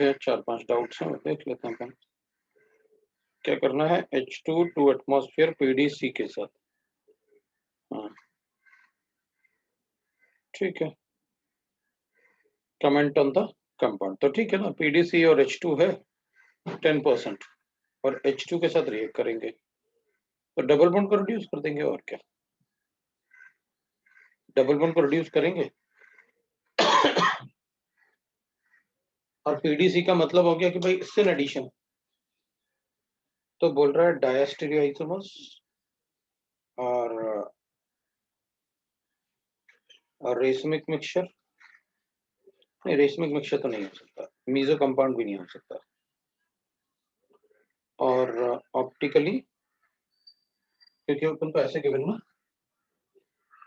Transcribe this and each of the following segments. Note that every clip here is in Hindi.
है, 4-5 डाउट्स हैं, देख लेते हैं अपन। क्या करना है, H2 टू एटमॉस्फेयर PDC के साथ। हाँ ठीक है, कमेंट ऑन द कंपाउंड, तो ठीक है ना, PDC और H2 है 10% और H2 के साथ रिएक्ट करेंगे तो डबल बॉन्ड को रिड्यूस कर देंगे, और क्या, डबल बॉन्ड को रिड्यूस करेंगे और PDC का मतलब हो गया कि भाई सिन एडिशन, तो बोल रहा है डायस्टीरियो आइसोमर्स और रेसमिक मिक्सचर, नहीं रेसमिक मिक्सचर तो नहीं हो सकता, मीजो कंपाउंड भी नहीं हो सकता, और ऑप्टिकली क्योंकि अपन को ऐसे गिवन ना,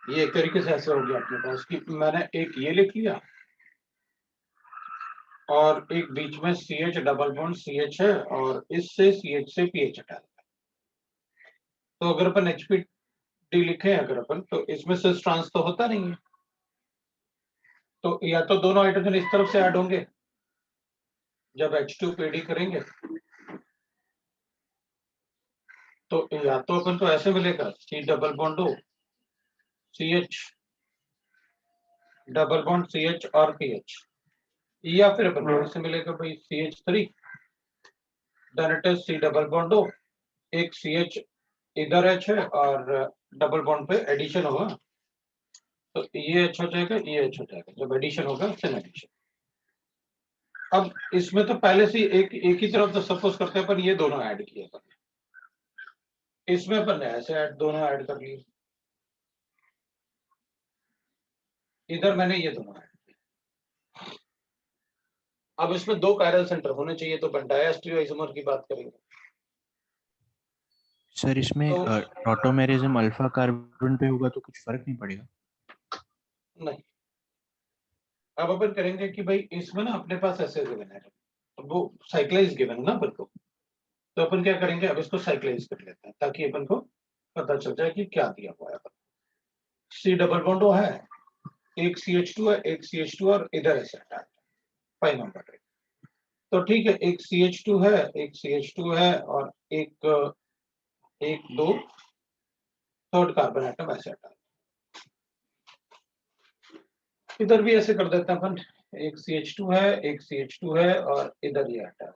ये एक तरीके से ऐसा हो गया अपने पास कि मैंने एक ये लिख लिया और एक बीच में CH डबल बॉन्ड CH है और इससे CH से PH हटा दिया, तो अगर अपन HPD लिखे अगर अपन, तो इसमें सिस ट्रांस तो होता नहीं है, तो या तो दोनों हाइड्रोजन इस तरफ से ऐड होंगे जब H2PD करेंगे, तो या तो अपन को ऐसे मिलेगा C double bond O CH double bond CH और PH, या फिर अपन को ऐसे मिलेगा भाई CH3 then it is C double bond O, एक CH इधर H है और डबल बॉन्ड पे एडिशन होगा, तो ये H हो जाएगा, ये H हो जाएगा, जब एडिशन होगा सिन एडिशन। अब इसमें तो पहले से एक ही तरफ तो सपोज करते हैं अपन ये दोनों ऐड किए अपन, इसमें अपन ने ऐसे ऐड दोनों ऐड कर लिए, इधर मैंने ये दोनों ऐड किए। अब इसमें दो कायरल सेंटर होने चाहिए, तो अपन डायस्टीरियो आइसोमर की बात करेंगे। सर इसमें तो टॉटोमेरिज्म अल्फा कार्बन पे होगा तो कुछ फर्क नहीं पड़ेगा? नहीं, अब अपन करेंगे कि भाई इसमें ना अपने पास ऐसे गिवन है, वो साइक्लाइज गिवन है ना अपन को, तो अपन क्या करेंगे, अब इसको साइक्लाइज कर लेते हैं ताकि अपन को पता चल जाए कि क्या दिया हुआ है। C डबल बॉन्ड O है, एक CH2 है, एक CH2 और इधर ऐसे हटा 5 नंबर है, तो ठीक है, एक CH2 है, एक CH2 है और एक एक दो थर्ड कार्बन एटम ऐसे हटा, इधर भी ऐसे कर देते हैं अपन, एक CH2 है, एक CH2 है और इधर ये हटा,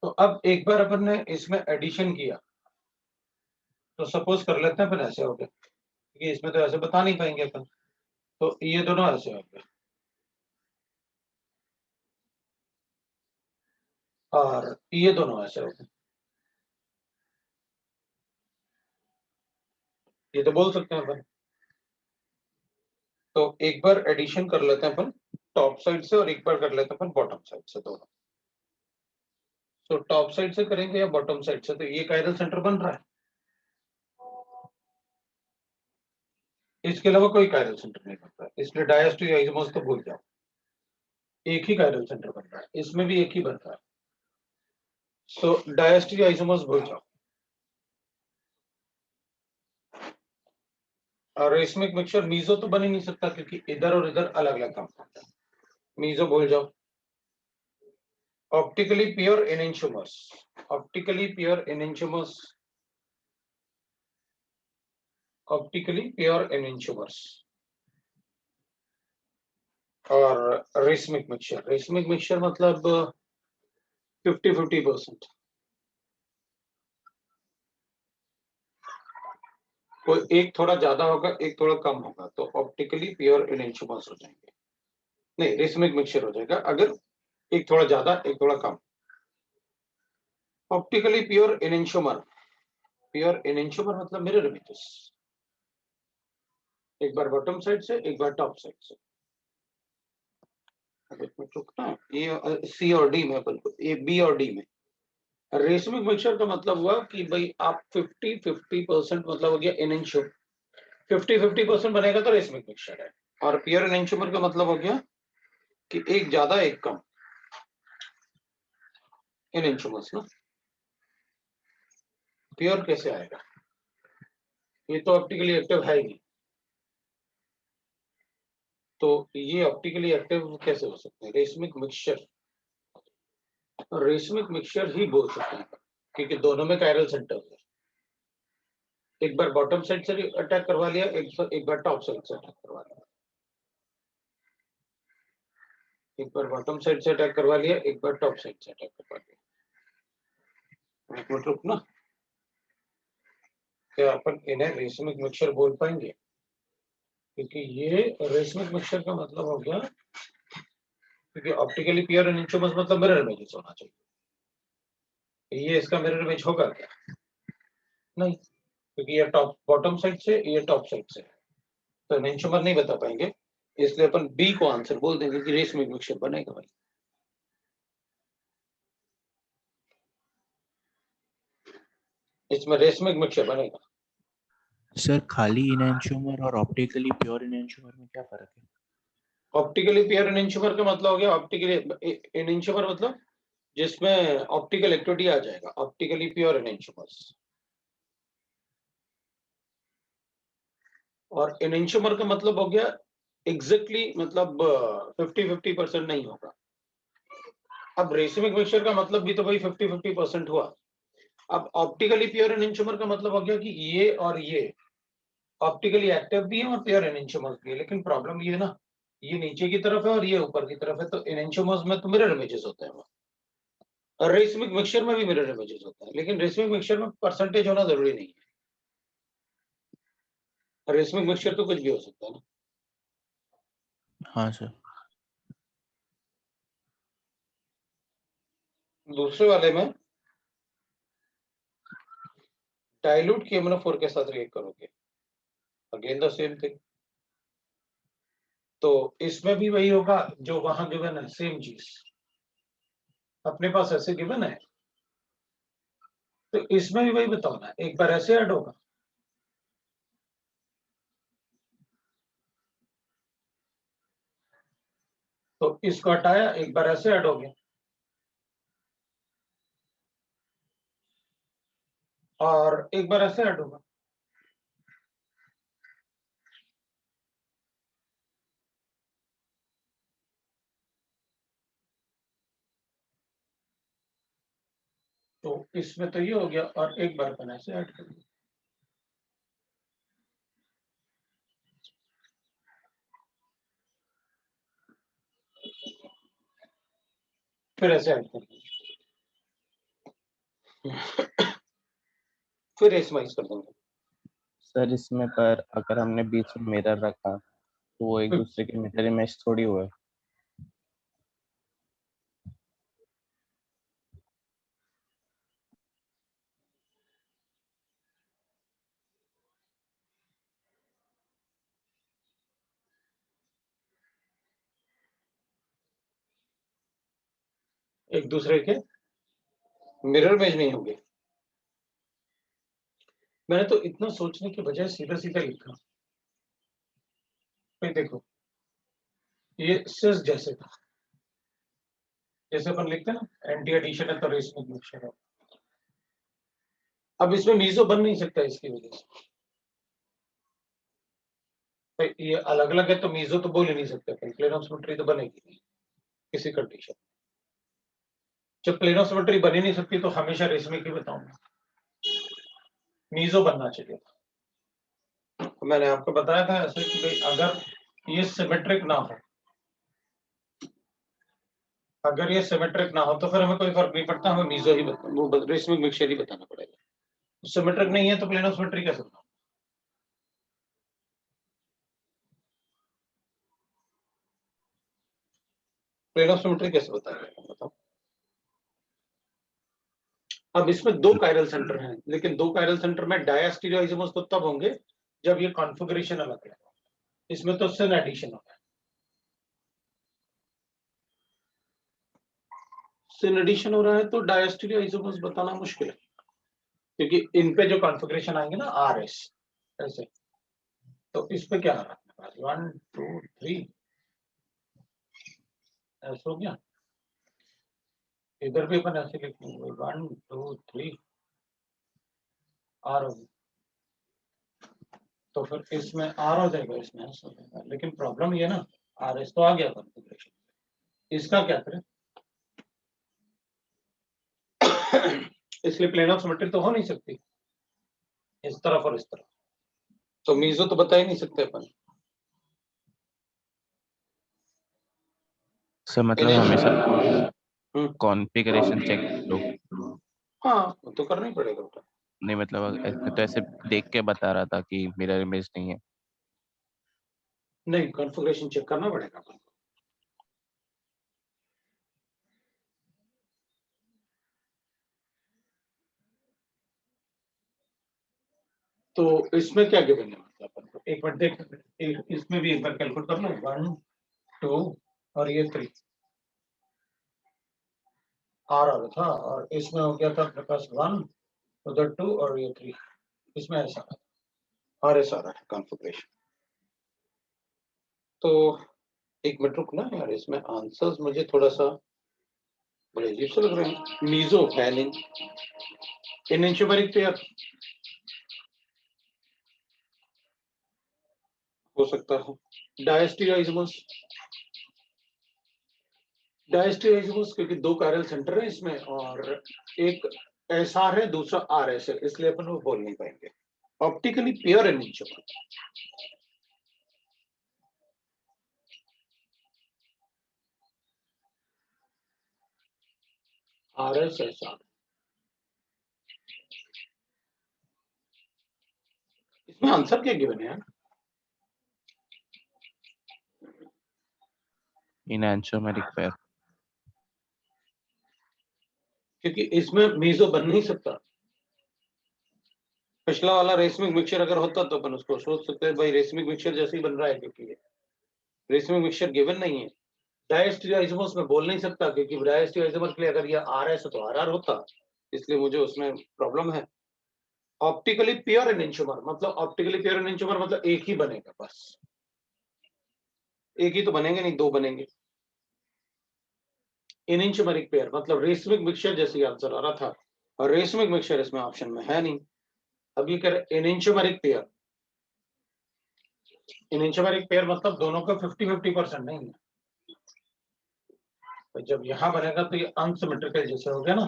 तो अब एक बार अपन ने इसमें एडिशन किया, तो सपोज कर लेते हैं अपन ऐसे हो गया, क्योंकि इसमें तो ऐसे बता नहीं पाएंगे अपन, तो ये दोनों ऐसे हो गए और ये दोनों ऐसे हो गए, ये तो बोल सकते हैं अपन, तो एक बार एडिशन कर लेते हैं अपन टॉप साइड से और एक बार कर लेते हैं अपन बॉटम साइड से दोनों, तो टॉप साइड से करेंगे या बॉटम साइड से, तो ये कायरल सेंटर बन रहा है, इसके अलावा कोई कायरल सेंटर नहीं बन रहा है, इसलिए डायस्टीरियो आइसोमर्स तो भूल जाओ, एक ही कायरल सेंटर बन रहा है, इसमें भी एक ही बन रहा है, तो डायस्टीरियो आइसोमर्स भूल जाओ। और रेशमिक मिक्सचर मीजो तो बन ही नहीं सकता क्योंकि इधर और इधर अलग अलग कंपाउंड है, मीजो भूल जाओ। Optically pure enantiomers, optically pure enantiomers, optically pure enantiomers और रेशमिक मिक्सचर, रेशमिक मिक्सचर मतलब 50-50%, कोई एक थोड़ा ज्यादा होगा एक थोड़ा कम होगा, तो ऑप्टिकली प्योर एनेंटियोमर्स हो जाएंगे, नहीं रेशमिक मिक्सचर हो जाएगा अगर एक थोड़ा ज्यादा एक थोड़ा कम। ऑप्टिकली प्योर एनेंटियोमर, प्योर एनेंटियोमर मतलब मिरर इमेजेस, एक बार बॉटम साइड से एक बार टॉप साइड से, इसमें चुकना ये सी और डी में अपन को, ये बी और डी में। रेशमिक मिक्सचर का मतलब हुआ कि भाई आप 50-50% मतलब हो गया एनेंशियो, 50-50% बनेगा तो रेशमिक मिक्सचर है, और प्योर एनेंशियोमर का मतलब हो गया कि एक ज्यादा एक कम एनेंशियोमर्स ना। प्योर कैसे आएगा, ये तो ऑप्टिकली एक्टिव है ही नहीं, तो ये ऑप्टिकली एक्टिव कैसे हो सकते हैं? रेशमिक मिक्सचर, रेशमिक मिक्सचर ही बोल सकते हैं क्योंकि दोनों में कायरल सेंटर है। एक बार बॉटम साइड से अटैक करवा लिया, एक बार टॉप साइड से अटैक करवा लिया, एक बार बॉटम साइड से अटैक करवा लिया, एक बार टॉप साइड से अटैक करवा लिया। एक मिनट रुकना, क्या अपन इन्हें रेशमिक मिक्सचर बोल पाएंगे? क्योंकि ये रेशमिक मिक्सचर का मतलब हो गया, क्योंकि ऑप्टिकली प्योर एनिंचोमस मतलब मिरर इमेजेस होना चाहिए। ये इसका मिरर इमेज होगा क्या? नहीं, क्योंकि ये टॉप बॉटम साइड से, ये टॉप साइड से, तो एनिंचोमर नहीं बता पाएंगे, इसलिए अपन बी को आंसर बोल देंगे कि रेशमिक मिक्सचर बनेगा भाई। इसमें रेशमिक मिक्सचर बनेगा। सर खाली इनैंशियोमर और ऑप्टिकली प्योर इनैंशियोमर में क्या फर्क है? ऑप्टिकली प्योर एनिंचोमर का मतलब हो गया, ऑप्टिकली एनिंचोमर मतलब जिसमें ऑप्टिकल एक्टिविटी आ जाएगा, ऑप्टिकली प्योर एनिंचोमर्स। और एनिंचोमर का मतलब हो गया एग्जैक्टली, मतलब 50-50% नहीं होगा। अब रेशमिक मिक्सचर का मतलब भी तो भाई 50-50% हुआ। अब ऑप्टिकली प्योर एनिंचोमर का मतलब हो गया कि ये और ये ऑप्टिकली एक्टिव भी है और प्योर एनिंचोमर्स भी है, लेकिन प्रॉब्लम ये है ना, ये नीचे की तरफ है और ये ऊपर की तरफ है, तो एनिंचोमर्स में तो मिरर इमेजेस होते हैं, और रेशमिक मिक्सचर में भी मिरर इमेजेस होता है, लेकिन रेशमिक मिक्सचर में परसेंटेज होना जरूरी नहीं है। रेशमिक मिक्सचर तो कुछ भी हो सकता है ना। हाँ सर। दूसरे वाले में डाइल्यूट KMnO4 के साथ रिएक्ट करोगे, अगेन द सेम थिंग। तो इसमें भी वही होगा जो वहां गिवन है, सेम चीज अपने पास ऐसे गिवन है, तो इसमें भी वही बताओ ना, एक बार ऐसे ऐड होगा, तो इसको हटाया, एक बार ऐसे ऐड हो गया, और एक बार ऐसे ऐड होगा। तो इसमें तो ये हो गया, और एक बार अपन ऐसे ऐड कर दिया, फिर ऐसे ऐड कर दिया, फिर रेशमाइज कर देंगे। सर इसमें पर अगर हमने बीच में मिरर रखा तो वो एक दूसरे के मिरर इमेज थोड़ी हुए। एक दूसरे के मिरर इमेज नहीं होंगे। मैंने तो इतना सोचने की बजाय सीधा सीधा लिखा, भाई देखो ये सिस जैसे था, जैसे अपन लिखते हैं ना, एंटी एडिशन है तो रेशमिक मिक्सचर है। अब इसमें मीजो बन नहीं सकता इसकी वजह से, तो ये अलग अलग है, तो मीजो तो बोल ही नहीं सकते, प्लेन ऑफ सिमेट्री तो बनेगी नहीं किसी कंडीशन। जब प्लेन ऑफ सिमेट्री बन ही नहीं सकती तो हमेशा रेशमिक ही बताऊंगा, मीजो बनना चाहिए था। तो मैंने आपको बताया था ऐसे कि भाई अगर ये सिमेट्रिक ना हो, अगर ये सिमेट्रिक ना हो तो फिर हमें कोई फर्क नहीं पड़ता, हमें मीजो ही वो रेशमिक मिक्सचर ही बताना पड़ेगा। सिमेट्रिक नहीं है तो प्लेन ऑफ सिमेट्री कैसे बताऊं? प्लेन ऑफ सिमेट्री कैसे बताएगा बताओ? अब इसमें दो कायरल सेंटर हैं, लेकिन दो कायरल सेंटर में डायस्टीरियो आइसोमर्स तो तब होंगे जब ये कॉन्फ़िगरेशन अलग है। इसमें तो सिन एडिशन होगा, सिन एडिशन हो रहा है तो डायस्टीरियो आइसोमर्स बताना मुश्किल है, क्योंकि इन पे जो कॉन्फ़िगरेशन आएंगे ना RS ऐसे, तो इस पे क्या आ रहा है 1 2 3 ऐसा हो गया। इधर भी अपन ऐसे लिखेंगे 1 2 3 R हो गया, तो फिर इसमें R हो जाएगा, इसमें S हो जाएगा, लेकिन प्रॉब्लम ये ना RS तो आ गया कॉन्फ़िगरेशन, इसका क्या करें? इसलिए प्लेन ऑफ सिमेट्री तो हो नहीं सकती इस तरफ और इस तरफ, तो मीजो तो बता ही नहीं सकते अपन। सर मतलब हमेशा कॉन्फ़िगरेशन चेक लो। हाँ वो तो करना ही पड़ेगा बेटा। नहीं मतलब मैं तो ऐसे देख के बता रहा था कि मिरर इमेज नहीं है। नहीं, कॉन्फ़िगरेशन चेक करना पड़ेगा अपन को। तो इसमें क्या गिवन है मतलब अपन को, एक मिनट देख, इसमें भी एक बार कैलकुलेट कर लो, 1 2 और ये 3 आ रहा था, और इसमें हो गया था अपने पास 1 उधर 2 और ये 3, इसमें ऐसा और ऐसा रहा है कॉन्फ़िगरेशन। तो एक मिनट रुकना यार, इसमें आंसर्स मुझे थोड़ा सा बड़े अजीब से लग रहे हैं। मीजो है नहीं, एनेंटियोमेरिक पेयर हो सकता है, डायस्टीरियोइसमस क्योंकि दो कायरल सेंटर है इसमें, और एक एसआर है दूसरा आरएस है, इसलिए अपन वो बोल नहीं पाएंगे। ऑप्टिकली प्योर एनेंटियोमर, आरएस एसआर, इसमें आंसर क्या गिवन है यार? इनएंटियोमेरिक पेयर। क्योंकि इसमें मीजो बन नहीं सकता। पिछला वाला रेसमिक मिक्सचर अगर होता तो अपन उसको सोच सकते हैं भाई रेसमिक मिक्सचर जैसे ही बन रहा है, क्योंकि ये रेसमिक मिक्सचर गिवन नहीं है। डायस्टीरियोइसमस में बोल नहीं सकता, क्योंकि डायस्टीरियोइसमस के लिए अगर ये आरएस है तो आरआर होता, इसलिए मुझे उसमें प्रॉब्लम है। ऑप्टिकली प्योर एनेंटियोमर मतलब, ऑप्टिकली प्योर एनेंटियोमर मतलब एक ही बनेगा बस, एक ही तो बनेंगे नहीं, दो बनेंगे। एनेंटियोमेरिक पेयर मतलब रेसमिक मिक्सचर जैसे आंसर आ रहा था, और रेसमिक मिक्सचर इसमें ऑप्शन में है नहीं। अब ये कह रहे एनेंटियोमेरिक पेयर, एनेंटियोमेरिक पेयर मतलब दोनों का 50-50% नहीं है। तो जब यहां बनेगा तो ये अनसिमेट्रिकल जैसे हो गया ना,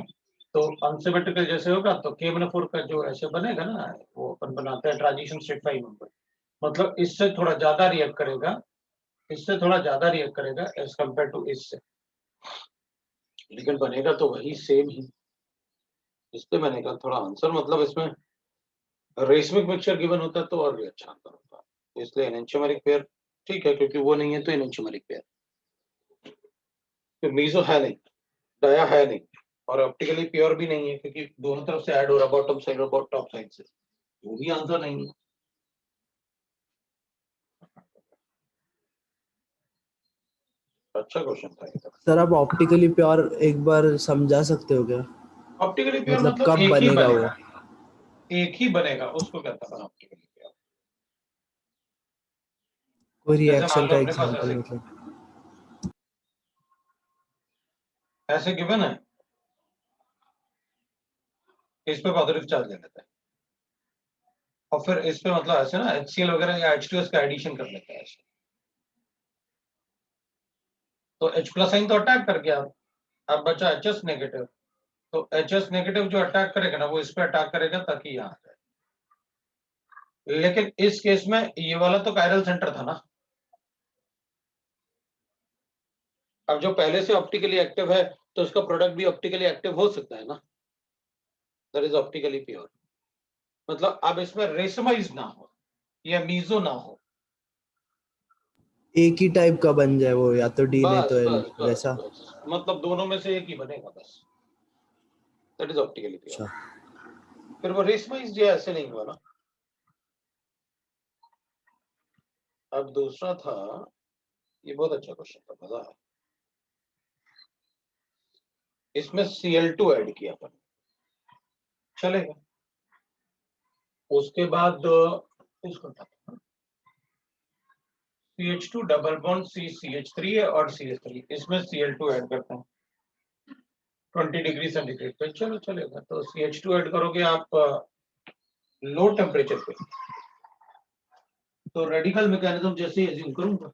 तो अनसिमेट्रिकल जैसे होगा तो K-4 का जो ऐसे बनेगा ना, वो अपन बनाते हैं ट्रांजिशन स्टेट फाइव नंबर, मतलब इससे थोड़ा ज्यादा रिएक्ट करेगा, इससे थोड़ा ज्यादा रिएक्ट करेगा एज कंपेयर टू इससे, लेकिन बनेगा तो वही सेम ही, इससे बनेगा थोड़ा आंसर, मतलब इसमें रेसमिक मिक्सचर गिवन होता तो और भी अच्छा आंसर होता, इसलिए एनेंटियोमेरिक पेयर ठीक है, क्योंकि वो नहीं है तो एनेंटियोमेरिक पेयर। तो मीजो है नहीं, डाया है नहीं, और ऑप्टिकली प्योर भी नहीं है, क्योंकि दोनों तरफ से ऐड हो रहा, बॉटम साइड और टॉप साइड से, वो भी आंसर नहीं है। अच्छा क्वेश्चन था ये। सर आप ऑप्टिकली प्योर एक बार समझा सकते हो क्या? ऑप्टिकली प्योर मतलब मतलब कब एक ही बनेगा वो? बनेगा, एक ही बनेगा, उसको कहता है ऑप्टिकली प्योर। कोई जैसे रिएक्शन मान लो का अपने पास एग्जांपल ऐसे मतलब? ऐसे गिवन है, इस पे पॉजिटिव चार्ज ले लेते हैं, और फिर इस पे मतलब ऐसे ना HCl वगैरह या H2S का एडिशन कर लेते हैं ऐसे, तो H प्लस साइन तो अटैक कर गया, अब बचा HS नेगेटिव, तो HS नेगेटिव जो अटैक करेगा ना वो इस पे अटैक करेगा ताकि यहाँ आ जाए। लेकिन इस केस में ये वाला तो कायरल सेंटर था ना, अब जो पहले से ऑप्टिकली एक्टिव है तो उसका प्रोडक्ट भी ऑप्टिकली एक्टिव हो सकता है ना, दैट इज ऑप्टिकली प्योर। मतलब अब इसमें रेसमाइज ना हो या मीजो ना हो, एक ही टाइप का बन जाए वो, या तो डी नहीं बस तो एल, बस बस वैसा? बस, मतलब दोनों में से एक ही बनेगा बस, दैट इज ऑप्टिकली प्योर। अच्छा। फिर वो रेसमाइज जो ऐसे नहीं हुआ ना। अब दूसरा था, ये बहुत अच्छा क्वेश्चन था, मजा है, इसमें Cl2 ऐड किया अपन, चलेगा। उसके बाद इसको CH2 डबल बॉन्ड CH3 है और CH3, इसमें Cl2 ऐड करते हैं 20 डिग्री सेंटीग्रेड पे, चलो चलेगा। तो CH2 ऐड करोगे आप लो टेम्परेचर पे, तो रेडिकल मैकेनिज्म जैसे एज्यूम करूंगा,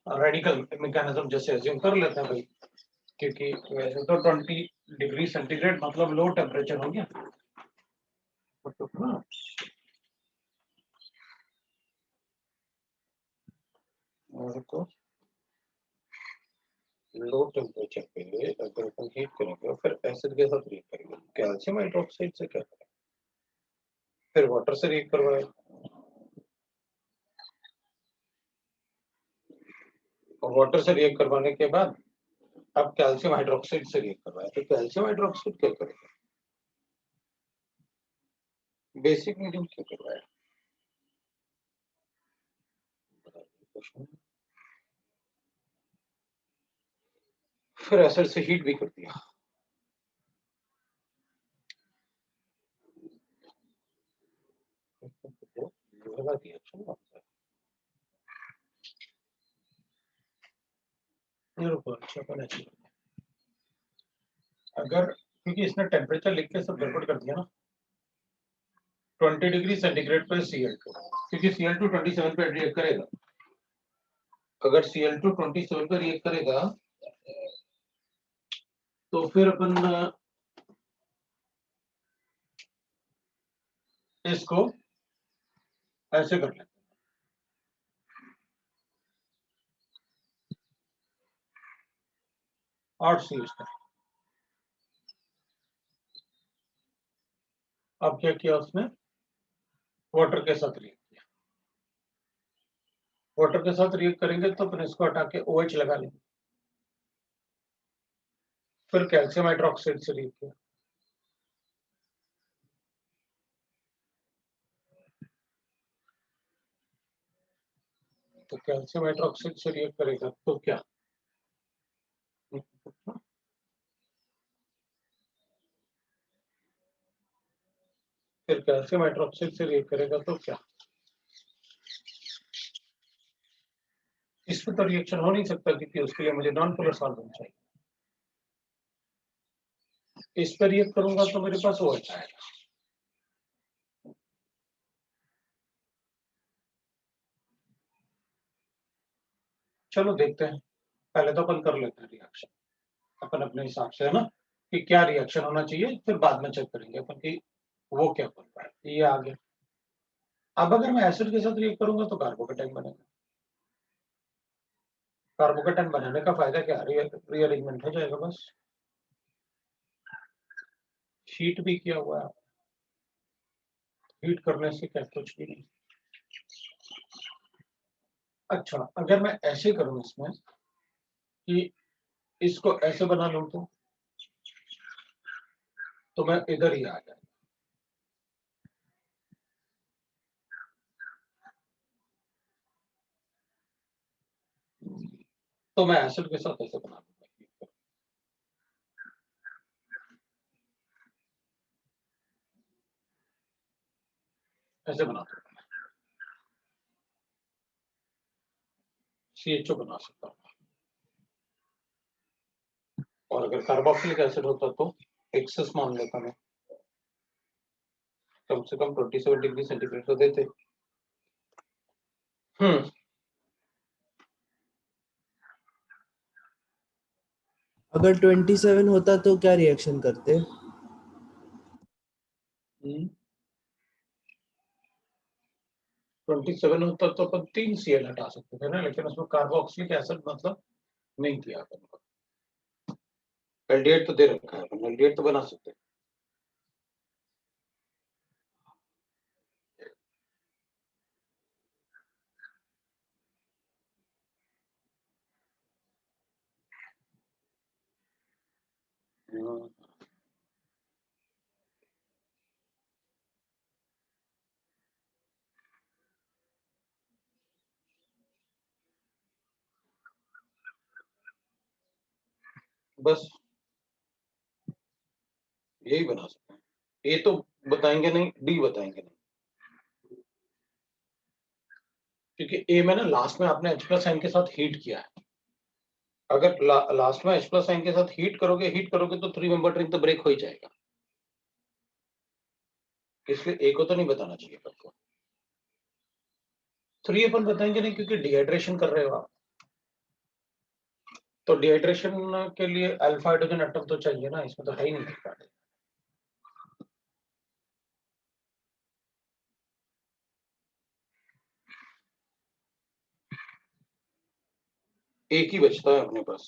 रेडिकल मैकेनिज्म जैसे एज्यूम कर लेते हैं भाई, क्योंकि वैसे तो 20 डिग्री सेंटीग्रेड मतलब लो टेम्परेचर हो गया ना। और तो लो टेम्परेचर पे अगर अपन हीट करेंगे फिर एसिड के साथ रिएक्ट करेंगे, कैल्शियम हाइड्रोक्साइड से क्या करें, फिर वाटर से रिएक्ट करवाए, और वाटर से रिएक्ट करवाने के बाद अब कैल्शियम हाइड्रोक्साइड से रिएक्ट करवाए, तो कैल्शियम हाइड्रोक्साइड क्या करेगा, बेसिक मीडियम क्यों करवाया, फिर एसिड से हीट भी कर दिया। अगर क्योंकि इसने टेम्परेचर लिख के सब गड़बड़ कर दिया ना, 20 डिग्री सेंटीग्रेड पे Cl2, क्योंकि Cl2 27 पे रिएक्ट करेगा, अगर Cl2 27 पे रिएक्ट करेगा तो फिर अपन इसको ऐसे कर लेंगे, CH3। अब क्या किया उसने, वाटर के साथ रिएक्ट किया, वाटर के साथ रिएक्ट करेंगे तो अपन इसको हटा के OH लगा लेंगे, फिर कैल्शियम हाइड्रोक्साइड से रिएक्ट किया, तो कैल्शियम हाइड्रोक्साइड से रिएक्ट करेगा तो क्या, फिर कैल्शियम हाइड्रोक्साइड से रिएक्ट करेगा तो क्या, इस पे तो रिएक्शन हो नहीं सकता क्योंकि उसके लिए मुझे नॉन पोलर सॉल्वेंट चाहिए, इस पर रिएक्ट करूंगा तो मेरे पास OH आएगा। चलो देखते हैं, पहले तो अपन कर लेते हैं रिएक्शन अपन अपने हिसाब से, है ना, कि क्या रिएक्शन होना चाहिए, फिर बाद में चेक करेंगे अपन कि वो क्या बन रहा है। ये आ गया। अब अगर मैं एसिड के साथ रिएक्ट करूंगा तो कार्बोकेटाइन बनेगा, कार्बोकेटाइन बनाने का फायदा क्या, रीअरेंजमेंट हो जाएगा बस, हीट भी किया हुआ है, हीट करने से क्या कुछ भी नहीं। अच्छा अगर मैं ऐसे करूं इसमें कि इसको ऐसे बना लूं तो मैं इधर ही आ जाए, तो मैं एसिड के साथ ऐसे बना लूंगा, ऐसे बना दूंगा, CHO बना सकता हूँ। और अगर कार्बोक्सिलिक एसिड होता तो एक्सेस मान लेता मैं, कम से कम 27 डिग्री सेंटीग्रेड तो देते। अगर 27 होता तो क्या रिएक्शन करते? 27 होता तो अपन 3 Cl हटा सकते थे ना, लेकिन उसमें कार्बोक्सिलिक एसिड मतलब नहीं दिया अपन को, एल्डिहाइड तो दे रखा है, अपन एल्डिहाइड तो बना सकते हैं। बस यही बना सकते हैं, ए तो बताएंगे नहीं, डी बताएंगे नहीं, क्योंकि ए में ना लास्ट में आपने H प्लस साइन के साथ हीट किया है, अगर लास्ट में H प्लस साइन के साथ हीट करोगे तो 3 मेंबर रिंग तो ब्रेक हो ही जाएगा, इसलिए ए को तो नहीं बताना चाहिए अपन को। 3 अपन बताएंगे नहीं क्योंकि डिहाइड्रेशन कर रहे हो आप, तो डिहाइड्रेशन के लिए अल्फा हाइड्रोजन एटम तो चाहिए ना, इसमें तो है ही नहीं अल्फा हाइड्रोजन। एक ही बचता है अपने पास।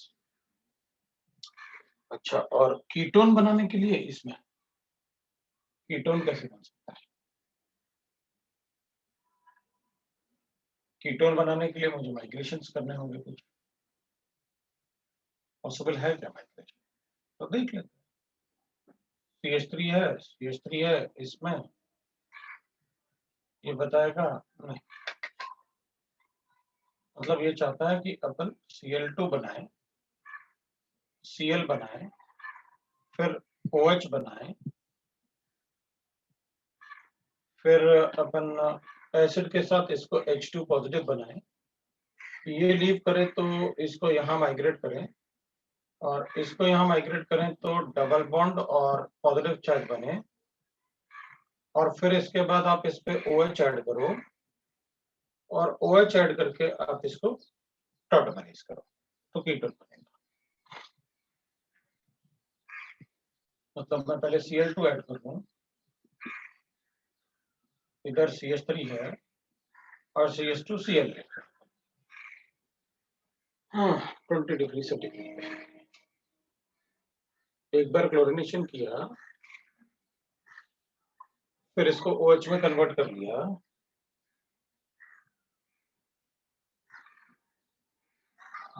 अच्छा, और कीटोन बनाने के लिए इसमें कीटोन कैसे बन सकता है? कीटोन बनाने के लिए मुझे माइग्रेशंस करने होंगे कुछ, पॉसिबल है क्या माइग्रेशन? तो देख लेते हैं। CH3 है इसमें, ये बताएगा नहीं, मतलब ये चाहता है कि अपन Cl2 बनाए, Cl बनाए, फिर OH बनाए, फिर अपन एसिड के साथ इसको H2 पॉजिटिव बनाए, ये लीव करें तो इसको यहाँ माइग्रेट करें, और इसको यहाँ माइग्रेट करें तो डबल बॉन्ड और पॉजिटिव चार्ज बने, और फिर इसके बाद आप इस पे OH ऐड करो, और OH ऐड करके आप इसको टॉटोमराइज करो, तो कीटोन बनेगा। मतलब मैं पहले Cl2 ऐड कर दूं, इधर CH3 है और CH2Cl है। हाँ, 20 डिग्री से डिग्री। एक बार क्लोरिनेशन किया, फिर इसको OH में कन्वर्ट कर लिया,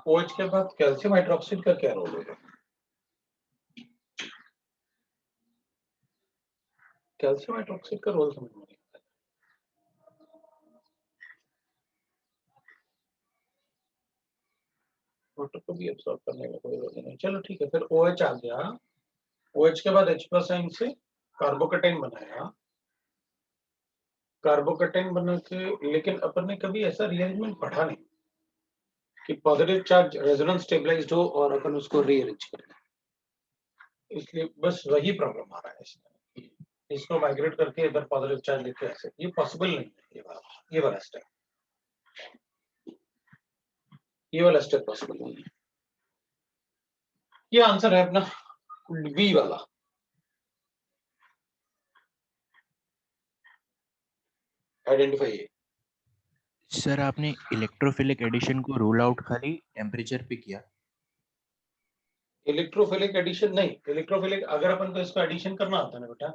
OH के बाद कैल्शियम हाइड्रोक्साइड का क्या रोल होगा? कैल्शियम हाइड्रोक्साइड का रोल समझ में नहीं आता। वाटर को भी एब्सॉर्ब करने का कोई रोल नहीं। चलो ठीक है, फिर OH आ गया, OH के बाद H+ आयन से कार्बोकेटाइन बनाया, कार्बोकेटाइन बना के, लेकिन अपन ने कभी ऐसा रिअरेंजमेंट पढ़ा नहीं कि पॉजिटिव चार्ज रेजोनेंस स्टेबलाइज्ड हो और अपन उसको रीअरेंज करें, इसलिए बस वही प्रॉब्लम आ रहा है इसमें। इसको माइग्रेट करके इधर पॉजिटिव चार्ज लेके ऐसे, ये पॉसिबल नहीं है। ये वाला स्टेप, ये वाला स्टेप पॉसिबल नहीं है। ये आंसर है अपना बी वाला। आइडेंटिफाई। सर आपने इलेक्ट्रोफिलिक एडिशन को रूल आउट खाली टेम्परेचर पे किया। इलेक्ट्रोफिलिक एडिशन नहीं, इलेक्ट्रोफिलिक अगर अपन को इसको एडिशन करना होता ना बेटा,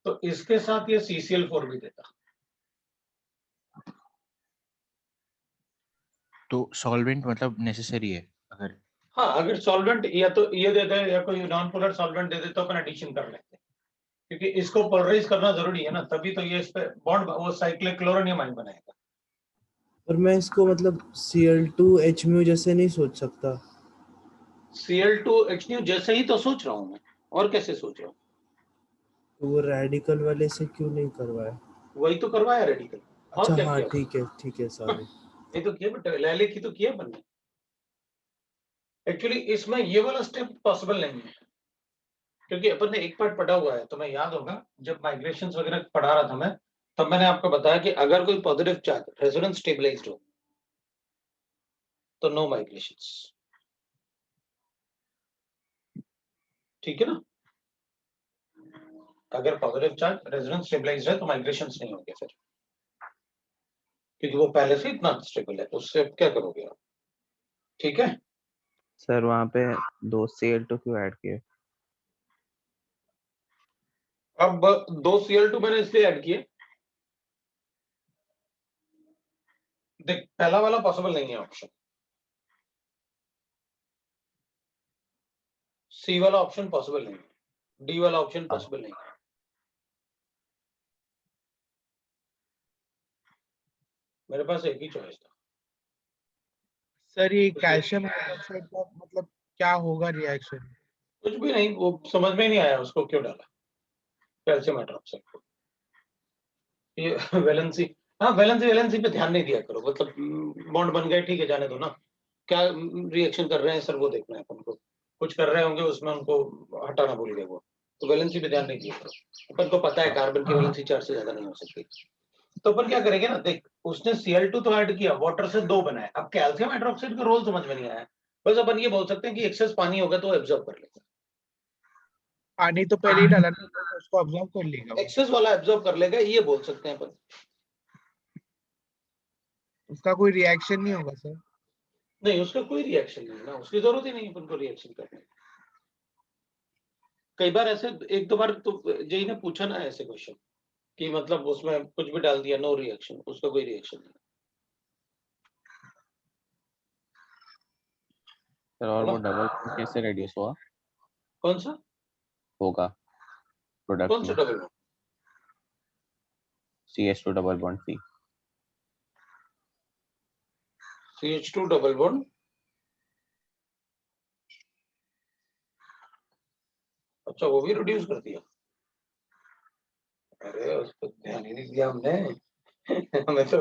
तो इसके साथ ये CCl4 भी देता। तो सॉल्वेंट मतलब नेसेसरी है अगर? हाँ, अगर सॉल्वेंट या तो ये दे दे या कोई नॉन पोलर सॉल्वेंट दे दे तो अपन एडिशन कर लेते हैं, क्योंकि इसको पोलराइज करना जरूरी है ना, तभी तो ये इस पे बॉन्ड वो साइक्लिक क्लोरोनियम आयन बनाएगा। और मैं इसको मतलब Cl2H जैसे नहीं सोच सकता। Cl2H जैसे ही तो सोच रहा हूँ मैं, और कैसे सोच रहा हूँ? तो वो रेडिकल वाले से क्यों नहीं करवाया? वही तो करवाया रेडिकल। और अच्छा क्या हाँ किया? ठीक है सॉरी। ये तो किया बेटा, लैले की तो किया बनने। एक्चुअली इसमें ये वाला स्टेप पॉसिबल नहीं है, क्योंकि अपन ने एक पार्ट पढ़ा हुआ है, तो मैं याद होगा जब माइग्रेशंस वगैरह पढ़ा रहा था मैं, तब मैंने आपको बताया कि अगर कोई पॉजिटिव चार्ज रेजोनेंस स्टेबलाइज्ड हो तो नो माइग्रेशंस। ठीक है ना? अगर पॉजिटिव चार्ज रेजोनेंस स्टेबलाइज्ड है तो माइग्रेशंस नहीं होंगे फिर, क्योंकि वो पहले से इतना स्टेबल है, उससे अब क्या करोगे आप? ठीक है, सर वहाँ पे 2 Cl2 क्यों ऐड किए? अब 2 Cl2 मैंने इसलिए ऐड किए, देख पहला वाला पॉसिबल नहीं है ऑप्शन, सी वाला ऑप्शन पॉसिबल नहीं है, डी वाला ऑप्शन पॉसिबल नहीं है। मेरे पास एक ही चॉइस था। सर ये कैल्शियम हाइड्रोक्साइड का मतलब क्या होगा रिएक्शन? कुछ भी नहीं, वो समझ में नहीं आया उसको क्यों डाला कैल्शियम हाइड्रोक्साइड को। ये वैलेंसी, हाँ वैलेंसी पे ध्यान नहीं दिया करो, मतलब बॉन्ड बन गए ठीक है, जाने दो ना, क्या रिएक्शन कर रहे हैं सर वो देखना है अपन को, कुछ कर रहे होंगे उसमें उनको हटाना भूल गए वो, तो वैलेंसी पे ध्यान नहीं दिया करो। अपन को पता है कार्बन की वैलेंसी 4 से ज्यादा नहीं हो सकती, तो अपन क्या करेंगे ना, देख उसने Cl2 तो ऐड किया, वाटर से 2 बनाए, अब कैल्शियम हाइड्रोक्साइड का रोल समझ में नहीं आया, बस अपन ये बोल सकते हैं कि एक्सेस पानी होगा तो एब्जॉर्ब कर लेगा, पानी तो पहले ही डाला ना, तो उसको ऑब्जर्व कर लेगा वो। एक्सेस वाला एब्जॉर्ब कर लेगा, ये बोल सकते हैं अपन। उसका कोई रिएक्शन नहीं होगा सर? नहीं, उसका कोई रिएक्शन नहीं है ना, उसकी जरूरत ही नहीं है अपन को रिएक्शन करने की। कई बार ऐसे एक दो बार तो जेई ने पूछा ना ऐसे क्वेश्चन कि मतलब उसमें कुछ भी डाल दिया, नो रिएक्शन, उसका कोई रिएक्शन नहीं। सर और वो डबल बॉन्ड कैसे रिड्यूस हुआ कौन सा होगा प्रोडक्ट कौन सा में? Double bond? CH2 double bond C। CH2 double bond, अच्छा वो भी रिड्यूस कर दिया। अरे उस पर ध्यान ही नहीं दिया हमने। हमें तो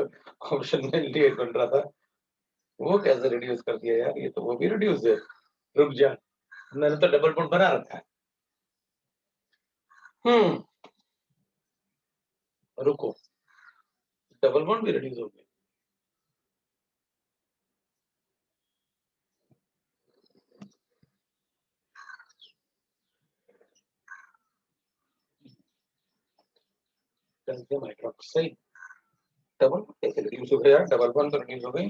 ऑप्शन में लिए बन रहा था, वो कैसे रिड्यूस कर दिया यार, ये तो वो भी रिड्यूस है। रुक जा, मैंने तो डबल बॉन्ड बना रखा है। रुको, डबल बॉन्ड भी रिड्यूस हो गया। कैल्शियम हाइड्रोक्साइड डबल बॉन्ड कैसे रिड्यूस हो गया यार, डबल बॉन्ड तो रिड्यूस हो गई।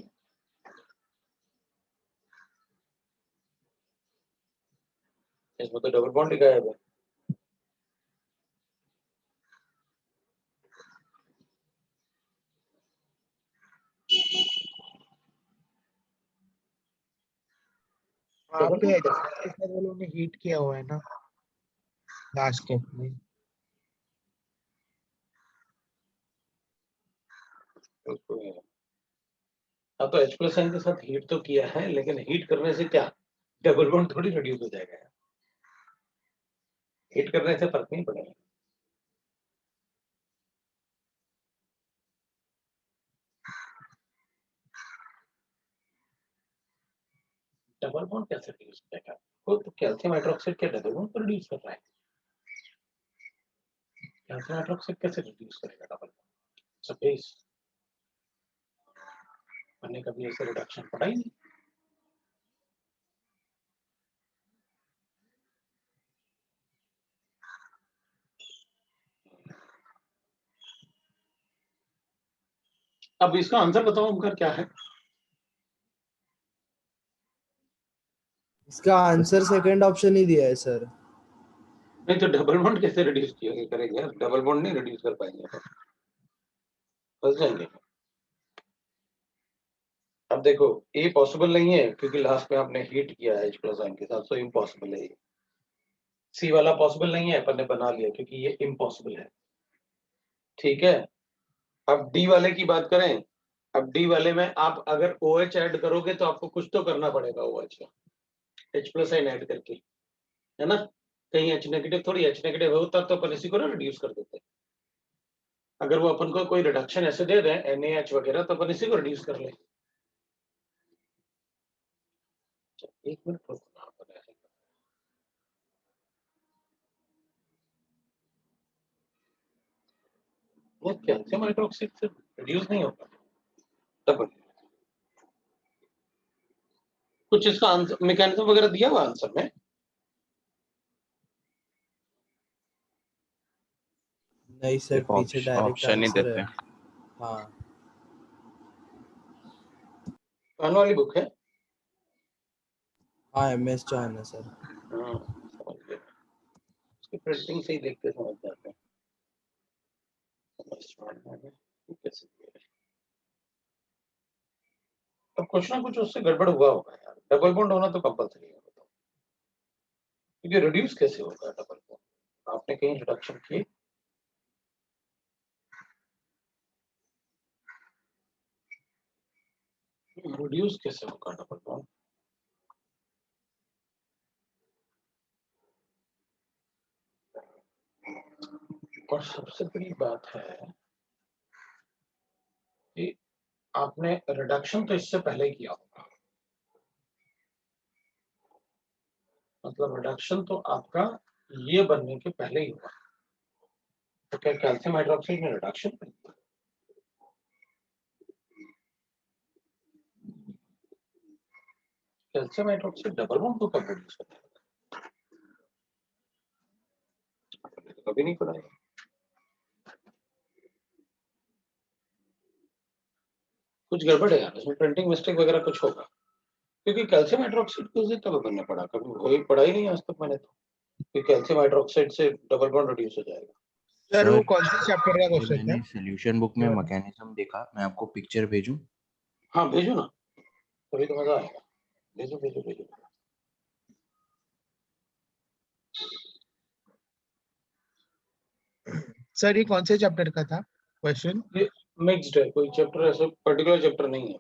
इसमें तो डबल बॉन्ड ही गायब है। वहाँ डबल पे बॉन्ड HCl कैसे? के साथ वो लोगों ने हीट किया हुआ है ना लास्ट स्टेप में। हाँ तो H प्लस आयन के साथ हीट तो किया है, लेकिन हीट करने से क्या डबल बॉन्ड थोड़ी रिड्यूस हो जाएगा यार। हीट करने से फर्क नहीं पड़ेगा। डबल बॉन्ड कैसे रिड्यूस करेगा? वो तो कैल्शियम हाइड्रोक्साइड क्या डबल बॉन्ड रिड्यूस कर रहा है? कैल्शियम हाइड्रोक्साइड कैसे रिड्यूस करेगा डबल बॉन्ड? सो बेस मैंने कभी ऐसे रिडक्शन पढ़ा ही नहीं। अब इसका आंसर बताओ उनका क्या है? इसका आंसर सेकंड ऑप्शन ही दिया है सर। नहीं तो डबल बॉन्ड कैसे रिड्यूस किया करेंगे यार, डबल बॉन्ड नहीं रिड्यूस कर पाएंगे अपन, फंस जाएंगे। अब देखो ये पॉसिबल नहीं है क्योंकि लास्ट में आपने हीट किया है H प्लस आयन के साथ, सो इम्पॉसिबल है। सी वाला पॉसिबल नहीं है, अपन ने बना लिया क्योंकि ये इम्पॉसिबल है। ठीक है, अब डी वाले की बात करें। अब डी वाले में आप अगर OH ऐड करोगे तो आपको कुछ तो करना पड़ेगा OH का, H प्लस आयन ऐड करके, है ना। कहीं H नेगेटिव थोड़ी, H नेगेटिव होता तो अपन इसी को ना रिड्यूस कर देते। अगर वो अपन को कोई रिडक्शन ऐसे दे दें NaH वगैरह तो अपन इसी को रिड्यूस कर ले। एक मिनट रुको ना, अपन ऐसे वो कैल्शियम हाइड्रोक्साइड से रिड्यूस नहीं होगा डबल। कुछ इसका आंसर मैकेनिज्म वगैरह दिया हुआ आंसर में? नहीं सर, सिर्फ पीछे डायरेक्ट ऑप्शन ही आंसर देते है। हैं। हाँ कौन वाली बुक है? हाँ, MS चौहान है सर। हाँ समझ गया, उसकी प्रिंटिंग से ही देख के समझ जाते हैं। कैसे दिया है? अब कुछ ना कुछ उससे गड़बड़ हुआ होगा यार, डबल बॉन्ड होना तो कंपलसरी है बताओ, क्योंकि रिड्यूस कैसे होगा डबल बॉन्ड? आपने कहीं रिडक्शन की? रिड्यूस कैसे होगा डबल बॉन्ड? और सबसे बड़ी बात है कि आपने रिडक्शन तो इससे पहले किया होगा, मतलब रिडक्शन तो आपका ये बनने के पहले ही हुआ। तो क्या कैल्शियम हाइड्रोक्साइड में reduction? Calcium hydroxide double bond को कब प्रोड्यूस करता है? तो कभी नहीं पढ़ा है। कुछ गड़बड़ है यार, इसमें प्रिंटिंग मिस्टेक वगैरह कुछ होगा, क्योंकि कैल्शियम हाइड्रोक्साइड को उसी तब अपन ने पढ़ा, कभी वही पढ़ा ही नहीं आज तक मैंने तो, कि कैल्शियम हाइड्रोक्साइड से डबल बॉन्ड रिड्यूस हो जाएगा। सर वो सर, कौन से चैप्टर का ये क्वेश्चन है? मैंने सॉल्यूशन बुक में मैकेनिज्म देखा, मैं आपको पिक्चर भेजूं? हाँ भेजो ना, तभी तो मजा आएगा। भेजो भेजो भेजो। सर ये कौन से चैप्टर का था क्वेश्चन? ये मिक्स्ड है, कोई चैप्टर ऐसा पर्टिकुलर चैप्टर नहीं है,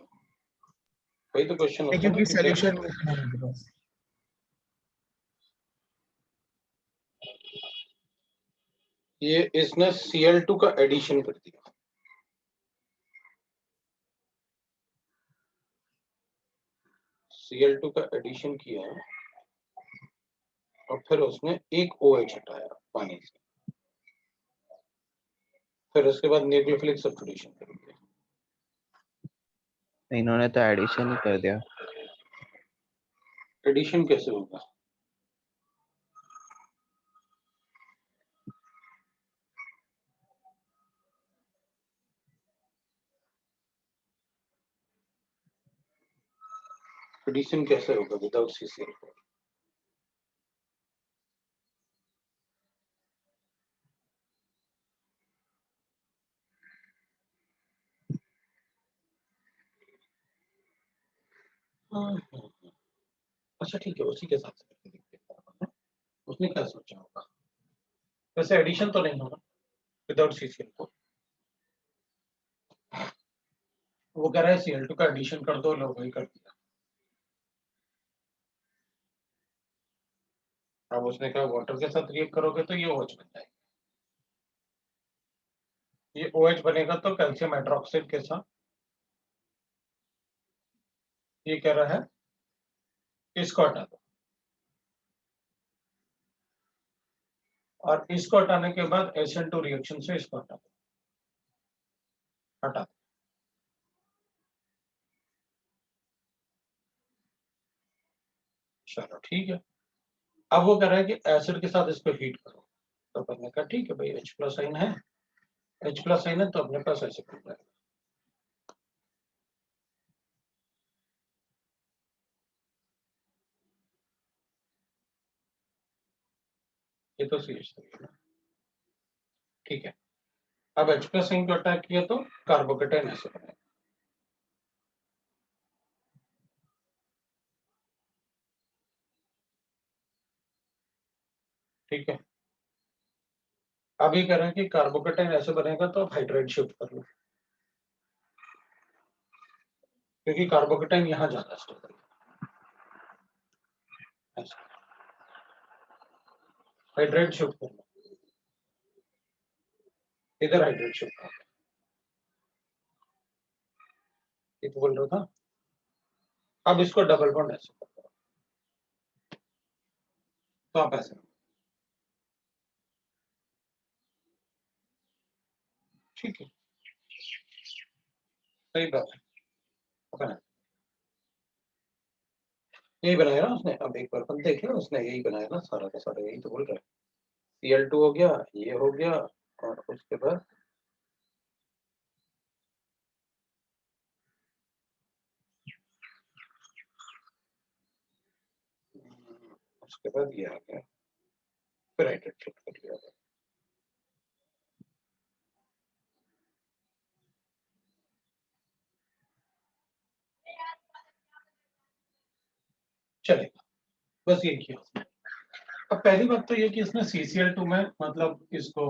वही तो क्वेश्चन होता है ना क्योंकि कि सॉल्यूशन बुक है मेरे पास। ये इसने Cl2 का एडिशन कर दिया, Cl2 का एडिशन किया और फिर उसने एक OH हटाया पानी से, फिर उसके बाद न्यूक्लियोफिलिक सब्स्टिट्यूशन कर दिया। इन्होंने तो एडिशन ही कर दिया। एडिशन कैसे होगा? एडिशन कैसे होगा विदाउट CCl4? अच्छा ठीक है, उसी के साथ से करके देखते हैं उसने क्या सोचा होगा। वैसे एडिशन तो नहीं होगा विदाउट CCl4, वो कह रहा है Cl2 का एडिशन कर दो, लो वही कर दिया। अब उसने कहा वाटर के साथ रिएक्ट करोगे तो ये OH बन जाएगा, ये OH बनेगा तो कैल्शियम हाइड्रोक्साइड के साथ ये कह रहा है इसको हटा दो, और इसको हटाने के बाद SN2 रिएक्शन से इसको हटा दो, हटा दो। चलो ठीक है। अब वो कह रहा है कि एसिड के साथ इसको हीट करो, तो अपन ने कहा ठीक है भाई, H+ आयन है, H+ आयन है तो अपने पास ऐसे कर जाएगा। ये तो CH3 है, ठीक है। अब H+ आयन को अटैक किया तो कार्बोकेटाइन ऐसे बनेगा, ठीक है। अभी कह रहे हैं कि कार्बोकेटाइन ऐसे बनेगा तो हाइड्राइड शिफ्ट कर लो, क्योंकि कार्बोकेटाइन यहाँ ज्यादा स्टेबल है, हाइड्राइड शिफ्ट कर लो, इधर हाइड्राइड शिफ्ट कर लो, ये तो बोल रहा था। अब इसको डबल बॉन्ड ऐसे कर दो, तो आप ऐसे, ठीक है, सही बात है, अपन यही बनाया ना उसने। अब एक बार अपन देख लो, उसने यही बनाया ना, सारा का सारा यही तो बोल रहा है। Cl2 हो गया, ये हो गया, और उसके बाद ये आ गया, फिर हाइड्रेट शिफ्ट कर लिया। चलेगा, बस ये किया उसने। अब पहली बात तो ये कि इसने CCl2 में मतलब इसको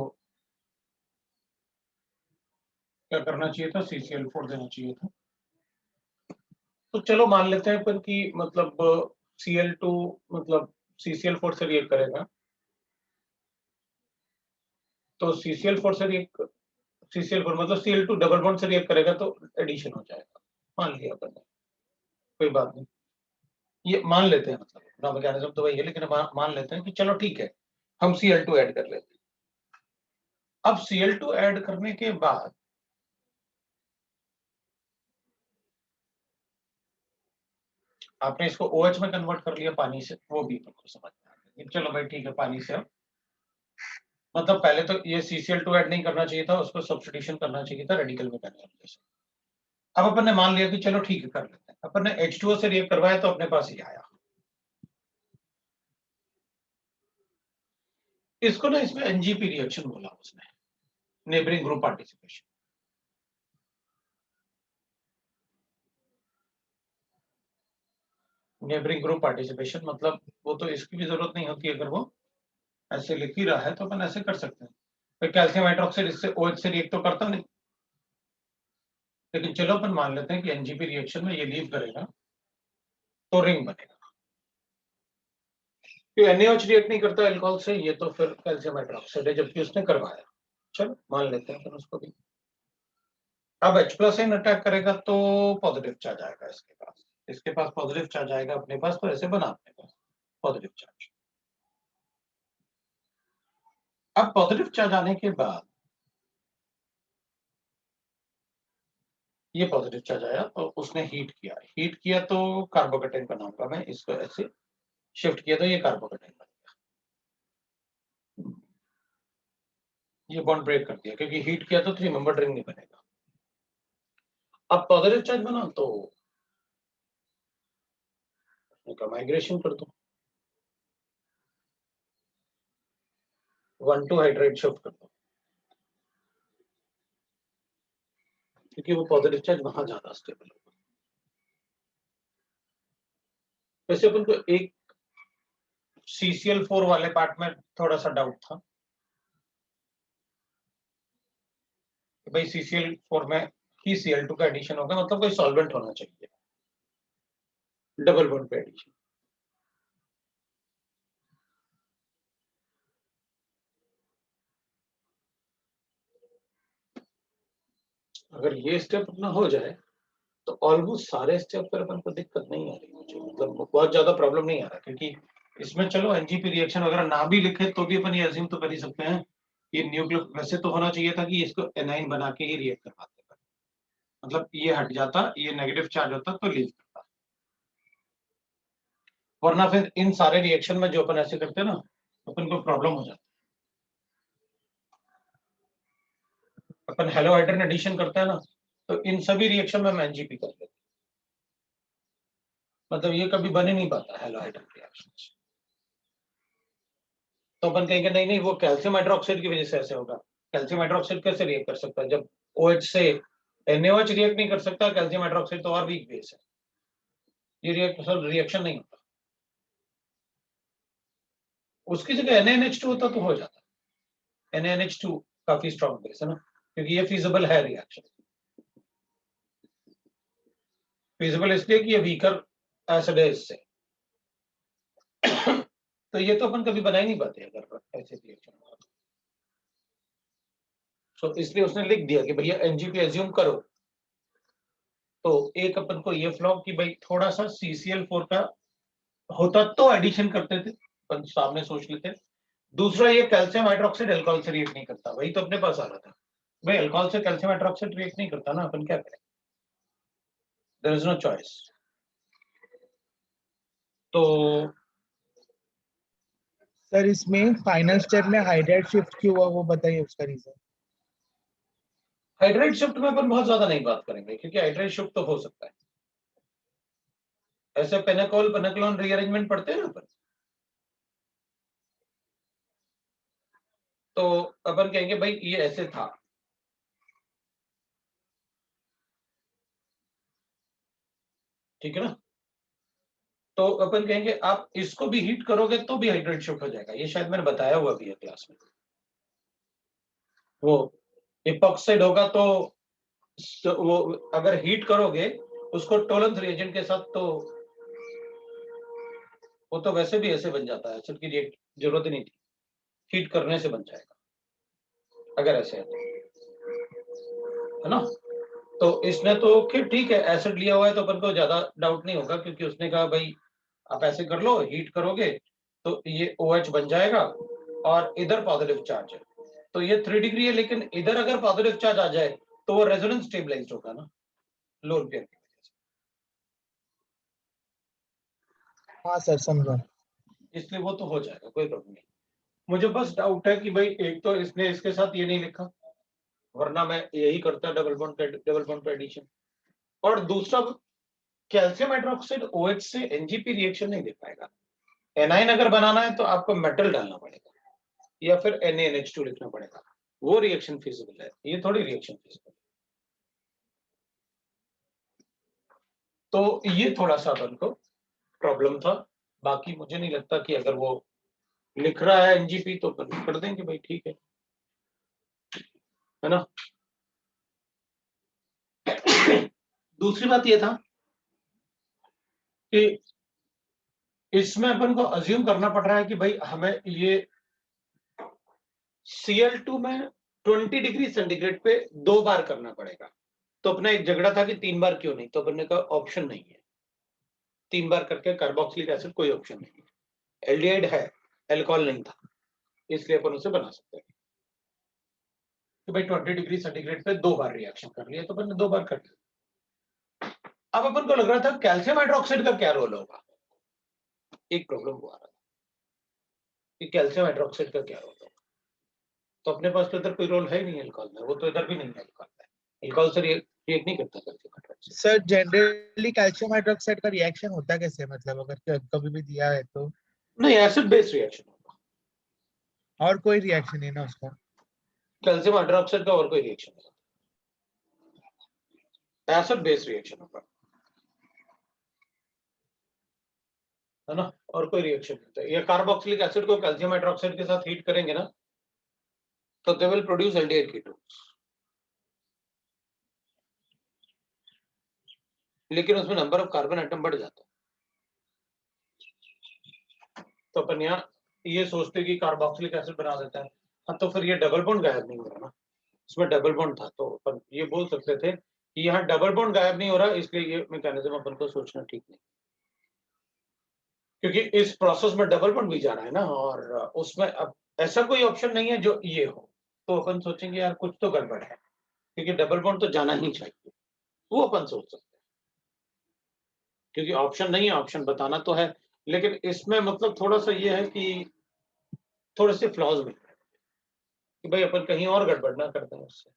क्या करना चाहिए था, CCl4 देना चाहिए था। तो चलो मान लेते हैं पर कि मतलब Cl2 मतलब CCl4 से रिएक्ट करेगा, तो CCl4 से रिएक्ट, CCl4 मतलब Cl2 डबल बॉन्ड से रिएक्ट करेगा तो एडिशन हो जाएगा, मान लिया अपन ने, कोई बात नहीं, ये मान लेते हैं, मतलब ना मैकेनिज्म तो वही है, लेकिन मान लेते हैं कि चलो ठीक है, हम Cl2 ऐड कर लेते हैं। अब Cl2 ऐड करने के बाद आपने इसको OH में कन्वर्ट कर लिया पानी से, वो भी अपन को समझ में आ गया। चलो भाई ठीक है, पानी से अब मतलब पहले तो ये CCl2 ऐड नहीं करना चाहिए था, उसको सब्स्टिट्यूशन करना चाहिए था रेडिकल में करने वाले जैसे। अब अपन ने मान लिया कि चलो ठीक है कर लेते हैं, अपन ने H2O से रिएक्ट करवाया तो अपने पास ये आया। इसको ना इसमें NGP रिएक्शन बोला उसने, neighbouring group participation. Neighbouring group participation मतलब वो तो इसकी भी जरूरत नहीं होती, अगर वो ऐसे लिख ही रहा है तो अपन ऐसे कर सकते हैं। फिर कैल्शियम हाइड्रोक्साइड इससे OH से रिएक्ट तो करता नहीं, लेकिन चलो अपन मान लेते हैं कि NGP रिएक्शन में ये लीव करेगा तो रिंग बनेगा। कि NaOH रिएक्ट नहीं करता अल्कोहल से, ये तो फिर कैल्शियम हाइड्रोक्साइड है, जबकि उसने करवाया। चलो मान लेते हैं अपन उसको भी। अब H+ अटैक करेगा तो पॉजिटिव चार्ज आएगा इसके पास पॉजिटिव चार्ज आएगा अपने पास, तो ऐसे बना अपने पास पॉजिटिव चार्ज। अब पॉजिटिव चार्ज आने के बाद ये पॉजिटिव चार्ज आया तो उसने हीट किया तो कार्बोकेटाइन बनाऊंगा मैं, इसको ऐसे शिफ्ट किया तो ये कार्बोकेटाइन बन गया। ये बॉन्ड ब्रेक कर दिया क्योंकि हीट किया तो 3 मेंबर रिंग नहीं बनेगा। अब पॉजिटिव चार्ज बना तो इसका माइग्रेशन कर दो, 1,2 हाइड्राइड शिफ्ट कर दो, क्योंकि वो पॉजिटिव चार्ज वहां ज्यादा स्टेबल होगा। वैसे अपन को एक CCl4 वाले पार्ट में थोड़ा सा डाउट था कि भाई CCl4 में ही Cl2 का एडिशन होगा, मतलब कोई सॉल्वेंट होना चाहिए, डबल बॉन्ड पे एडिशन। अगर ये स्टेप अपना हो जाए तो ऑलमोस्ट सारे स्टेप पर अपन को दिक्कत नहीं आ रही मुझे, मतलब बहुत ज्यादा प्रॉब्लम नहीं आ रहा, क्योंकि इसमें चलो NGP रिएक्शन वगैरह ना भी लिखे तो भी अपन ये अज्यूम तो कर ही सकते हैं ये न्यूक्लियो, वैसे तो होना चाहिए था कि इसको एनाइन बना के ही रिएक्ट करवाते, मतलब ये हट जाता, ये नेगेटिव चार्ज होता तो लीव करता, वरना फिर इन सारे रिएक्शन में जो अपन ऐसे करते हैं ना अपन को प्रॉब्लम हो जाती। अपन हेलोहाइड्रोजन एडिशन करते हैं ना तो इन सभी रिएक्शन में हम NGP कर लेते, मतलब ये कभी बन ही नहीं पाता हेलोहाइड्रोजन रिएक्शन। तो अपन कहेंगे नहीं नहीं वो कैल्शियम हाइड्रोक्साइड की वजह से ऐसे होगा। कैल्शियम हाइड्रोक्साइड कैसे रिएक्ट कर सकता है जब OH से NaOH रिएक्ट नहीं कर सकता, कैल्शियम हाइड्रोक्साइड तो और वीक बेस है, ये रिएक्शन नहीं होता। उसकी जगह NaNH2 होता तो हो जाता, NaNH2 काफी स्ट्रॉन्ग बेस है ना, क्योंकि ये फीजिबल है रिएक्शन। फीजिबल इसलिए कि ये वीकर एसिड है इससे तो ये तो अपन कभी बना ही नहीं पाते अगर ऐसे रिएक्शन हो। तो इसलिए उसने लिख दिया कि भैया NGP एज्यूम करो, तो एक अपन को ये फ्लॉ कि भाई थोड़ा सा CCl4 का होता तो एडिशन करते थे, अपन सामने सोच लेते। दूसरा ये कैल्शियम हाइड्रोक्साइड अल्कोहल से रिएक्ट नहीं करता, वही तो अपने पास आ रहा था, भाई अल्कोहल से कैल्शियम हाइड्रोक्साइड रिएक्ट नहीं करता ना, अपन क्या करें, देयर इज नो चॉइस। तो सर इसमें फाइनल स्टेप में हाइड्राइड शिफ्ट क्यों हुआ वो बताइए उसका रीजन। हाइड्राइड शिफ्ट में अपन बहुत ज्यादा नहीं बात करेंगे, क्योंकि हाइड्राइड शिफ्ट तो हो सकता है, ऐसे पेनाकोल रीअरेंजमेंट पढ़ते हैं ना अपन, तो अपन कहेंगे भाई ये ऐसे था, ठीक है ना, तो अपन कहेंगे आप इसको भी हीट करोगे तो भी हाइड्राइड शिफ्ट हो जाएगा, ये शायद मैंने बताया हुआ भी है क्लास में। वो इपॉक्साइड होगा तो वो अगर हीट करोगे उसको टोलेंस रिएजेंट के साथ तो वो तो वैसे भी ऐसे बन जाता है, एसिड की जरूरत ही नहीं थी, हीट करने से बन जाएगा अगर ऐसे है ना। तो इसने तो फिर ठीक है एसिड लिया हुआ है तो अपन को ज्यादा डाउट नहीं होगा, क्योंकि उसने कहा भाई आप ऐसे कर लो, हीट करोगे तो ये OH बन जाएगा और इधर पॉजिटिव चार्ज है तो ये 3 डिग्री है, लेकिन इधर अगर पॉजिटिव चार्ज आ जाए तो वो रेजोनेंस स्टेबलाइज्ड होगा ना लोअर पेयर की वजह से। हाँ सर समझा। इसलिए वो तो हो जाएगा, कोई प्रॉब्लम नहीं। मुझे बस डाउट है कि भाई एक तो इसने इसके साथ ये नहीं लिखा, वरना मैं यही करता डबल बॉन्ड पे एडिशन। और दूसरा, कैल्शियम हाइड्रोक्साइड OH से एनजीपी रिएक्शन नहीं दे पाएगा। एनाइन अगर बनाना है तो आपको मेटल डालना पड़ेगा या फिर NaNH2 लिखना पड़ेगा, वो रिएक्शन फिजिबल है, ये थोड़ी रिएक्शन फिजिबल। तो ये थोड़ा सा अपन को प्रॉब्लम था। बाकी मुझे नहीं लगता कि अगर वो लिख रहा है एनजीपी तो अपन कर देंगे भाई, ठीक है ना। दूसरी बात ये था कि इसमें अपन को अज्यूम करना पड़ रहा है कि भाई हमें ये Cl2 में 20 डिग्री सेंटीग्रेड पे 2 बार करना पड़ेगा। तो अपना एक झगड़ा था कि 3 बार क्यों नहीं, तो अपन ने कहा ऑप्शन नहीं है 3 बार करके कार्बोक्सिलिक एसिड, कोई ऑप्शन नहीं है। एल्डिहाइड है, अल्कोहल नहीं था, इसलिए अपन उसे बना सकते हैं कि भाई 20 डिग्री सेंटीग्रेड पे 2 बार रिएक्शन कर लिया, तो अपन ने 2 बार कर लिया। अब अपन को लग रहा था कैल्शियम हाइड्रोक्साइड का क्या रोल होगा। एक प्रॉब्लम वो आ रहा था कि कैल्शियम हाइड्रोक्साइड का क्या रोल होगा। तो अपने पास तो इधर कोई रोल है ही नहीं अल्कोहल में, वो तो इधर भी नहीं है अल्कोहल में, अल्कोहल से रिएक्ट नहीं करता calcium hydroxide. Sir generally calcium hydroxide का रिएक्शन होता कैसे, मतलब अगर कभी भी दिया है तो? नहीं, एसिड बेस रिएक्शन होगा, और कोई रिएक्शन है ना उसका? कैल्शियम हाइड्रोक्साइड का और कोई रिएक्शन नहीं, एसिड बेस रिएक्शन होगा, है ना, और कोई रिएक्शन नहीं होता। ये कार्बोक्सिलिक एसिड को कैल्शियम हाइड्रोक्साइड के साथ हीट करेंगे ना, तो they will produce aldehyde ketones, लेकिन उसमें नंबर ऑफ कार्बन एटम बढ़ जाता है। तो अपन यहाँ ये सोचते कि कार्बोक्सिलिक एसिड बना देता है, हाँ तो फिर ये डबल बॉन्ड गायब नहीं हो रहा ना, इसमें डबल बॉन्ड था, तो अपन ये बोल सकते थे कि यहाँ डबल बॉन्ड गायब नहीं हो रहा, इसलिए ये मैकेनिज्म अपन को सोचना ठीक नहीं, क्योंकि इस प्रोसेस में डबल बॉन्ड भी जा रहा है ना, और उसमें अब ऐसा कोई ऑप्शन नहीं है जो ये हो, तो अपन सोचेंगे यार कुछ तो गड़बड़ है, क्योंकि डबल बॉन्ड तो जाना ही चाहिए, वो अपन सोच सकते हैं, क्योंकि ऑप्शन नहीं है, ऑप्शन बताना तो है, लेकिन इसमें मतलब थोड़ा सा ये है कि थोड़े से फ्लॉज मिल रहे हैं कि भाई अपन कहीं और गड़बड़ ना करते हैं उससे।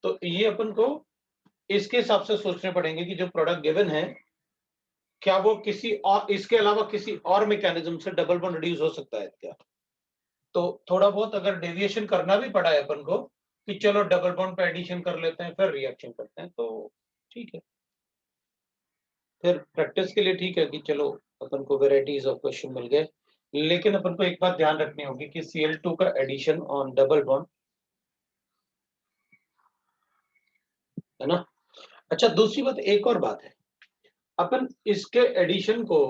तो ये अपन को इसके हिसाब से सोचने पड़ेंगे कि जो प्रोडक्ट गिवन है क्या वो किसी और, इसके अलावा किसी और मैकेनिज्म से डबल बॉन्ड रिड्यूस हो सकता है क्या। तो थोड़ा बहुत अगर डेविएशन करना भी पड़ा है अपन को कि चलो डबल बॉन्ड पे एडिशन कर लेते हैं फिर रिएक्शन करते हैं, तो ठीक है, फिर प्रैक्टिस के लिए ठीक है कि चलो अपन को वेराइटीज ऑफ क्वेश्चन मिल गए, लेकिन अपन को एक बात ध्यान रखनी होगी कि Cl2 का एडिशन ऑन डबल बॉन्ड, है ना। अच्छा, दूसरी बात, एक और बात है, अपन इसके एडिशन को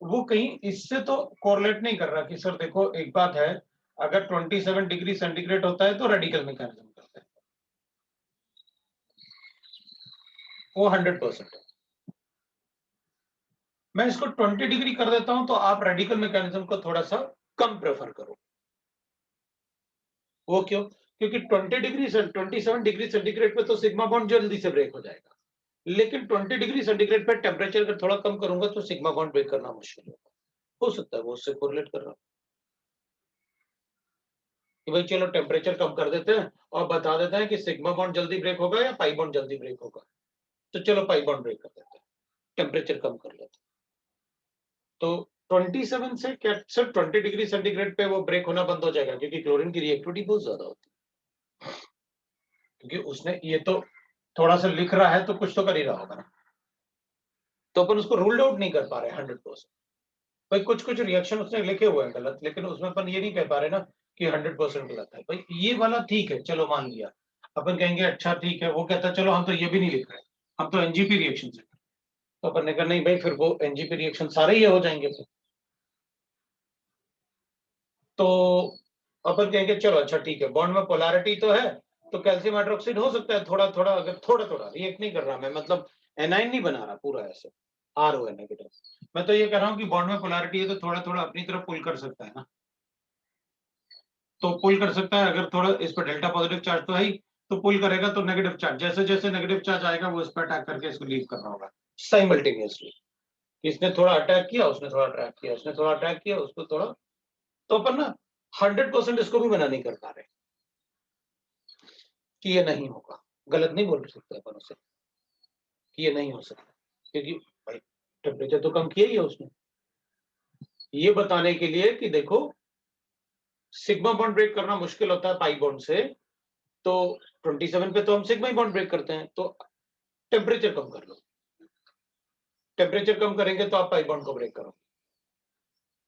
वो कहीं इससे तो कोरिलेट नहीं कर रहा कि सर देखो एक बात है, अगर 27 डिग्री सेंटीग्रेड होता है तो रेडिकल मैकेनिज्म करते हैं, वो 100% है। मैं इसको 20 डिग्री कर देता हूं तो आप रेडिकल मैकेनिज्म को थोड़ा सा कम प्रेफर करो। वो क्यों? क्योंकि 27 डिग्री सेंटीग्रेड पे तो सिग्मा बॉन्ड जल्दी से ब्रेक हो जाएगा, लेकिन 20 डिग्री सेंटीग्रेड पे टेम्परेचर अगर थोड़ा कम करूंगा तो सिग्मा बॉन्ड ब्रेक करना मुश्किल होगा। हो सकता है वो उससे कोरिलेट कर रहा कि भाई चलो टेम्परेचर कम कर देते हैं और बता देते हैं कि सिग्मा बॉन्ड जल्दी ब्रेक होगा या पाई बॉन्ड जल्दी ब्रेक होगा, तो चलो पाई बॉन्ड ब्रेक कर देते हैं, टेम्परेचर कम कर लेते हैं। तो 27 से क्या सिर्फ 20 डिग्री सेंटीग्रेड पे वो ब्रेक होना बंद हो जाएगा, क्योंकि क्लोरीन की रिएक्टिविटी बहुत ज्यादा होती है, क्योंकि उसने ये तो थोड़ा सा लिख रहा है तो कुछ तो कर ही रहा होगा ना, तो अपन उसको रूल्ड आउट नहीं कर पा रहे 100%। भाई कुछ कुछ रिएक्शन उसने लिखे हुए हैं गलत, लेकिन उसमें अपन ये नहीं कह पा रहे ना कि 100% गलत है। भाई ये वाला ठीक है, चलो मान लिया, अपन कहेंगे अच्छा ठीक है, वो कहता है चलो हम तो ये भी नहीं लिख रहे, हम तो एनजीपी रिएक्शन से, तो अपन ने कहा नहीं भाई फिर वो एनजीपी रिएक्शन सारे ये हो जाएंगे फिर, तो अपन कहेंगे चलो अच्छा ठीक है, बॉन्ड में पोलैरिटी तो है, तो कैल्शियम हाइड्रोक्साइड हो सकता है थोड़ा थोड़ा, अगर थोड़ा थोड़ा रिएक्ट नहीं कर रहा मैं, मतलब एनाइन नहीं बना रहा पूरा ऐसे, RO है नेगेटिव, मैं तो ये कह रहा हूँ कि बॉन्ड में पोलैरिटी है तो थोड़ा थोड़ा अपनी तरफ पुल कर सकता है ना, तो पुल कर सकता है, अगर थोड़ा इस पर डेल्टा पॉजिटिव चार्ज तो है ही, तो पुल करेगा तो नेगेटिव चार्ज, जैसे जैसे नेगेटिव चार्ज आएगा वो इस पर अटैक करके इसको लीव कर रहा होगा, साइमल्टेनियसली। इसने थोड़ा अटैक किया, उसने थोड़ा अटैक किया, उसने थोड़ा अटैक किया, उसको थोड़ा, तो अपन ना 100% इसको भी मना नहीं कर पा रहे कि ये नहीं होगा। गलत नहीं बोल सकते अपन उसे कि ये नहीं हो सकता, क्योंकि भाई टेम्परेचर तो कम किया ही है उसने, ये बताने के लिए कि देखो सिग्मा बॉन्ड ब्रेक करना मुश्किल होता है पाई बॉन्ड से, तो 27 पे तो हम सिग्मा बॉन्ड ब्रेक करते हैं, तो टेम्परेचर कम कर लो, टेम्परेचर कम करेंगे तो आप पाई बॉन्ड को ब्रेक करो।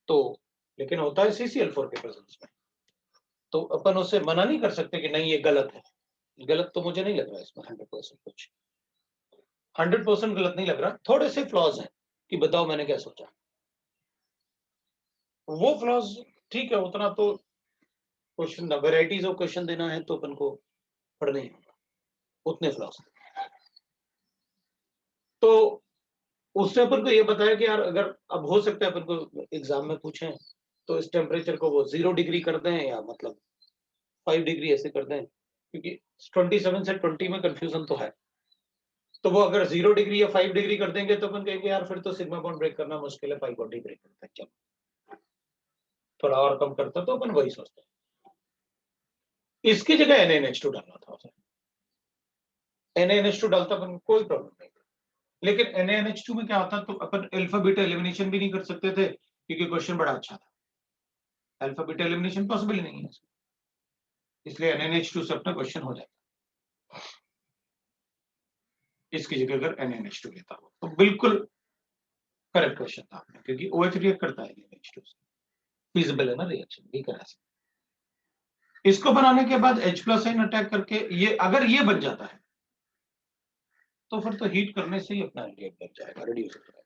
तो लेकिन होता है CCl4 के प्रेजेंस में, तो अपन उससे मना नहीं कर सकते कि नहीं ये गलत है। गलत तो मुझे नहीं लग रहा है इसमें 100% कुछ, 100% गलत नहीं लग रहा, थोड़े से फ्लॉज हैं कि बताओ मैंने क्या सोचा। वो फ्लॉज ठीक है, उतना तो क्वेश्चन, वेराइटीज ऑफ क्वेश्चन देना है तो अपन को पढ़ना ही होगा, उतने फ्लॉज। तो उसने अपन को ये बताया कि यार अगर अब हो सकता है अपन को एग्जाम में पूछे तो इस टेम्परेचर को वो 0 डिग्री कर दें या मतलब 5 डिग्री ऐसे कर दें, क्योंकि 27 से 20 में कंफ्यूजन तो है। तो वो अगर 0 डिग्री या 5 डिग्री कर देंगे तो अपन कहेंगे यार फिर तो सिग्मा बॉन्ड ब्रेक करना मुश्किल है, पाई बॉन्ड ब्रेक करते हैं, चलो थोड़ा और कम करता तो अपन वही सोचते हैं। इसकी जगह NaNH2 डालना था उसे, NaNH2 डालता अपन कोई प्रॉब्लम नहीं, लेकिन NaNH2 में क्या होता तो अपन अल्फा बीटा एलिमिनेशन भी नहीं कर सकते थे क्योंकि क्वेश्चन बड़ा अच्छा था, अल्फा बीटा एलिमिनेशन पॉसिबल ही नहीं है, इसलिए NaNH2 से अपना क्वेश्चन हो जाता। इसकी जगह अगर NaNH2 लेता हो तो बिल्कुल करेक्ट क्वेश्चन था आपने, क्योंकि OH रिएक्ट करता है NaNH2 से, फिजिबल है ना रिएक्शन, भी करा सकते। इसको बनाने के बाद H+N अटैक करके ये अगर ये बन जाता है तो फिर तो हीट करने से ही अपना एल्डिहाइड बन जाएगा, रिड्यूस हो जाएगा,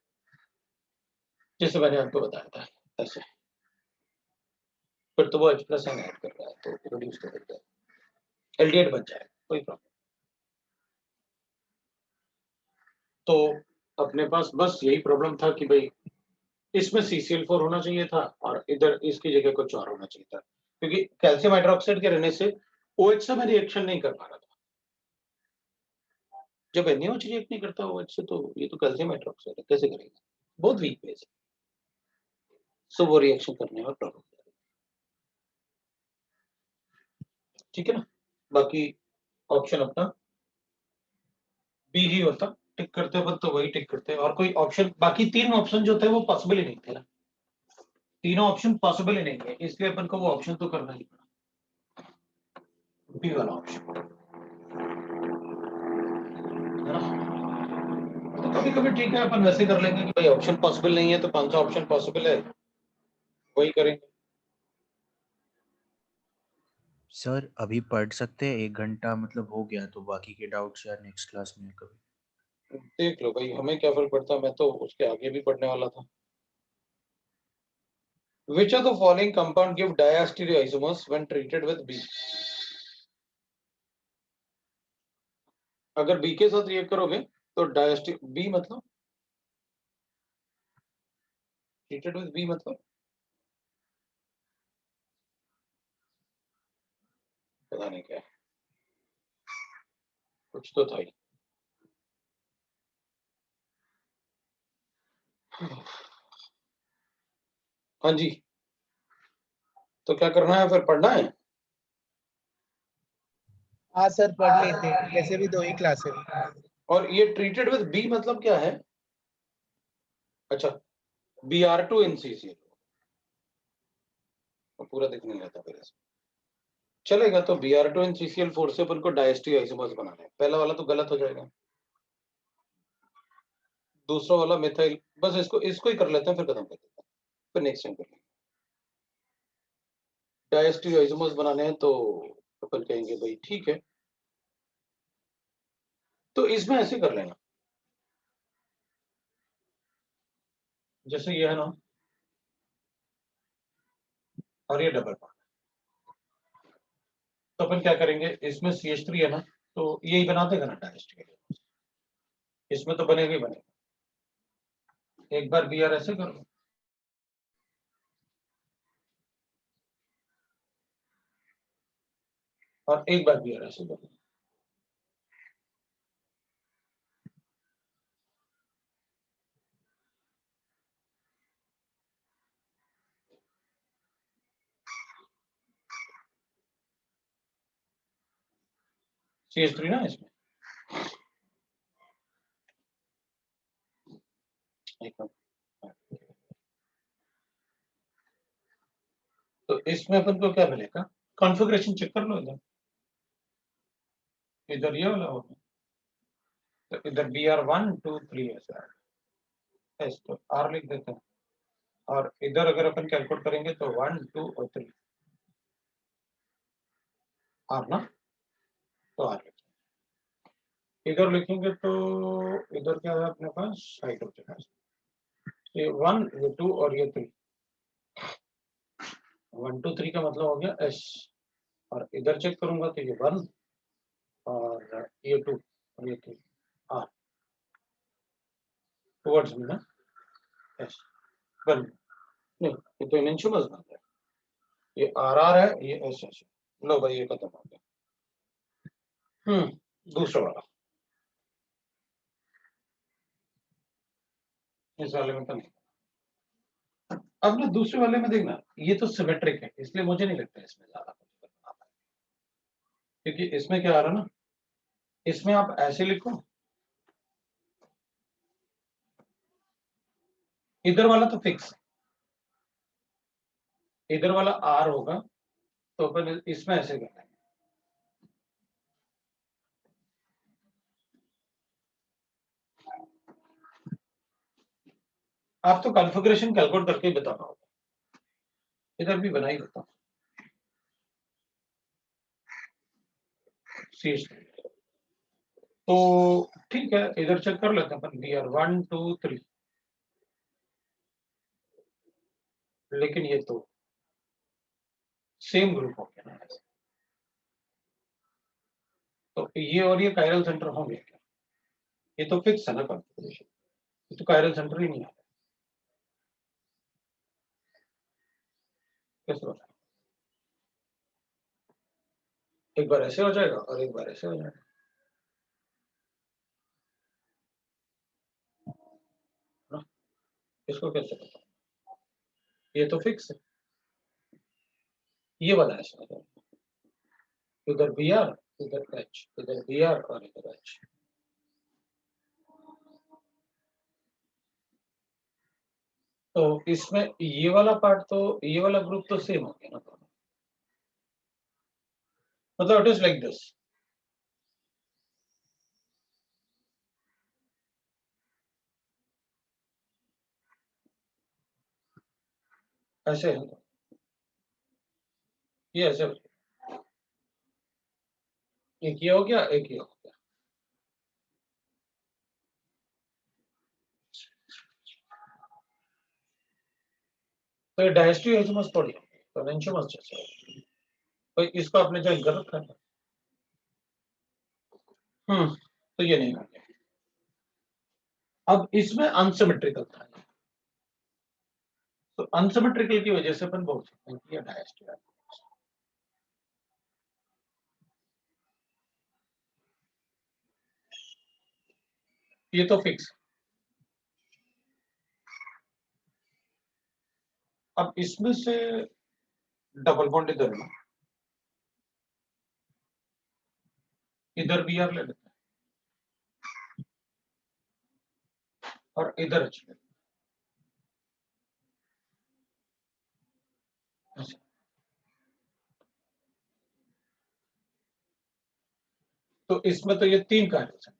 जैसे मैंने आपको बताया था ऐसे। फिर तो वो H+N ऐड कर रहा है तो रिड्यूस कर देता है, एल्डिहाइड बन जाएगा, कोई प्रॉब्लम। तो अपने पास बस यही प्रॉब्लम था कि भाई इसमें CCl4 होना चाहिए था और इधर इसकी जगह कुछ और होना चाहिए था, क्योंकि कैल्शियम हाइड्रोक्साइड के रहने से OH से मैं रिएक्शन नहीं कर पा रहा था। जब NaOH रिएक्ट नहीं करता OH से तो ये तो कैल्शियम हाइड्रोक्साइड है, कैसे करेगा, बहुत वीक बेस है, सो वो रिएक्शन करने में प्रॉब्लम। ठीक है ना, बाकी ऑप्शन अपना बी ही होता, टिक करते अपन तो वही टिक करते, और कोई ऑप्शन बाकी 3 ऑप्शन जो थे वो पॉसिबल ही नहीं थे ना, तीनों ऑप्शन पॉसिबल ही नहीं है, इसलिए अपन को वो ऑप्शन तो करना ही पड़ा, बी वाला ऑप्शन है ना। तो कभी कभी ठीक है अपन वैसे कर लेंगे कि भाई ऑप्शन पॉसिबल नहीं है तो कौन सा ऑप्शन पॉसिबल है वही करेंगे। सर अभी पढ़ सकते हैं 1 घंटा मतलब हो गया, तो बाकी के डाउट्स यार नेक्स्ट क्लास में कभी। देख लो भाई, हमें क्या फर्क पड़ता, मैं तो उसके आगे भी पढ़ने वाला था। Which of the following compound give diastereoisomers when treated with B? अगर B के साथ रिएक्ट करोगे तो डायस्टी B मतलब treated with B मतलब पता नहीं क्या है, कुछ तो था ही। हाँ जी, तो क्या करना है फिर, पढ़ना है। हाँ सर पढ़ लेते हैं, वैसे भी 2 ही क्लास है। और ये ट्रीटेड विद बी मतलब क्या है, अच्छा Br2 in CCl, पूरा दिख नहीं रहता फिर इसमें चलेगा, तो Br2 in CCl4 से अपन को डायस्टी आइसोमर्स बनाना है, पहला वाला तो गलत हो जाएगा, दूसरा वाला मिथाइल, बस इसको ही कर लेते हैं फिर खत्म कर देते हैं, फिर नेक्स्ट टाइम कर लेंगे। डायस्टी आइसोमर्स बनाने हैं तो अपन कहेंगे भाई ठीक है, तो इसमें ऐसे कर लेना, जैसे ये है ना और ये डबल बॉन्ड, तो अपन क्या करेंगे, इसमें CH3 है ना तो यही बना देगा ना डायस्टी, इसमें तो बनेगा ही बनेगा, एक बार Br ऐसे कर लो और एक बार Br ऐसे कर लो, CH3 ना इसमें, एक मिनट। तो इसमें अपन को क्या मिलेगा, कॉन्फ़िगरेशन चेक कर लो इधर, इधर ये वाला होगा, तो इधर BR1 2 3 ऐसा है, तो R लिख देते हैं, और इधर अगर अपन कैलकुलेट करेंगे तो 1 2 और 3 R ना, तो R लिखेंगे, इधर लिखेंगे तो इधर क्या है अपने पास, हाइट हो जाएगा, ये 1 ये 2 और ये 3, 1 2 3 का मतलब हो गया S, और इधर चेक करूंगा तो ये 1 और ये 2 और ये 3 R टुवर्ड्स में ना S 1, नहीं ये तो इनिशियल्स बन गया, ये RR है, ये S है, लो भाई ये खत्म हो गया। दूसरा वाला, इस वाले में तो नहीं। अब ना दूसरे वाले में देखना, ये तो सिमेट्रिक है, इसलिए मुझे नहीं लगता इसमें ज्यादा कुछ करना है, क्योंकि इसमें क्या आ रहा है ना, इसमें आप ऐसे लिखो, इधर वाला तो फिक्स है, इधर वाला R होगा, तो अपन इसमें ऐसे करना है, आप तो कॉन्फ़िगरेशन कैलकुलेट करके ही बताना होगा, इधर भी बना ही देता हूँ। तो ठीक है, इधर चेक कर लेते हैं अपन, BR1 2 3, लेकिन ये तो सेम ग्रुप हो गया ना, तो ये और ये कायरल सेंटर होंगे क्या, ये तो फिक्स है ना कॉन्फ़िगरेशन, ये तो कायरल सेंटर ही नहीं है, कैसे होगा, एक बार ऐसे हो जाएगा और एक बार ऐसे हो जाएगा, ना? इसको कैसे पता, ये तो फिक्स है, ये वाला ऐसे हो जाएगा, इधर BR इधर H, इधर BR और इधर H, तो इसमें ये वाला पार्ट तो, ये वाला ग्रुप तो सेम हो गया ना दोनों, मतलब इट इज लाइक दिस, ऐसे है, ये ऐसे हो गया, एक ये हो गया, एक ये हो गया, तो ये डायस्ट्री आइसोमर्स थोड़ी है, तो एंशियोमर्स जैसे है, तो इसको आपने ज्वाइन कर रखा है, तो ये नहीं हो गया, अब इसमें अनसिमेट्रिकल था, तो अनसिमेट्रिकल की वजह से अपन बोल सकते हैं कि ये डायस्ट्री है, ये तो फिक्स, अब इसमें से डबल बॉन्ड इधर है ना, इधर BR ले लेते हैं और इधर H ले लेते हैं, ऐसे। तो इसमें तो ये 3 कायरल सेंटर,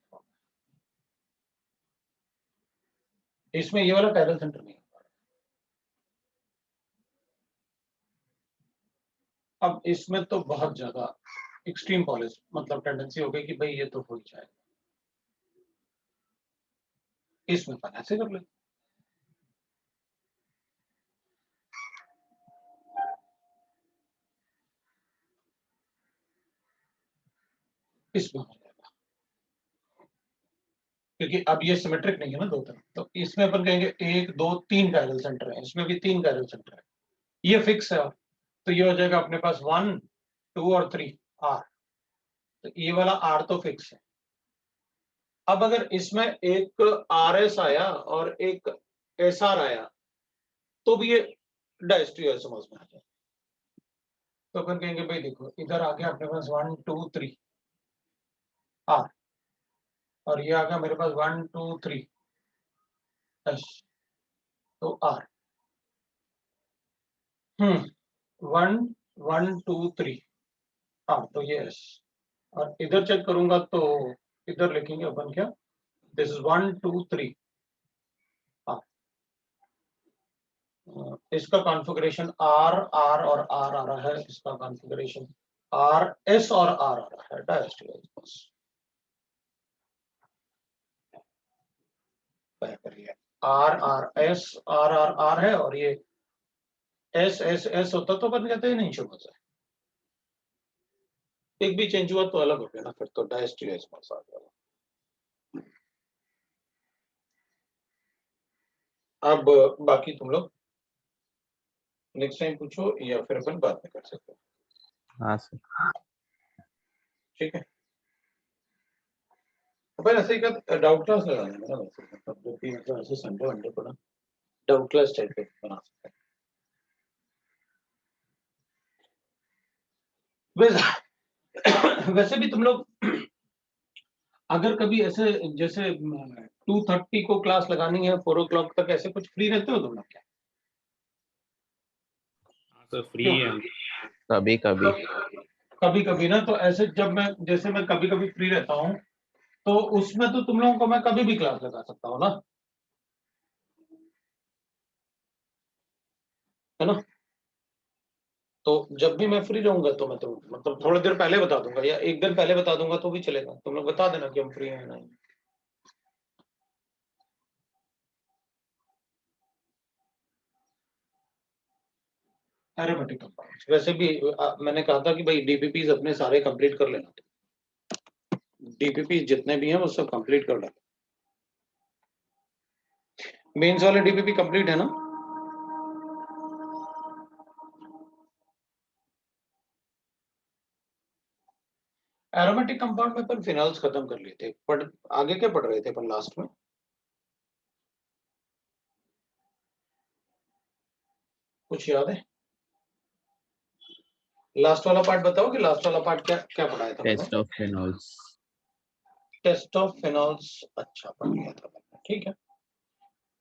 इसमें ये वाला कायरल सेंटर नहीं है, अब इसमें तो बहुत ज्यादा एक्सट्रीम पॉलिस मतलब टेंडेंसी हो गई कि भाई ये तो हो ही जाएगा, इसमें अपन ऐसे कर लेते, इसमें हो जाएगा, क्योंकि अब ये सिमेट्रिक नहीं है ना दो तरफ, तो इसमें अपन कहेंगे 1 2 3 कायरल सेंटर है, इसमें भी 3 कायरल सेंटर है, ये फिक्स है, तो ये हो जाएगा अपने पास 1 2 और 3 R, तो ये वाला R तो फिक्स है, अब अगर इसमें एक RS आया और एक SR आया, तो भी ये डायस्ट्री समझ में आ जाए, तो अपन कहेंगे भाई देखो इधर आ गया अपने पास 1 2 3, आर, और ये आ गया मेरे पास 1 2 3 एस, तो आर 1 1 2 3 आर, तो ये एस। और इधर चेक करूंगा तो इधर लिखेंगे अपन क्या, दिस इज 1 2 3 आर। इसका कॉन्फ़िगरेशन आर आर और आर आ रहा है, इसका कॉन्फ़िगरेशन आर एस और आर आ रहा है, डायस्टेरियोस करिए। R R S R R R है, और ये एस एस एस होता तो अपन कहते हैं नहीं शुरू से, एक भी चेंज हुआ तो अलग हो गया ना, फिर तो डायस्टेरियोस आ गया। अब बाकी तुम लोग नेक्स्ट टाइम पूछो या फिर अपन बाद में कर सकते हो, हाँ सर। ठीक है। अपन ऐसे ही डाउट क्लास लगा देंगे ना, वैसे मतलब जो भी मतलब ऐसे संडे वनडे को ना डाउट क्लास टाइप के बना सकते हैं। वैसे भी तुम लोग अगर कभी ऐसे जैसे 2:30 को क्लास लगानी है 4 o'clock तक, ऐसे कुछ फ्री रहते हो तुम लोग क्या? सर फ्री क्यों? है हम। कभी कभी कभी कभी ना, तो ऐसे जब मैं जैसे मैं कभी कभी फ्री रहता हूँ, तो उसमें तो तुम लोगों को मैं कभी भी क्लास लगा सकता हूँ ना, है ना? तो जब भी मैं फ्री रहूंगा तो मैं तो मतलब थोड़ी देर पहले बता दूंगा या एक दिन पहले बता दूंगा तो भी चलेगा, तुम लोग बता देना कि हम फ्री हैं नहीं। एरोमेटिक कंपाउंड्स वैसे भी मैंने कहा था कि भाई डीपीपीज अपने सारे कंप्लीट कर लेना, डीपीपी जितने भी हैं वो सब कंप्लीट कर लेना। मेंस वाले डीपीपी कंप्लीट है ना? एरोमेटिक कंपाउंड में अपन फिनॉल्स खत्म कर लिए थे, बट आगे क्या पढ़ रहे थे अपन लास्ट में? कुछ याद है? लास्ट वाला पार्ट बताओ कि लास्ट वाला पार्ट क्या क्या पढ़ाया था मैंने? Test of phenols. Test of phenols, अच्छा पढ़ लिया था मैंने, ठीक है।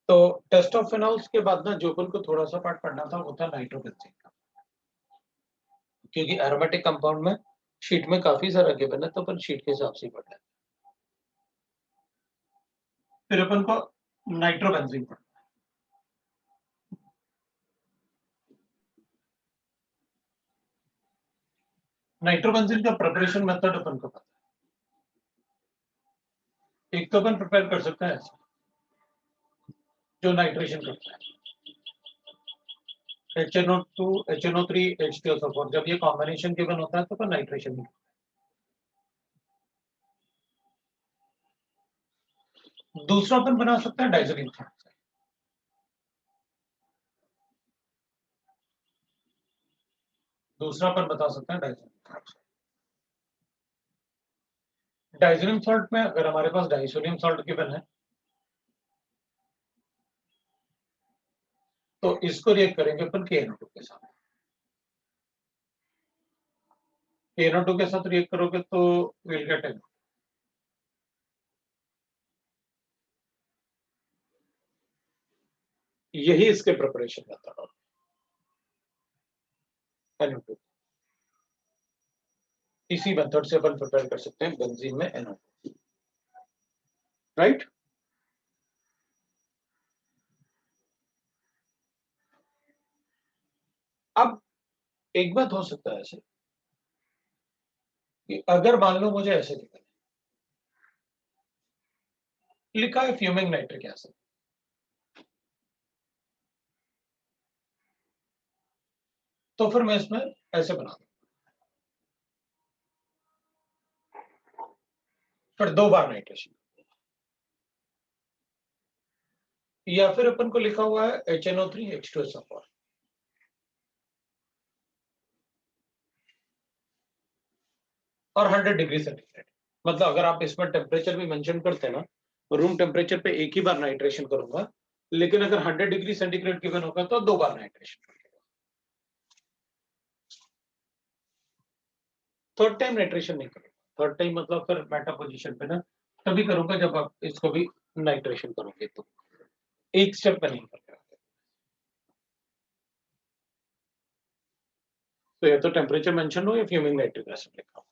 तो टेस्ट ऑफ फिनॉल्स के बाद ना जो अपन को थोड़ा सा पार्ट पढ़ना था वो था नाइट्रोबेंजीन का, क्योंकि एरोमेटिक कंपाउंड में शीट में काफी सारा गिवन है, तो अपन शीट के हिसाब से पढ़ना है। फिर अपन को नाइट्रोबेंजीन पढ़ना है। नाइट्रोबेंजीन का प्रिपरेशन मेथड अपन को पता है। एक तो अपन प्रिपेयर कर सकते हैं ऐसे, जो नाइट्रेशन करता है HNO2 HNO3 H2SO4, जब ये कॉम्बिनेशन गिवन होता है तो अपन नाइट्रेशन नहीं। दूसरा अपन बना सकते हैं डाइजोनियम सॉल्ट से। दूसरा अपन बता सकते हैं डाइजोनियम सॉल्ट से। डाइजोनियम सॉल्ट में अगर हमारे पास डाइसोनियम सॉल्ट गिवन है तो इसको रिएक्ट करेंगे अपन KNO2 के साथ। KNO2 के साथ रिएक्ट करोगे तो विल गेट NO2। यही इसके प्रिपरेशन मेथड है, NO2। इसी मेथड से अपन प्रिपेयर कर सकते हैं बेंजीन में NO2, राइट? अब एक बात हो सकता है ऐसे कि अगर मान लो मुझे ऐसे लिखा है फ्यूमिंग नाइट्रिक एसिड, तो फिर मैं इसमें ऐसे बना दूं, फिर 2 बार नाइट्रेशन, या फिर अपन को लिखा हुआ है HNO3 H2SO4, और 100 डिग्री सेंटीग्रेड। मतलब अगर आप इसमें टेम्परेचर भी मेंशन करते हैं ना, रूम टेम्परेचर पे एक ही बार नाइट्रेशन करूंगा, लेकिन अगर 100 डिग्री सेंटीग्रेड गिवन होगा तो 2 बार नाइट्रेशन करूंगा, थर्ड टाइम नाइट्रेशन नहीं करूंगा। थर्ड टाइम मतलब फिर मेटा पोजीशन पे ना तभी करूंगा जब आप इसको भी नाइट्रेशन करोगे, तो एक स्टेप पे नहीं कर रहे। तो या तो टेम्परेचर मेंशन हो या फ्यूमिंग नाइट्रिक एसिड लिखा हो।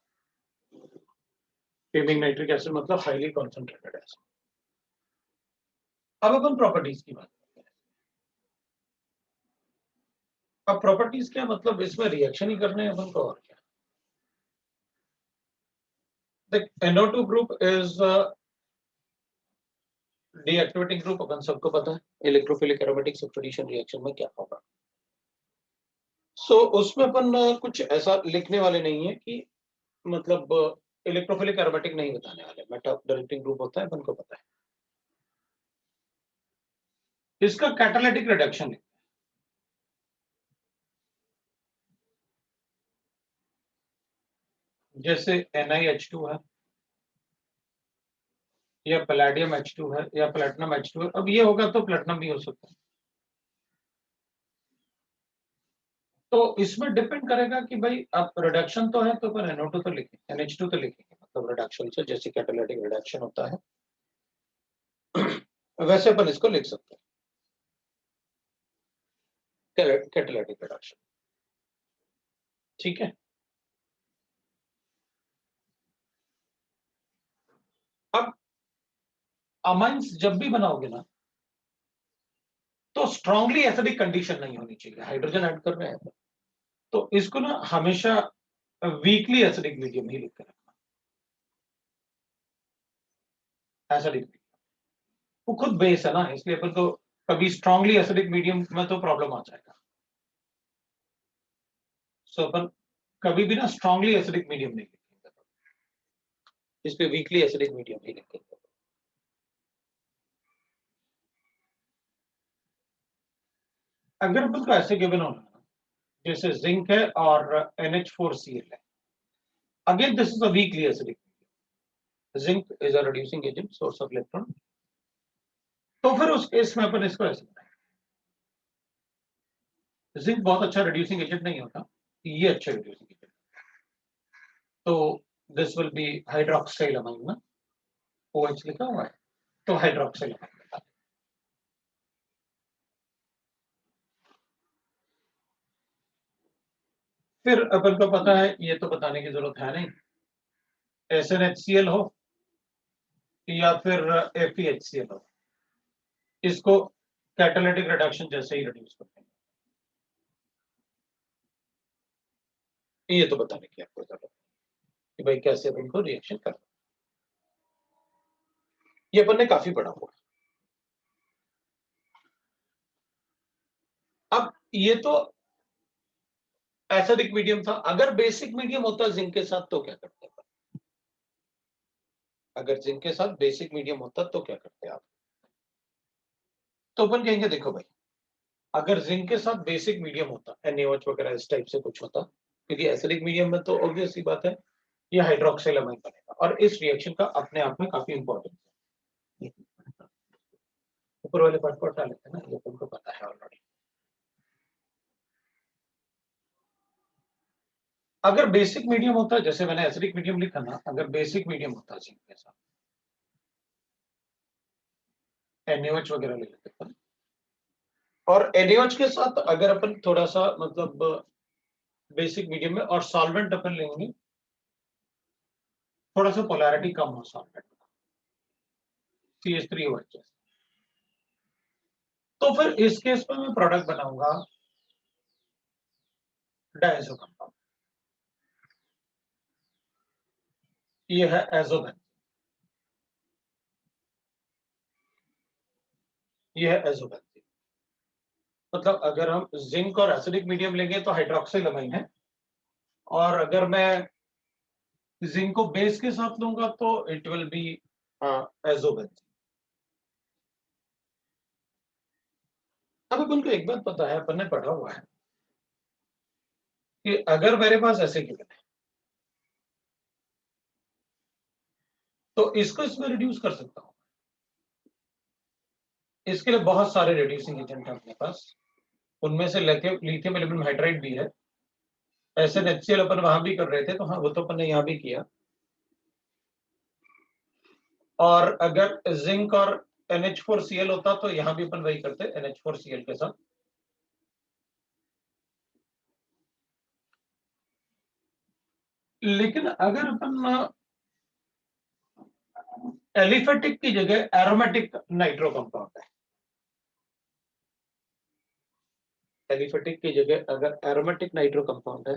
फ्यूमिंग नाइट्रिक एसिड मतलब हाईली कॉन्सेंट्रेटेड एसिड। अब अपन प्रॉपर्टीज की बात करते हैं। अब प्रॉपर्टीज क्या मतलब, इसमें रिएक्शन ही करने हैं अपन को, और क्या। देख, NO2 group is deactivating group, अपन सबको पता है इलेक्ट्रोफिलिक एरोमेटिक सब्स्टिट्यूशन रिएक्शन में क्या होगा। सो उसमें अपन कुछ ऐसा लिखने वाले नहीं है कि मतलब इलेक्ट्रोफिलिक एरोमेटिक नहीं बताने वाले, मेटा डायरेक्टिंग ग्रुप होता है, अपन को पता है। इसका कैटालिटिक रिडक्शन है, जैसे NiH2 है या पैलेडियम H2 है या प्लेटिनम H2 है। अब ये होगा तो प्लेटिनम भी हो सकता है। तो इसमें डिपेंड करेगा कि भाई अब रिडक्शन तो है तो अपन NO2 तो लिखेंगे, NH2 तो लिखेंगे, मतलब रिडक्शन से जैसे कैटालिटिक रिडक्शन होता है वैसे अपन इसको लिख सकते हैं, कैटालिटिक रिडक्शन। ठीक है। अब अमाइंस जब भी बनाओगे ना तो स्ट्रांगली एसिडिक कंडीशन नहीं होनी चाहिए, हाइड्रोजन ऐड कर रहे हैं तो इसको ना हमेशा वीकली एसिडिक मीडियम ही लिख कर रखना। एसिडिक वो खुद बेस है ना, इसलिए अपन को कभी स्ट्रांगली एसिडिक मीडियम में तो प्रॉब्लम आ जाएगा। सो अपन कभी भी ना स्ट्रांगली एसिडिक मीडियम नहीं लिखेंगे, इस पे वीकली एसिडिक मीडियम ही लिखेंगे। अगर अपन को ऐसे गिवन होना जैसे जिंक है और NH4Cl है, again this is a weakly acidic, zinc is a reducing agent, source of electron. तो फिर उस केस में अपन इसको ऐसे बनाएंगे, जिंक बहुत अच्छा रिड्यूसिंग एजेंट नहीं होता, ये अच्छा रिड्यूसिंग एजेंट, तो this will be hydroxyl amine ना, OH लिखा हुआ है तो हाइड्रोक्साइल अमाइन बता। फिर अपन को पता है, ये तो बताने की जरूरत है नहीं, SnHCl हो या फिर FeHCl हो, इसको कैटालिटिक रिडक्शन जैसे ही रिड्यूस करते हैं, ये तो बताने की आपको जरूरत है कि भाई कैसे अपन को रिएक्शन करना। ये अपन ने काफी पढ़ा हुआ है। अब ये तो एसिडिक मीडियम था, अगर बेसिक मीडियम होता जिंक के साथ तो क्या करते हैं? अगर जिंक के साथ बेसिक मीडियम होता तो क्या करते आप? तो अपन कहेंगे देखो भाई, अगर जिंक के साथ बेसिक मीडियम होता, NaOH वगैरह इस टाइप से कुछ होता, क्योंकि एसिडिक मीडियम में तो ऑब्वियस सी बात है ये हाइड्रोक्साइल अमाइन बनेगा, और इस रिएक्शन का अपने आप में काफी इंपॉर्टेंस है। ऊपर वाले पार्ट को हटा लेते हैं ना, ये तुमको पता है ऑलरेडी। अगर बेसिक मीडियम होता, जैसे मैंने एसिडिक मीडियम लिखा ना, अगर बेसिक मीडियम होता जिंक के साथ, NaOH वगैरह ले लेते हैं, और NaOH के साथ अगर अपन थोड़ा सा मतलब बेसिक मीडियम में और सॉल्वेंट अपन लेंगे, थोड़ा सा पोलैरिटी कम हो सॉल्वेंट का, CH3OH, तो फिर इस केस में मैं प्रोडक्ट बनाऊंगा डायज़ो कंपाउंड। ये है एजोबेंजीन, ये है एजोबेंजीन। मतलब अगर हम जिंक और एसिडिक मीडियम लेंगे तो हाइड्रोक्सिल अमाइन है, और अगर मैं जिंक को बेस के साथ लूंगा तो इट विल बी एजोबेंजीन। अब अपन को एक बात पता है, अपन ने पढ़ा हुआ है कि अगर मेरे पास ऐसे गिवन है तो इसको इसमें रिड्यूस कर सकता हूं। इसके लिए बहुत सारे रिड्यूसिंग एजेंट है अपने पास, उनमें से लिथियम एल्यूमिनियम हाइड्राइड भी है, SnHCl अपन वहां भी कर रहे थे, तो हाँ वो तो अपन ने यहाँ भी किया, और अगर जिंक और NH4Cl होता तो यहां भी अपन वही करते NH4Cl के साथ। लेकिन अगर अपन एलिफेटिक की जगह एरोमेटिक नाइट्रो कंपाउंड है, एलिफेटिक की जगह अगर एरोमेटिक नाइट्रो कंपाउंड है,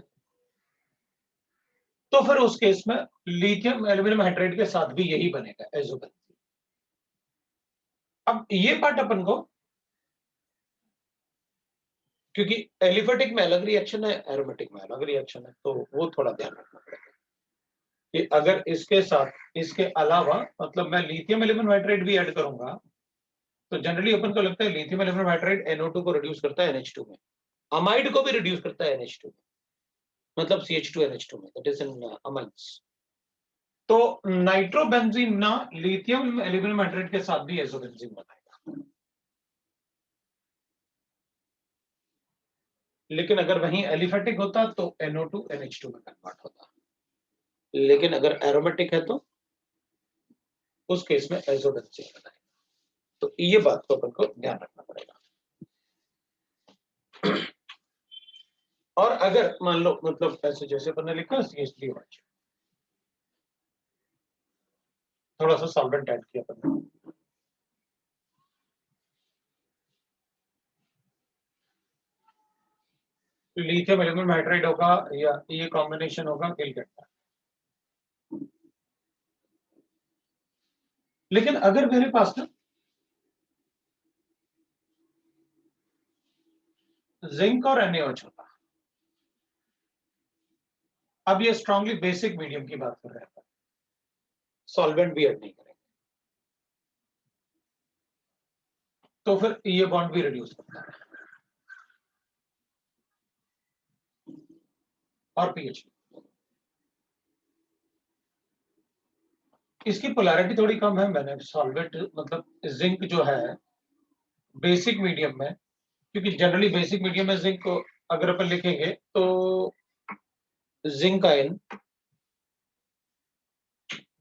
तो फिर उस केस में लिथियम एल्यूमिनियम हाइड्राइड के साथ भी यही बनेगा एजोबेंजीन। अब ये पार्ट अपन को, क्योंकि एलिफेटिक में अलग रिएक्शन है, एरोमेटिक में अलग रिएक्शन है, तो वो थोड़ा ध्यान रखना पड़ेगा कि अगर इसके साथ इसके अलावा मतलब मैं लिथियम एल्यूमिनियम हाइड्राइड भी ऐड करूंगा, तो जनरली अपन को लगता है लिथियम एल्यूमिनियम हाइड्राइड NO2 को रिड्यूस करता है NH2 में, अमाइड को भी रिड्यूस करता है NH2 में, मतलब CH2NH2 में, दैट इज इन अमाइड्स। तो नाइट्रोबेंजीन ना लिथियम एल्यूमिनियम हाइड्राइड के साथ भी एजोबेंजीन बनाएगा। लेकिन अगर वहीं एलिफेटिक होता तो NO2 NH2 में कन्वर्ट होता, लेकिन अगर एरोमेटिक है तो उस केस में एजोबेंजीन बनाएगा। तो ये बात को अपन को ध्यान रखना पड़ेगा। और अगर मान लो मतलब ऐसे जैसे अपन ने लिखा CH3OH, थोड़ा सा सॉल्वेंट ऐड किया अपन ने, लिथियम एल्यूमिनियम हाइड्राइड होगा या ये कॉम्बिनेशन होगा, विल गेट दैट। लेकिन अगर मेरे पास ना जिंक और NaOH होता, अब ये स्ट्रांगली बेसिक मीडियम की बात कर रहे हैं, सॉल्वेंट भी ऐड नहीं करेंगे, तो फिर ये बॉन्ड भी रिड्यूस करता है और pH। इसकी पोलैरिटी थोड़ी कम है, मैंने सॉल्वेंट मतलब जिंक जो है बेसिक मीडियम में, क्योंकि जनरली बेसिक मीडियम में जिंक को अगर अपन लिखेंगे तो जिंक आयन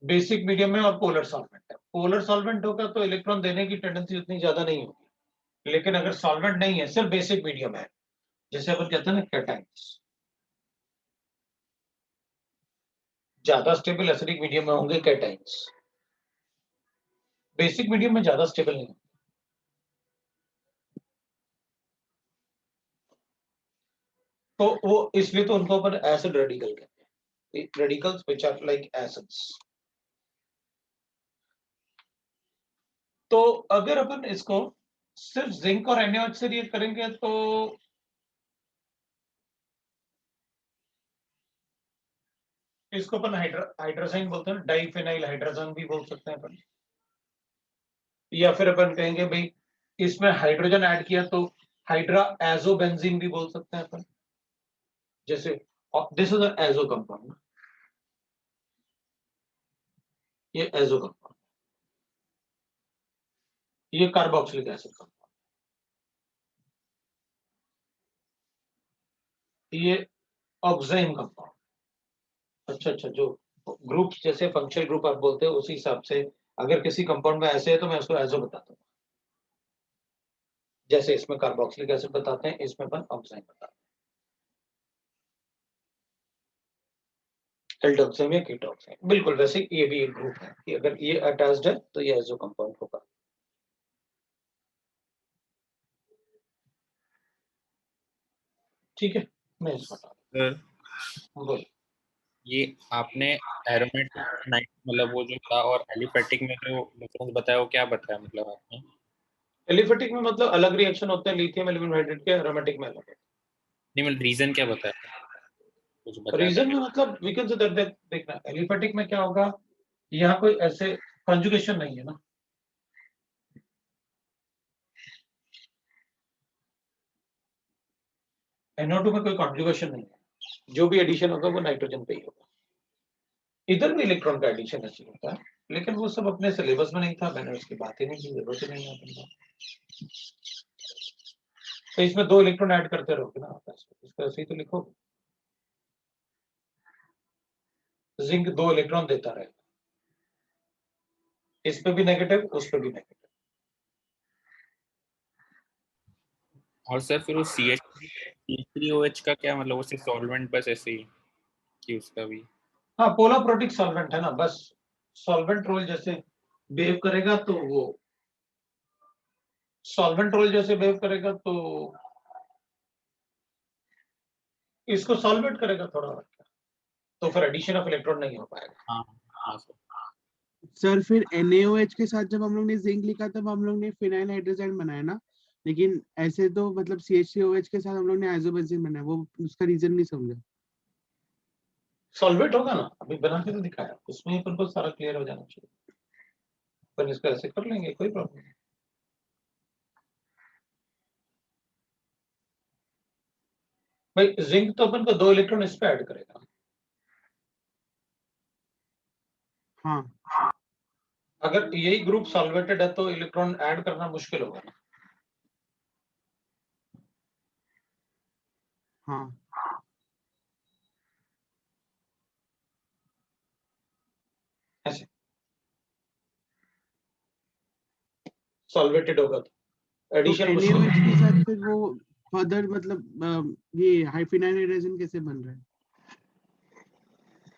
बेसिक मीडियम में और पोलर सॉल्वेंट है। पोलर सॉल्वेंट होगा तो इलेक्ट्रॉन देने की टेंडेंसी उतनी ज्यादा नहीं होगी, लेकिन अगर सॉल्वेंट नहीं है, सिर्फ बेसिक मीडियम है, जैसे अपन कहते हैं ना कैटाइंस, ज्यादा स्टेबल एसिडिक मीडियम में होंगे कैटाइंस, बेसिक मीडियम में ज्यादा स्टेबल नहीं होंगे। तो वो इसलिए तो उनको अपन एसिड रेडिकल कहते हैं, radicals which are like acids. तो अगर अपन इसको सिर्फ जिंक और NaOH से रिएक्ट करेंगे तो इसको अपन हाइड्रोजाइन बोलते हैं, डाइफेनाइल हाइड्रोजन भी बोल सकते हैं अपन, या फिर अपन कहेंगे भाई इसमें हाइड्रोजन ऐड किया तो हाइड्रा एजोबेंजीन भी बोल सकते हैं अपन। जैसे दिस इज एजो कंपाउंड, ये एजो कंपाउंड, ये कार्बोक्सिलिक एसिड कंपाउंड, ये ऑक्साइन कंपाउंड। अच्छा अच्छा, जो ग्रुप जैसे फंक्शनल ग्रुप आप बोलते हो उसी हिसाब से अगर किसी कंपाउंड में ऐसे है तो मैं उसको एजो बताता हूँ, जैसे इसमें कार्बोक्सिलिक एसिड बताते हैं, इसमें अपन ऑक्साइन बताते हैं, एल्डोक्साइन या कीटोक्साइन। बिल्कुल वैसे ये भी एक ग्रुप है कि अगर ये अटैच्ड है तो ये एजो कंपाउंड होगा। ठीक है, मैं इसको बता सर बोल। ये आपने एरोमेटिक नाइट मतलब वो जो था और एलिफेटिक में जो डिफरेंस बताया वो क्या बताया मतलब आपने? एलिफेटिक में मतलब अलग रिएक्शन होते हैं लिथियम एल्यूमिनियम हाइड्राइड के, एरोमेटिक में अलग होते नहीं मतलब रीजन क्या बताया, कुछ हैं। बताया रीजन में मतलब वी कैन से देखना एलिफेटिक में क्या होगा, यहाँ कोई ऐसे कॉन्जुगेशन नहीं है ना, NO2 में कोई कॉन्जुगेशन नहीं है, जो भी एडिशन होगा वो नाइट्रोजन पे ही होगा। इधर भी इलेक्ट्रॉन का एडिशन ऐसे होता है, लेकिन वो सब अपने सिलेबस में नहीं था, मैंने उसकी बात ही नहीं की, जरूरत ही नहीं है अपन को। तो इसमें 2 इलेक्ट्रॉन ऐड करते रहोगे ना आप, इसको ऐसे ही तो लिखोगे, जिंक 2 इलेक्ट्रॉन देता रहेगा, इस पे भी नेगेटिव, उस पे भी नेगेटिव। और सर फिर वो CH3OH का क्या मतलब, वो सिर्फ सॉल्वेंट बस ऐसे ही कि उसका भी? हाँ, पोलर प्रोटिक सॉल्वेंट है ना, बस सॉल्वेंट रोल जैसे बिहेव करेगा तो वो सॉल्वेंट रोल जैसे बिहेव करेगा तो इसको सॉल्वेट करेगा थोड़ा, तो फिर एडिशन ऑफ इलेक्ट्रॉन नहीं हो पाएगा। हाँ हाँ सर। सर फिर NaOH के साथ जब हम लोग ने जिंक लिखा तब हम लोग ने फिनाइल हाइड्रोजाइड बनाया ना, लेकिन ऐसे तो मतलब CH3OH के साथ हम लोग ने आइसोबेंजीन बनाया, वो उसका रीजन नहीं समझा। सॉल्वेट होगा ना, अभी बना के तो दिखाया, उसमें ही अपन को सारा क्लियर हो जाना चाहिए। अपन इसको ऐसे कर लेंगे, कोई प्रॉब्लम नहीं। भाई जिंक तो अपन को 2 इलेक्ट्रॉन इस पे ऐड करेगा। हाँ अगर यही ग्रुप सॉल्वेटेड है तो इलेक्ट्रॉन ऐड करना मुश्किल होगा ना। हाँ ऐसे सॉल्वेटेड होगा तो तो एडिशन मुश्किल NaOH के होगा। साथ फिर वो फर्दर मतलब ये हाइफिनाइल हाइड्रोजन कैसे बन रहा है?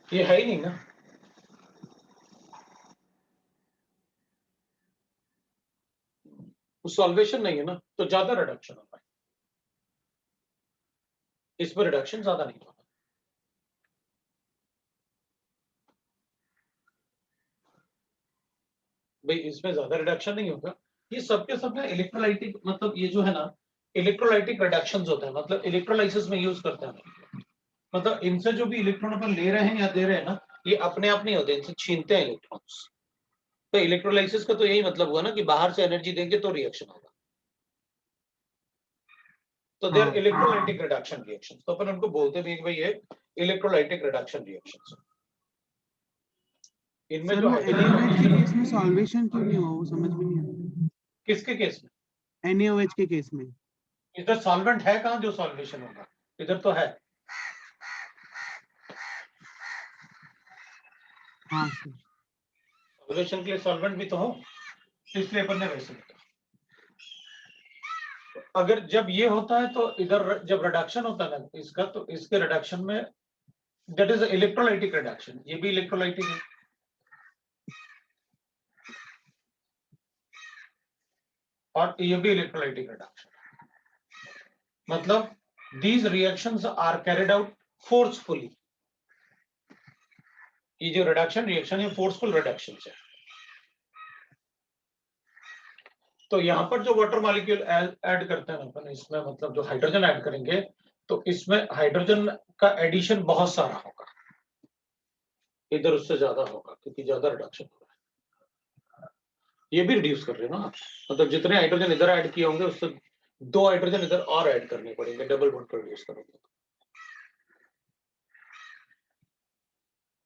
ये है ही नहीं ना, सॉल्वेशन नहीं है ना, तो ज्यादा रिडक्शन होगा, इस पर रिडक्शन ज्यादा नहीं होगा। भाई इसमें ज्यादा रिडक्शन नहीं होगा। ये सबके सब ना इलेक्ट्रोलाइटिक, मतलब ये जो है ना इलेक्ट्रोलाइटिक रिडक्शंस होते हैं, मतलब इलेक्ट्रोलाइसिस में यूज करते हैं। मतलब इनसे जो भी इलेक्ट्रॉन अपन ले रहे हैं या दे रहे हैं ना, ये अपने आप नहीं होते, इनसे छीनते हैं इलेक्ट्रॉन्स। तो इलेक्ट्रोलाइसिस का तो यही मतलब हुआ ना कि बाहर से एनर्जी देंगे तो रिएक्शन होगा। तो दे आर हाँ इलेक्ट्रोलाइटिक रिडक्शन रिएक्शंस, तो अपन उनको बोलते भी हैं कि भाई ये इलेक्ट्रोलाइटिक रिडक्शन रिएक्शंस। इनमें सर जो वो हाइड्रोजन NaOH के एडिशन, केस में सॉल्वेशन क्यों नहीं हुआ, वो समझ में नहीं आता। किसके केस में? NaOH के केस में। इधर सॉल्वेंट है कहाँ जो सॉल्वेशन होगा, इधर तो है। हाँ सर। सॉल्वेशन के लिए सॉल्वेंट भी तो हो, इसलिए अपन ने वैसे लिखा। अगर जब ये होता है तो इधर जब रिडक्शन होता है ना इसका, तो इसके रिडक्शन में दैट इज इलेक्ट्रोलाइटिक रिडक्शन, ये भी इलेक्ट्रोलाइटिक है। और ये भी इलेक्ट्रोलाइटिक रिडक्शन, मतलब these reactions are carried out forcefully। ये जो रिडक्शन रिएक्शन है फोर्सफुल रिडक्शन है। तो यहाँ पर जो वाटर मॉलिक्यूल ऐड करते हैं अपन इसमें, मतलब जो हाइड्रोजन ऐड करेंगे तो इसमें हाइड्रोजन का एडिशन बहुत सारा होगा, इधर उससे ज्यादा होगा क्योंकि ज्यादा रिडक्शन हो रहा है। ये भी रिड्यूस कर रहे हो ना आप, मतलब जितने हाइड्रोजन इधर ऐड किए होंगे उससे 2 हाइड्रोजन इधर और ऐड करने पड़ेंगे, डबल बॉन्ड प्रोड्यूस करोगे,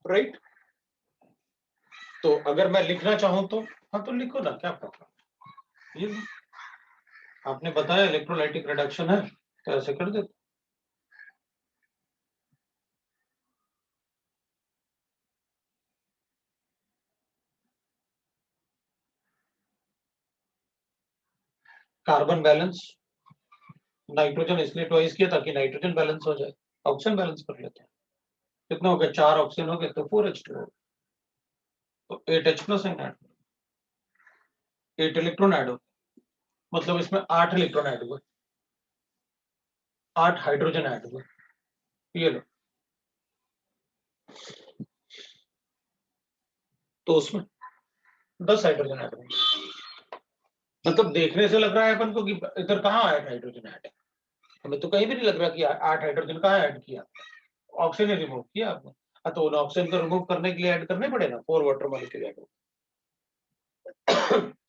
राइट। तो अगर मैं लिखना चाहूं तो हाँ तो लिखो ना, क्या प्रॉब्लम। ये आपने बताया इलेक्ट्रोलाइटिक रिडक्शन है तो ऐसे कर देते। कार्बन बैलेंस, नाइट्रोजन इसलिए ट्वाइस किया ताकि नाइट्रोजन बैलेंस हो जाए, ऑक्सीजन बैलेंस कर लेते हैं। कितना हो गया, 4 ऑक्सीजन हो गए तो 4H2 तो 8H plus add, 8 electron add हो, मतलब इसमें 8 इलेक्ट्रॉन ऐड हुए, 8 हाइड्रोजन ऐड हुए। ये लो, तो उसमें 10 हाइड्रोजन ऐड होंगे। मतलब देखने से लग रहा है अपन को कि इधर कहाँ 8 हाइड्रोजन ऐड है, हमें तो कहीं भी नहीं लग रहा कि 8 हाइड्रोजन कहाँ ऐड किया, ऑक्सीजन रिमूव किया आपने। हाँ, तो उन ऑक्सीजन को रिमूव करने के लिए ऐड करने पड़े ना, 4 वाटर मॉलिक्यूल ऐड हो।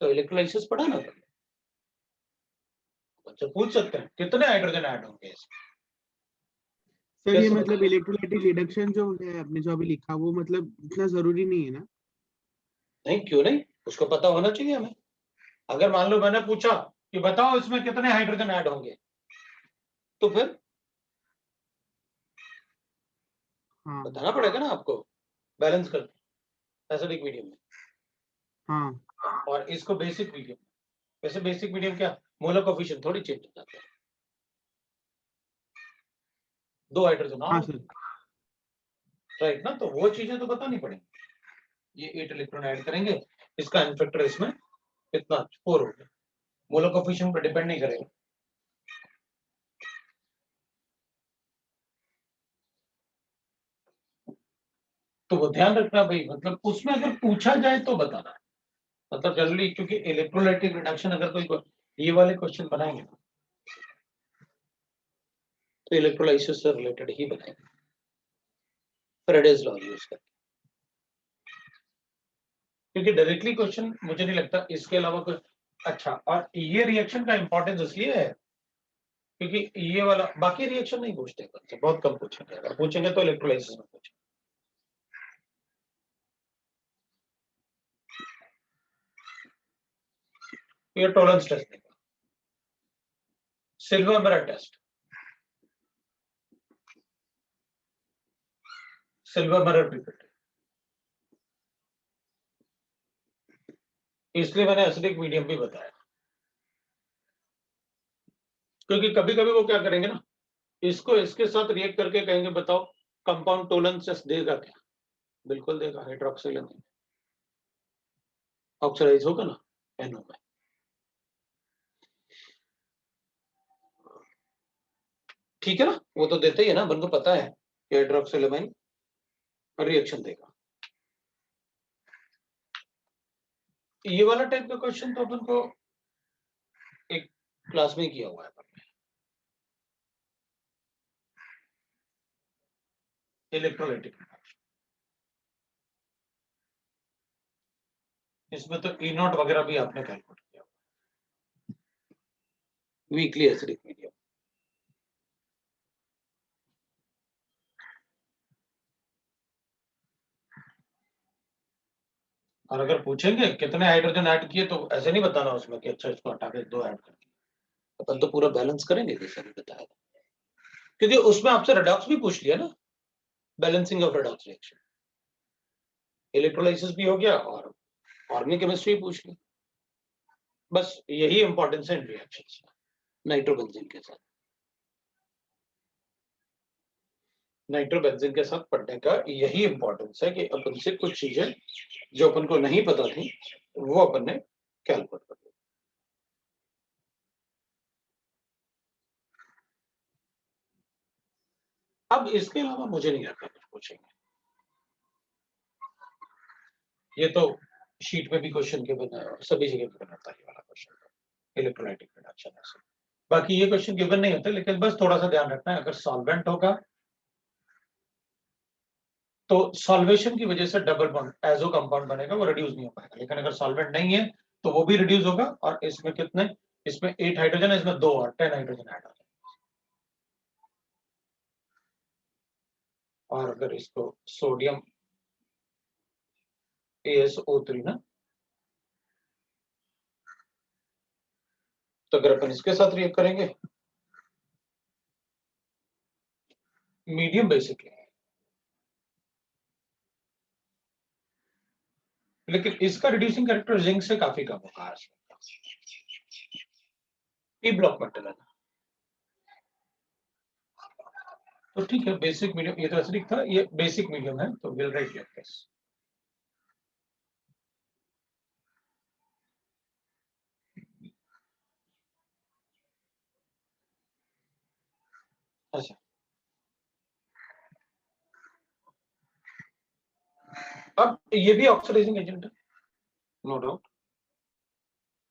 तो इलेक्ट्रोलाइसिस पढ़ा ना, बच्चे पूछ सकते हैं कितने हाइड्रोजन ऐड होंगे इसमें। सर ये कैसे मतलब बताइए? इलेक्ट्रोलाइटिक रिडक्शन जो है आपने जो अभी लिखा वो मतलब इतना जरूरी नहीं है ना? नहीं, क्यों नहीं, उसको पता होना चाहिए हमें। अगर मान लो मैंने पूछा कि बताओ इसमें कितने हाइड्रोजन ऐड होंगे, तो फिर हाँ बताना पड़ेगा ना आपको, बैलेंस कर एसिडिक मीडियम में। हाँ और इसको बेसिक मीडियम। वैसे बेसिक मीडियम क्या, मोलर कोफिशिएंट थोड़ी चेंज हो जाता है, 2 हाइड्रोजन हाँ और सर। राइट ना, तो वो चीजें तो बतानी पड़ेंगी। ये 8 इलेक्ट्रॉन ऐड करेंगे, इसका n फैक्टर इसमें कितना 4 हो गया, मोलर कोफिशिएंट पर डिपेंड नहीं करेगा। तो वो ध्यान रखना भाई, मतलब उसमें अगर पूछा जाए तो बताना, मतलब जनरली क्योंकि इलेक्ट्रोलाइटिक रिडक्शन अगर कोई ये वाले क्वेश्चन बनाएंगे ना तो इलेक्ट्रोलाइसिस से रिलेटेड ही बनाएंगे, फैराडेज लॉ यूज करके, क्योंकि डायरेक्टली क्वेश्चन मुझे नहीं लगता इसके अलावा कोई। अच्छा, और ये रिएक्शन का इंपॉर्टेंस इसलिए है क्योंकि ये वाला बाकी रिएक्शन नहीं पूछते, बहुत कम पूछेंगे, अगर पूछेंगे तो इलेक्ट्रोलाइसिस में पूछेंगे। ये टॉलरेंस टेस्ट देगा, silver mirror test, silver mirror pipette, इसलिए मैंने एसिडिक मीडियम भी बताया, क्योंकि कभी कभी वो क्या करेंगे ना, इसको इसके साथ रिएक्ट करके कहेंगे बताओ कंपाउंड टॉलरेंस देगा क्या, बिल्कुल देगा, हाइड्रोक्सिल ऑक्सीडाइज होगा ना NO में। ठीक है ना, वो तो देते ही है ना, अपन को पता है कि हाइड्रोक्सिलामाइन रिएक्शन देगा। ये वाला टाइप का क्वेश्चन तो अपन को एक क्लास में किया हुआ है अपन ने, इलेक्ट्रोलाइटिक, इसमें तो E नॉट वगैरह भी आपने कैलकुलेट किया, वीकली एसिडिक मीडियम। और अगर पूछेंगे कितने हाइड्रोजन ऐड किए तो ऐसे नहीं बताना उसमें कि अच्छा इसको हटा के 2 ऐड कर दिए, अपन तो पूरा बैलेंस करेंगे जैसे भी बताया था, क्योंकि उसमें आपसे रेडॉक्स भी पूछ लिया ना, balancing of redox reaction, electrolysis भी हो गया और ऑर्गेनिक केमिस्ट्री पूछ ली, बस यही इंपॉर्टेंस है इन रिएक्शंस में, नाइट्रोबेंजीन के साथ, नाइट्रोबेंजीन के साथ पढ़ने का यही इंपॉर्टेंस है कि अपन से कुछ चीजें जो अपन को नहीं पता थी वो अपन ने कैलकुलेट कर लिया। अब इसके अलावा मुझे नहीं लगता कुछ पूछेंगे, ये तो शीट में भी क्वेश्चन के बना सभी जगह पे बनता है ये वाला क्वेश्चन, इलेक्ट्रोलाइटिक रिडक्शन ऐसे। बाकी ये क्वेश्चन गिवन नहीं होते, लेकिन बस थोड़ा सा ध्यान रखना है, अगर सॉल्वेंट होगा तो सॉल्वेशन की वजह से डबल बॉन्ड एजो कंपाउंड बनेगा, वो रिड्यूस नहीं हो पाएगा, लेकिन अगर सॉल्वेंट नहीं है तो वो भी रिड्यूस होगा, और इसमें कितने, इसमें 8 हाइड्रोजन है, इसमें 2 और 10 हाइड्रोजन ऐड हो जाएगा। और अगर इसको सोडियम ASO3 ना, तो अगर अपन इसके साथ रिएक्ट करेंगे मीडियम बेसिकली, लेकिन इसका रिड्यूसिंग कैरेक्टर जिंक से काफी कम होगा, पी ब्लॉक मेटल है ना, तो ठीक है, बेसिक मीडियम, ये तो एसिडिक था, ये बेसिक मीडियम है, तो विल राइट योर केस। अच्छा, अब ये भी ऑक्सीडाइजिंग एजेंट है, नो डाउट,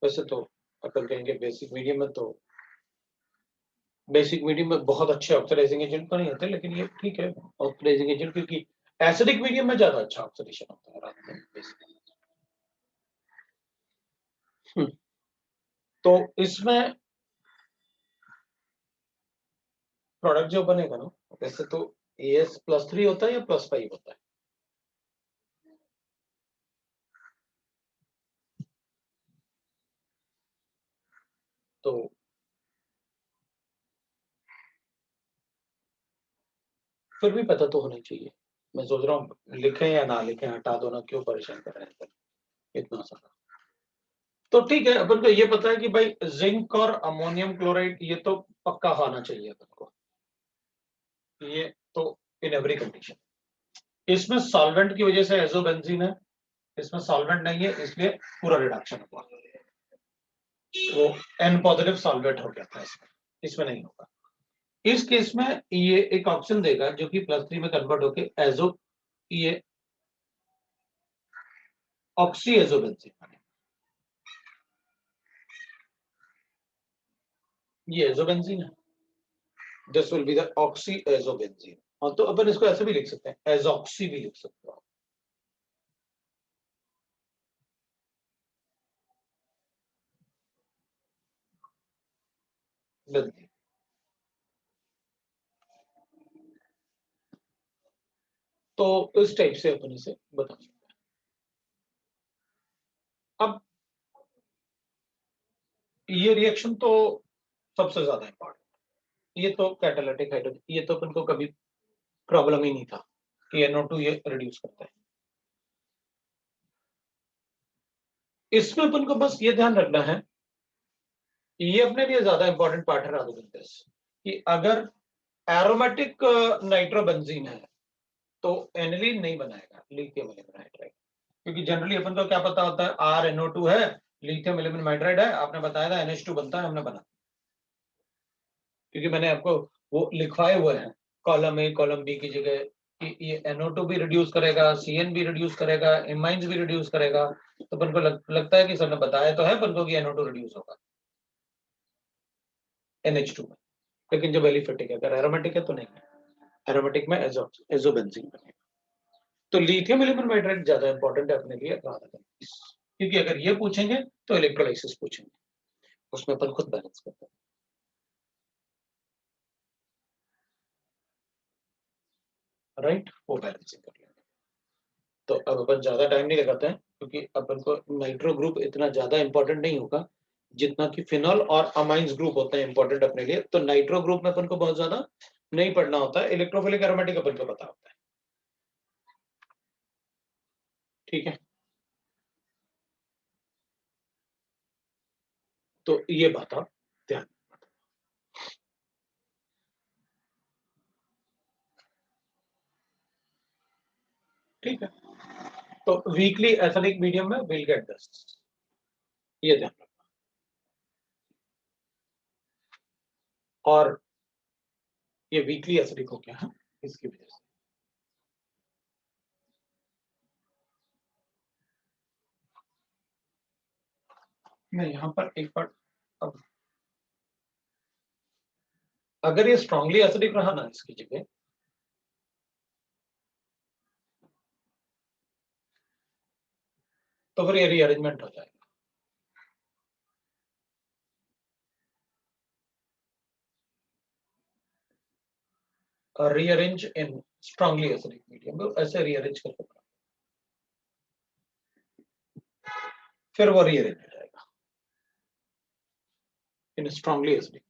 वैसे तो अपन कहेंगे बेसिक मीडियम में, तो बेसिक मीडियम में बहुत अच्छे ऑक्सीडाइजिंग एजेंट तो नहीं होते, लेकिन ये ठीक है ऑक्सीडाइजिंग एजेंट, क्योंकि एसिडिक मीडियम में ज्यादा अच्छा ऑक्सीडेशन होता है rather than basic। तो इसमें प्रोडक्ट जो बनेगा ना, वैसे तो AS+3 होता है या +5 होता है, तो फिर भी पता तो होना चाहिए। मैं सोच रहा हूँ लिखें या ना लिखें, हटा दो ना, क्यों परेशान कर रहे हैं। इतना सारा। तो ठीक है, अपन को ये पता है कि भाई जिंक और अमोनियम क्लोराइड ये तो पक्का होना चाहिए अपन को, ये तो इन एवरी कंडीशन। इसमें सॉल्वेंट की वजह से एजोबेंजीन है, इसमें सॉल्वेंट नहीं है इसलिए पूरा रिडक्शन हुआ, वो N पॉजिटिव सॉल्वेंट हो गया था इसमें नहीं होगा। इस केस में ये एक ऑप्शन देगा जो कि +3 में कन्वर्ट होके एजो, ये ऑक्सी एजोबेंजीन बने, ये एजोबेंजीन है, this will be the oxy azobenzene. और तो अपन इसको ऐसे भी लिख सकते हैं, एजॉक्सी भी लिख सकते हो। बेंजीन। तो इस टाइप से अपन इसे बता सकते हैं। अब ये रिएक्शन तो सबसे ज्यादा इंपॉर्टेंट, ये तो कैटालिटिक हाइड्रोजन, ये तो अपन को कभी प्रॉब्लम ही नहीं था कि NO2 ये रिड्यूस करता है। इसमें अपन को बस ये ध्यान रखना है, ये अपने लिए ज्यादा इंपॉर्टेंट पार्ट है रादर देन दिस, कि अगर एरोमेटिक नाइट्रोबेंजीन है तो एनिलीन नहीं बनाएगा लिथियम एल्यूमिनाइड हाइड्राइड, क्योंकि जनरली अपन को क्या पता होता है RNO2 है, लिथियम एल्यूमिनियम हाइड्राइड है, आपने बताया था NH2 बनता है, हमने बना, क्योंकि मैंने आपको वो लिखवाए हुए हैं कॉलम ए कॉलम बी की जगह कि ये NO2 भी रिड्यूस करेगा, CN भी रिड्यूस करेगा, इमाइंस भी रिड्यूस करेगा। तो अपन को लगता है कि सर ने बताया तो है अपन को कि NO2 रिड्यूस होगा NH2 में, लेकिन जब एलिफेटिक है, अगर एरोमेटिक है तो नहीं है, एरोमेटिक में एजोबेंजीन बनेगा। तो लिथियम एल्यूमिनियम हाइड्राइड ज्यादा इंपॉर्टेंट है अपने लिए, क्योंकि अगर ये पूछेंगे तो इलेक्ट्रोलाइसिस पूछेंगे, उसमें अपन खुद बैलेंस करते हैं। राइट, वो बैलेंसिंग कर लेंगे। तो अब अपन ज्यादा टाइम नहीं लगाते हैं, क्योंकि अपन को नाइट्रो ग्रुप इतना ज्यादा इंपॉर्टेंट नहीं होगा जितना कि फिनॉल और अमाइंस ग्रुप होते हैं इंपॉर्टेंट अपने लिए। तो नाइट्रो ग्रुप में अपन को बहुत ज्यादा नहीं पढ़ना होता है, इलेक्ट्रोफिलिक एरोमेटिक अपन को पता होता है। ठीक है, तो ये बात आप ध्यान, ठीक है। तो वीकली एसिडिक मीडियम में विल गेट दिस, ये ध्यान रखना। और ये वीकली एसिडिक हो गया है इसकी वजह से। मैं यहाँ पर एक बार, अब अगर ये स्ट्रांगली एसिडिक रहा ना इसकी जगह, तो फिर ये रीअरेंजमेंट हो जाएगा। और रीअरेंज इन स्ट्रांगली एसिडिक मीडियम, तो ऐसे रीअरेंज करके बना, फिर वो रीअरेंज हो जाएगा इन स्ट्रांगली एसिडिक।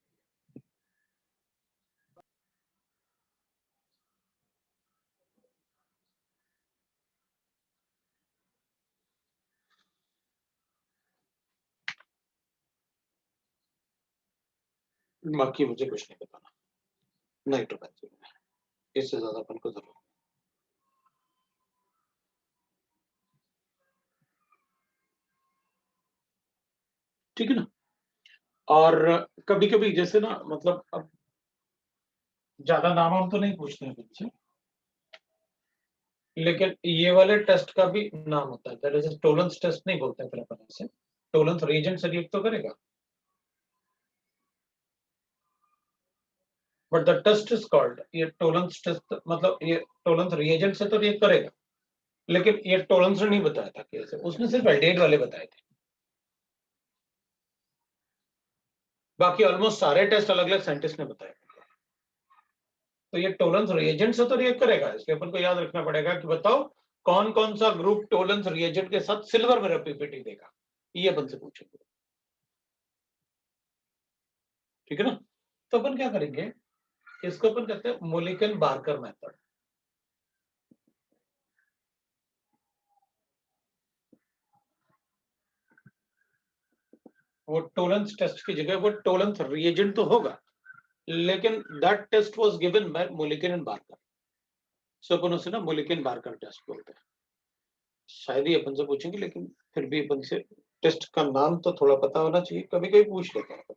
बाकी मुझे कुछ नहीं बताना नाइट्रोबेंजीन में, इससे ज्यादा अपन को जरूरत, ठीक है ना। और कभी कभी जैसे ना, मतलब अब ज्यादा नाम हम तो नहीं पूछते हैं बच्चे, लेकिन ये वाले टेस्ट का भी नाम होता है, जैसे टोलेंस टेस्ट नहीं बोलते हैं फिर अपन इसे, टोलेंस रिएजेंट से रिएक्ट तो करेगा, but the test is called, ये टोलेंस टेस्ट, मतलब ये टोलेंस रिएजेंट से तो रिएक्ट करेगा, लेकिन ये टोलेंस ने नहीं बताया था कैसे, उसने सिर्फ एल्डेहाइड वाले बताए थे, बाकी ऑलमोस्ट सारे टेस्ट अलग अलग साइंटिस्ट ने बताए। तो ये टोलेंस रिएजेंट से तो रिएक्ट करेगा, इसलिए अपन को याद रखना पड़ेगा कि बताओ कौन कौन सा ग्रुप टोलेंस रिएजेंट के साथ सिल्वर में पीपीटी देगा, ये अपन से पूछेंगे, ठीक है ना। तो अपन क्या करेंगे, इसको अपन कहते हैं मोलिकन बार्कर मेथड। वो टोलेंस टेस्ट की जगह वो टोलेंस रिएजेंट तो होगा, लेकिन that test was given by Mulliken and Barker. So अपन उसे ना मुलिकन बार्कर टेस्ट बोलते हैं। शायद ही अपन से पूछेंगे, लेकिन फिर भी अपन से टेस्ट का नाम तो थोड़ा पता होना चाहिए, कभी कभी पूछ लेते हैं।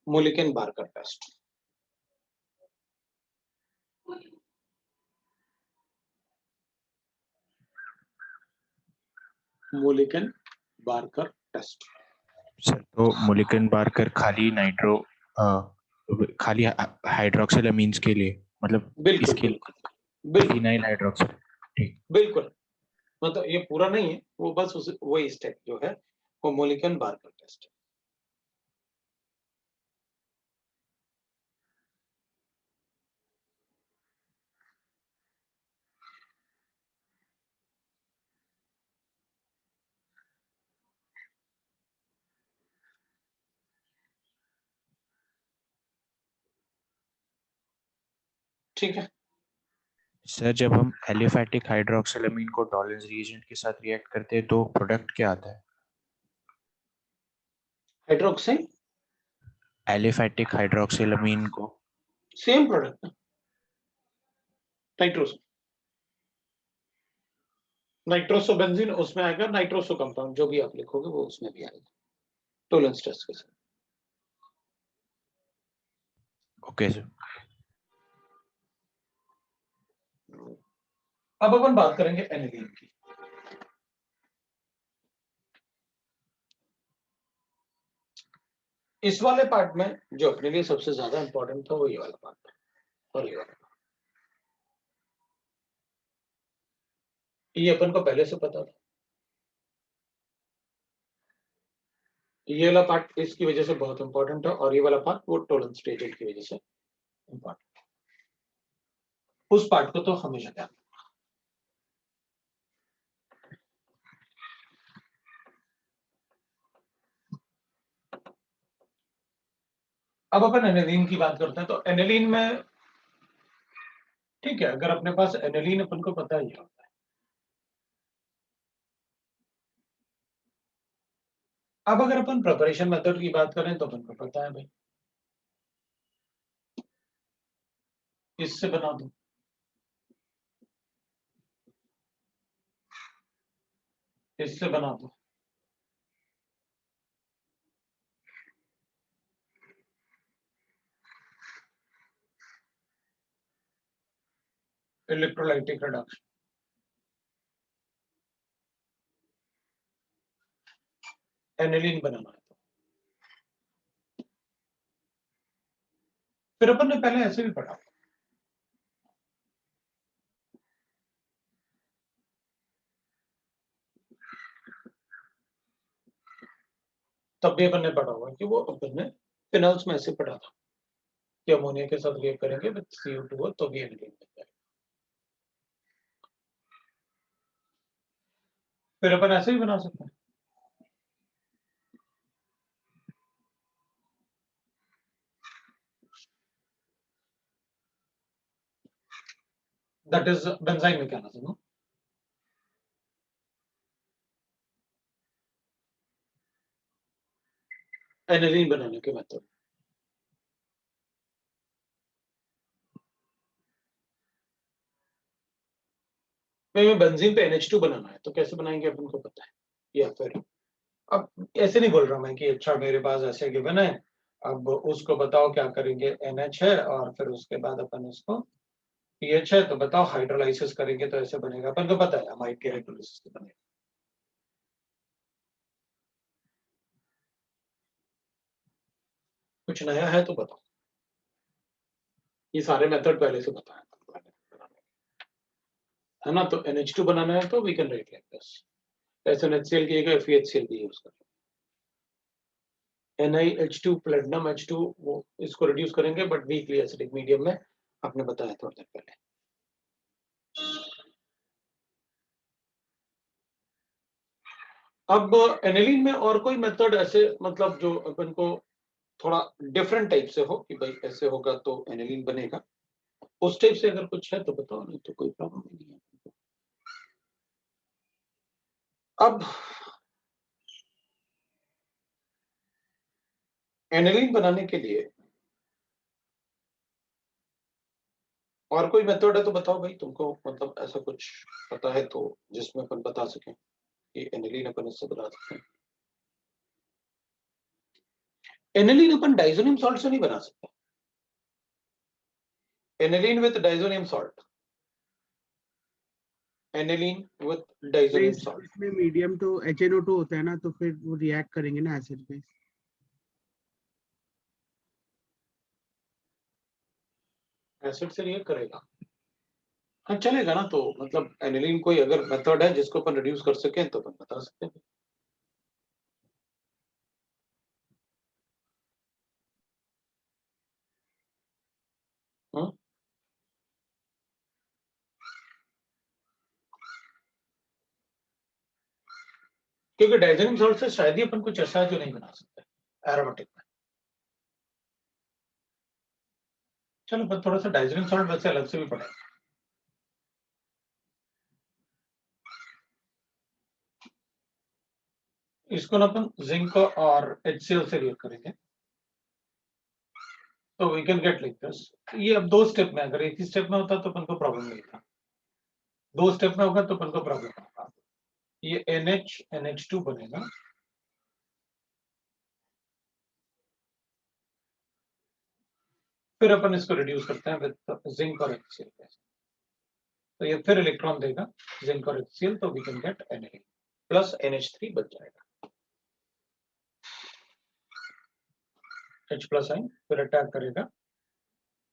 Mulliken Barker test. Mulliken Barker test. Sir तो मुलिकन बार्कर खाली नाइट्रो खाली हाइड्रोक्सिलामीन्स के लिए, मतलब बिल्कुल इसके बिल्कुल बिल्कुल फिनाइल हाइड्रोक्सिल। ठीक। बिल्कुल, मतलब ये पूरा नहीं है, वो बस उस वही स्टेप जो है वो मुलिकन बार्कर टेस्ट है। ठीक है। सर जब हम एलिफैटिक हाइड्रोक्सिलामीन को टॉलेंस रिएजेंट के साथ रिएक्ट करते हैं तो प्रोडक्ट क्या आता है? हाइड्रोक्साइड एलिफैटिक हाइड्रोक्सिलामीन को सेम प्रोडक्ट, नाइट्रोसो नाइट्रोसोबेंजीन उसमें आएगा, नाइट्रोसो कंपाउंड जो भी आप लिखोगे वो उसमें भी आएगा टोलेंस टेस्ट के साथ। Okay sir. अब अपन बात करेंगे एनिलीन की। इस वाले पार्ट में जो अपने लिए सबसे ज्यादा इंपॉर्टेंट था वो ये वाला पार्ट है, और ये वाला part। ये अपन को पहले से पता था। ये वाला पार्ट इसकी वजह से बहुत इंपॉर्टेंट है, और ये वाला पार्ट वो टोलेंस स्टेजेंट की वजह से इंपॉर्टेंट है। उस पार्ट को तो हमेशा ध्यान रखना। अब अपन एनिलीन की बात करते हैं, तो एनिलीन में ठीक है, अगर अपने पास एनिलीन अपन को पता ही होता है। अब अगर अपन प्रिपरेशन मेथड की बात करें तो अपन को पता है भाई, इससे बना दो, इससे बना दो, इलेक्ट्रोलाइटिक रिडक्शन, एनिलीन बनाना है। फिर अपन ने पहले ऐसे भी पढ़ा, तब भी अपन ने पढ़ा हुआ कि वो अपन ने फिनल्स में ऐसे पढ़ा था कि अमोनिया के साथ रिएक्ट करेंगे विद CO2 तो भी एनिलीन बन जाएगा। फिर अपन ऐसे भी बना सकते हैं, that is benzene mechanism. Aniline बनाने के मेथड, में बेंजीन पे NH2 बनाना है तो कैसे बनाएंगे अपन को पता है। या फिर अब ऐसे नहीं बोल रहा मैं कि अच्छा मेरे पास ऐसे गिवन है, अब उसको बताओ क्या करेंगे, NH है और फिर उसके बाद अपन इसको पीएच है तो बताओ हाइड्रोलाइसिस करेंगे तो ऐसे बनेगा, अपन को पता है अमाइड के हाइड्रोलाइसिस से बनेगा। कुछ नया है तो बताओ, ये सारे मेथड पहले से पता है ना। तो NH2 बनाना है तो we can write like this, SnHCl की जगह FeHCl भी यूज करें, NiH2 प्लेटिनम H2 वो इसको रिड्यूस करेंगे बट वीकली एसिडिक मीडियम में, आपने बताया थोड़ी देर पहले। अब एनिलीन में और कोई मेथड ऐसे मतलब जो अपन को थोड़ा डिफरेंट टाइप से हो कि भाई ऐसे होगा तो एनिलीन बनेगा, उस टाइप से अगर कुछ है तो बताओ, नहीं तो कोई प्रॉब्लम नहीं है। अब एनिलीन बनाने के लिए और कोई मेथड है तो बताओ भाई, तुमको मतलब ऐसा कुछ पता है तो जिसमें अपन बता सकें कि एनिलीन अपन इससे बना सकते हैं। एनिलीन अपन डाइजोनियम सॉल्ट से नहीं बना सकते। Aniline with diazonium salt, aniline with नहीं, डाइजोनियम सॉल्ट। इसमें मीडियम तो HNO2 होता है ना, तो फिर वो रिएक्ट करेंगे ना एसिड पे। एसिड से रिएक्ट करेगा, हाँ चलेगा ना। तो मतलब एनिलीन कोई अगर मेथड है जिसको अपन रिड्यूस कर सकें तो अपन बता सकते हैं। हाँ? क्योंकि डाइजोनियम सॉल्ट से शायद ही अपन कुछ ऐसा है जो नहीं बना सकते एरोमेटिक में। चलो पर थोड़ा सा डाइजोनियम सॉल्ट वैसे अलग से भी पड़ेगा। इसको ना अपन जिंक और HCl से रिएक्ट करेंगे तो we can get like this. ये अब 2 स्टेप में, अगर एक ही स्टेप में होता तो अपन को प्रॉब्लम नहीं था, 2 स्टेप में होगा तो अपन को प्रॉब्लम होगा। ये NH2 बनेगा, फिर अपन इसको रिड्यूस करते हैं विद जिंक और HCl के। तो ये फिर इलेक्ट्रॉन देगा जिंक और HCl, तो we can get Na plus NH3 बच जाएगा। H प्लस आइन फिर अटैक करेगा,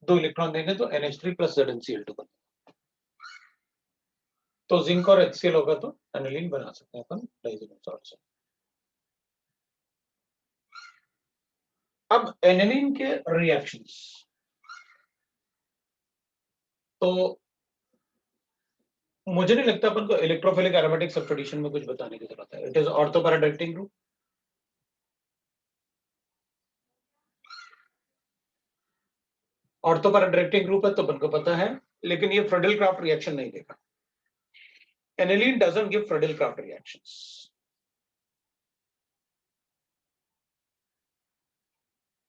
2 इलेक्ट्रॉन देंगे तो NH3 प्लस ZnCl2 बनेगा। तो जिंक और HCl होगा तो एनिलीन बना सकते हैं अपन डाइजोनियम सॉल्ट से। अब एनिलीन के रिएक्शंस, तो मुझे नहीं लगता अपन को इलेक्ट्रोफिलिक एरोमेटिक सब्स्टिट्यूशन में कुछ बताने की जरूरत है। It is ortho para directing group, ortho para directing group है तो अपन को पता है, लेकिन ये फ्रेडल क्राफ्ट रिएक्शन नहीं देगा। Aniline doesn't give Friedel craft reactions.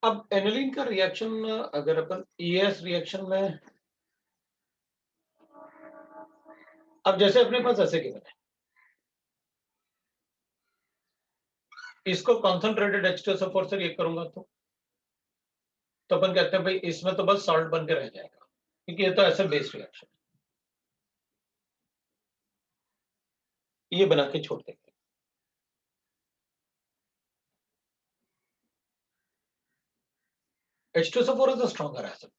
अब एनिलीन का रिएक्शन अगर अपन ES रिएक्शन में, अब जैसे अपने पास ऐसे गिवन है, इसको कॉन्सेंट्रेटेड H2SO4 से रिएक्ट करूंगा तो अपन कहते हैं भाई इसमें तो बस सॉल्ट बन के रह जाएगा, क्योंकि ये तो एसिड बेस्ड रिएक्शन है, ये बना के छोड़ देंगे। H2SO4 is a stronger acid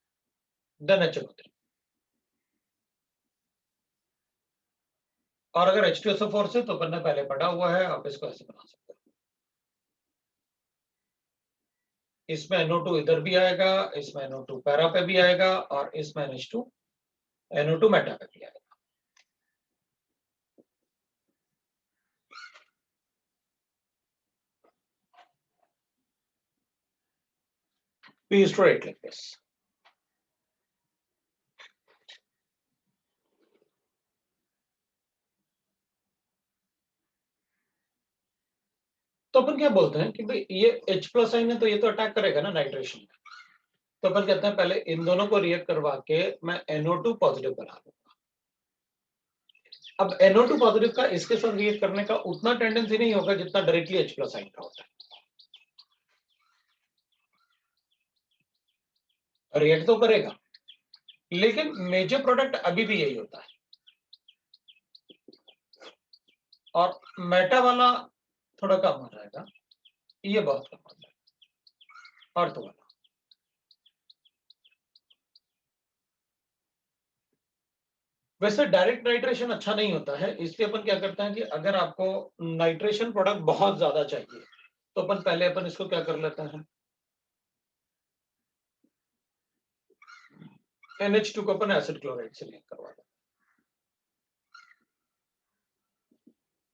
than HNO3, और अगर H2SO4 से तो अपन ने पहले पढ़ा हुआ है, आप इसको ऐसे बना सकते हैं। इसमें NO2 इधर भी आएगा, इसमें NO2 पैरा पे भी आएगा, और इसमें NO2 मेटा पे भी आएगा। We used to write like this. तो अपन क्या बोलते हैं कि भाई ये H प्लस आइन है तो ये तो अटैक करेगा ना नाइट्रेशन में, तो अपन कहते हैं पहले इन दोनों को रिएक्ट करवा के मैं NO2 पॉजिटिव बना लूंगा। अब NO2 पॉजिटिव का इसके साथ रिएक्ट करने का उतना टेंडेंसी नहीं होगा जितना डायरेक्टली H प्लस आइन का होता है। रिएक्ट तो करेगा, लेकिन मेजर प्रोडक्ट अभी भी यही होता है, और मेटा वाला थोड़ा कम हो जाएगा, ये बहुत कम हो जाएगा, और तो वाला। वैसे डायरेक्ट नाइट्रेशन अच्छा नहीं होता है, इसलिए अपन क्या करते हैं कि अगर आपको नाइट्रेशन प्रोडक्ट बहुत ज्यादा चाहिए तो अपन इसको क्या कर लेते हैं, NH2 को अपन एसिड क्लोराइड से लिंक करवा देते हैं,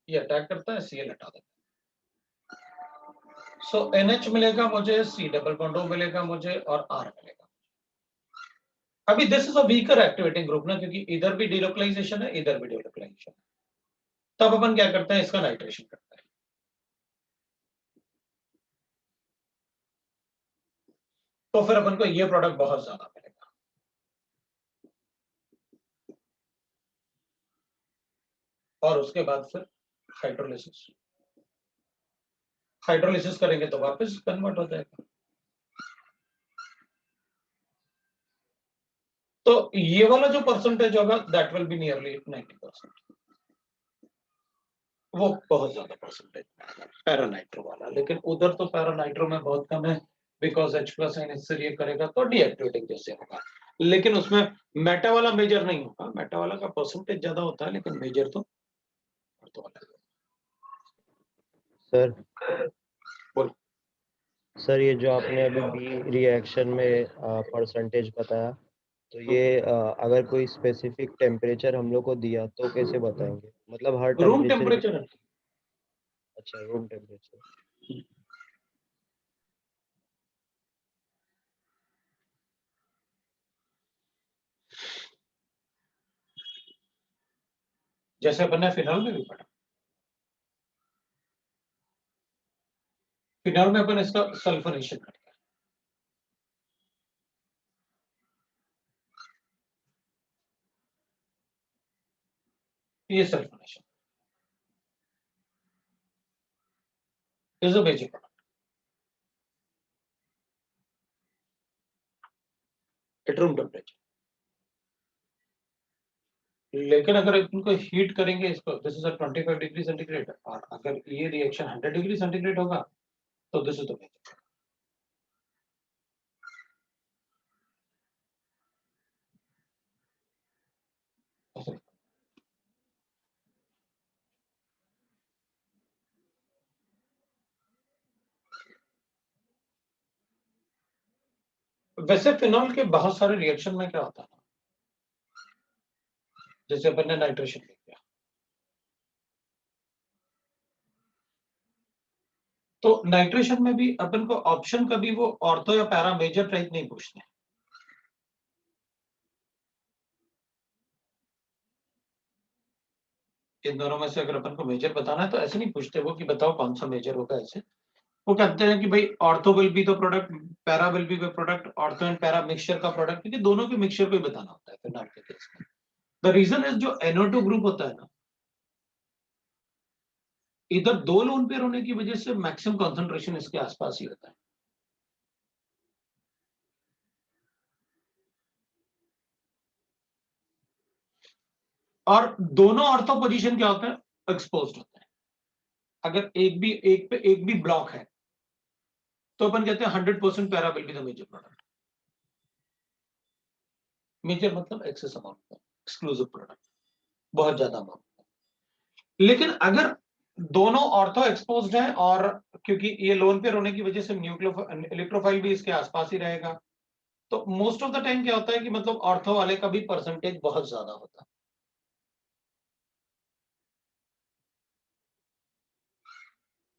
ये अटैक करता है, Cl हटा देता है। सो NH मिलेगा मुझे, C डबल बॉन्ड O मिलेगा मुझे, और R मिलेगा। अभी this is a weaker activating group ना, क्योंकि इधर भी डिलोकलाइजेशन है, इधर भी डिलोकलाइजेशन है, तब अपन क्या करते हैं, इसका नाइट्रेशन करते हैं। तो फिर अपन को ये प्रोडक्ट बहुत ज्यादा मिलेगा। और उसके बाद फिर हाइड्रोलिसिस, हाइड्रोलिसिस करेंगे तो वापस कन्वर्ट हो जाएगा। तो ये वाला जो परसेंटेज होगा दैट विल बी नियरली 90%, वो बहुत ज्यादा परसेंटेज पैरानाइट्रो वाला। लेकिन उधर तो पैरानाइट्रो में बहुत कम है, बिकॉज H+ आयन इससे रिएक्ट करेगा तो डीएक्टिवेटिंग जैसे होगा। लेकिन उसमें मेटा वाला मेजर नहीं होगा, मेटा वाला का परसेंटेज ज्यादा होता है, लेकिन मेजर तो ऑर्थो वाला है। सर बोल। सर ये जो आपने अभी बी रिएक्शन में परसेंटेज बताया, तो ये अगर कोई स्पेसिफिक टेम्परेचर हम लोग को दिया तो कैसे बताएंगे? मतलब हर रूम टेम्परेचर टेम्परेचर है। अच्छा, रूम टेम्परेचर। जैसे अपन ने फिनॉल में भी पढ़ा, फिनॉल में अपन इसका सल्फोनेशन करते हैं। ये sulphonation is a basic product, at room temperature. लेकिन अगर इनको हीट करेंगे इसको, this is a 25 degree centigrade, और अगर ये रिएक्शन 100 डिग्री सेंटीग्रेड होगा तो दिस इज द बेसिक। वैसे फिनॉल के बहुत सारे रिएक्शन में क्या होता है ना, जैसे अपन ने नाइट्रेशन ले लिया, तो नाइट्रेशन में भी अपन को ऑप्शन कभी वो ऑर्थो या पैरा मेजर टाइप नहीं पूछते। इन दोनों में से अगर अपन को मेजर बताना है तो ऐसे नहीं पूछते वो कि बताओ कौन सा मेजर होगा। ऐसे वो कहते हैं कि भाई ortho will be the product, para will be the product, ortho and para mixture का प्रोडक्ट, क्योंकि दोनों के मिक्सचर को ही बताना होता है फिनॉल के केस में। द रीजन इज जो NO2 ग्रुप होता है ना, इधर दो लोन पेयर होने की वजह से मैक्सिमम कॉन्सेंट्रेशन इसके आसपास ही होता है। और दोनों ऑर्थो पोजीशन क्या होता है, एक्सपोज्ड होता है। अगर एक भी ब्लॉक है तो अपन कहते हैं 100% para will be the major product. Major मतलब एक्सेस अमाउंट, एक्सक्लूसिव प्रोडक्ट, बहुत ज्यादा अमाउंट। लेकिन अगर दोनों ऑर्थो एक्सपोज्ड हैं, और क्योंकि ये लोन पेयर होने की वजह से इलेक्ट्रोफाइल भी इसके आसपास ही रहेगा, तो मोस्ट ऑफ द टाइम क्या होता है कि मतलब ऑर्थो वाले का भी परसेंटेज बहुत ज्यादा होता है।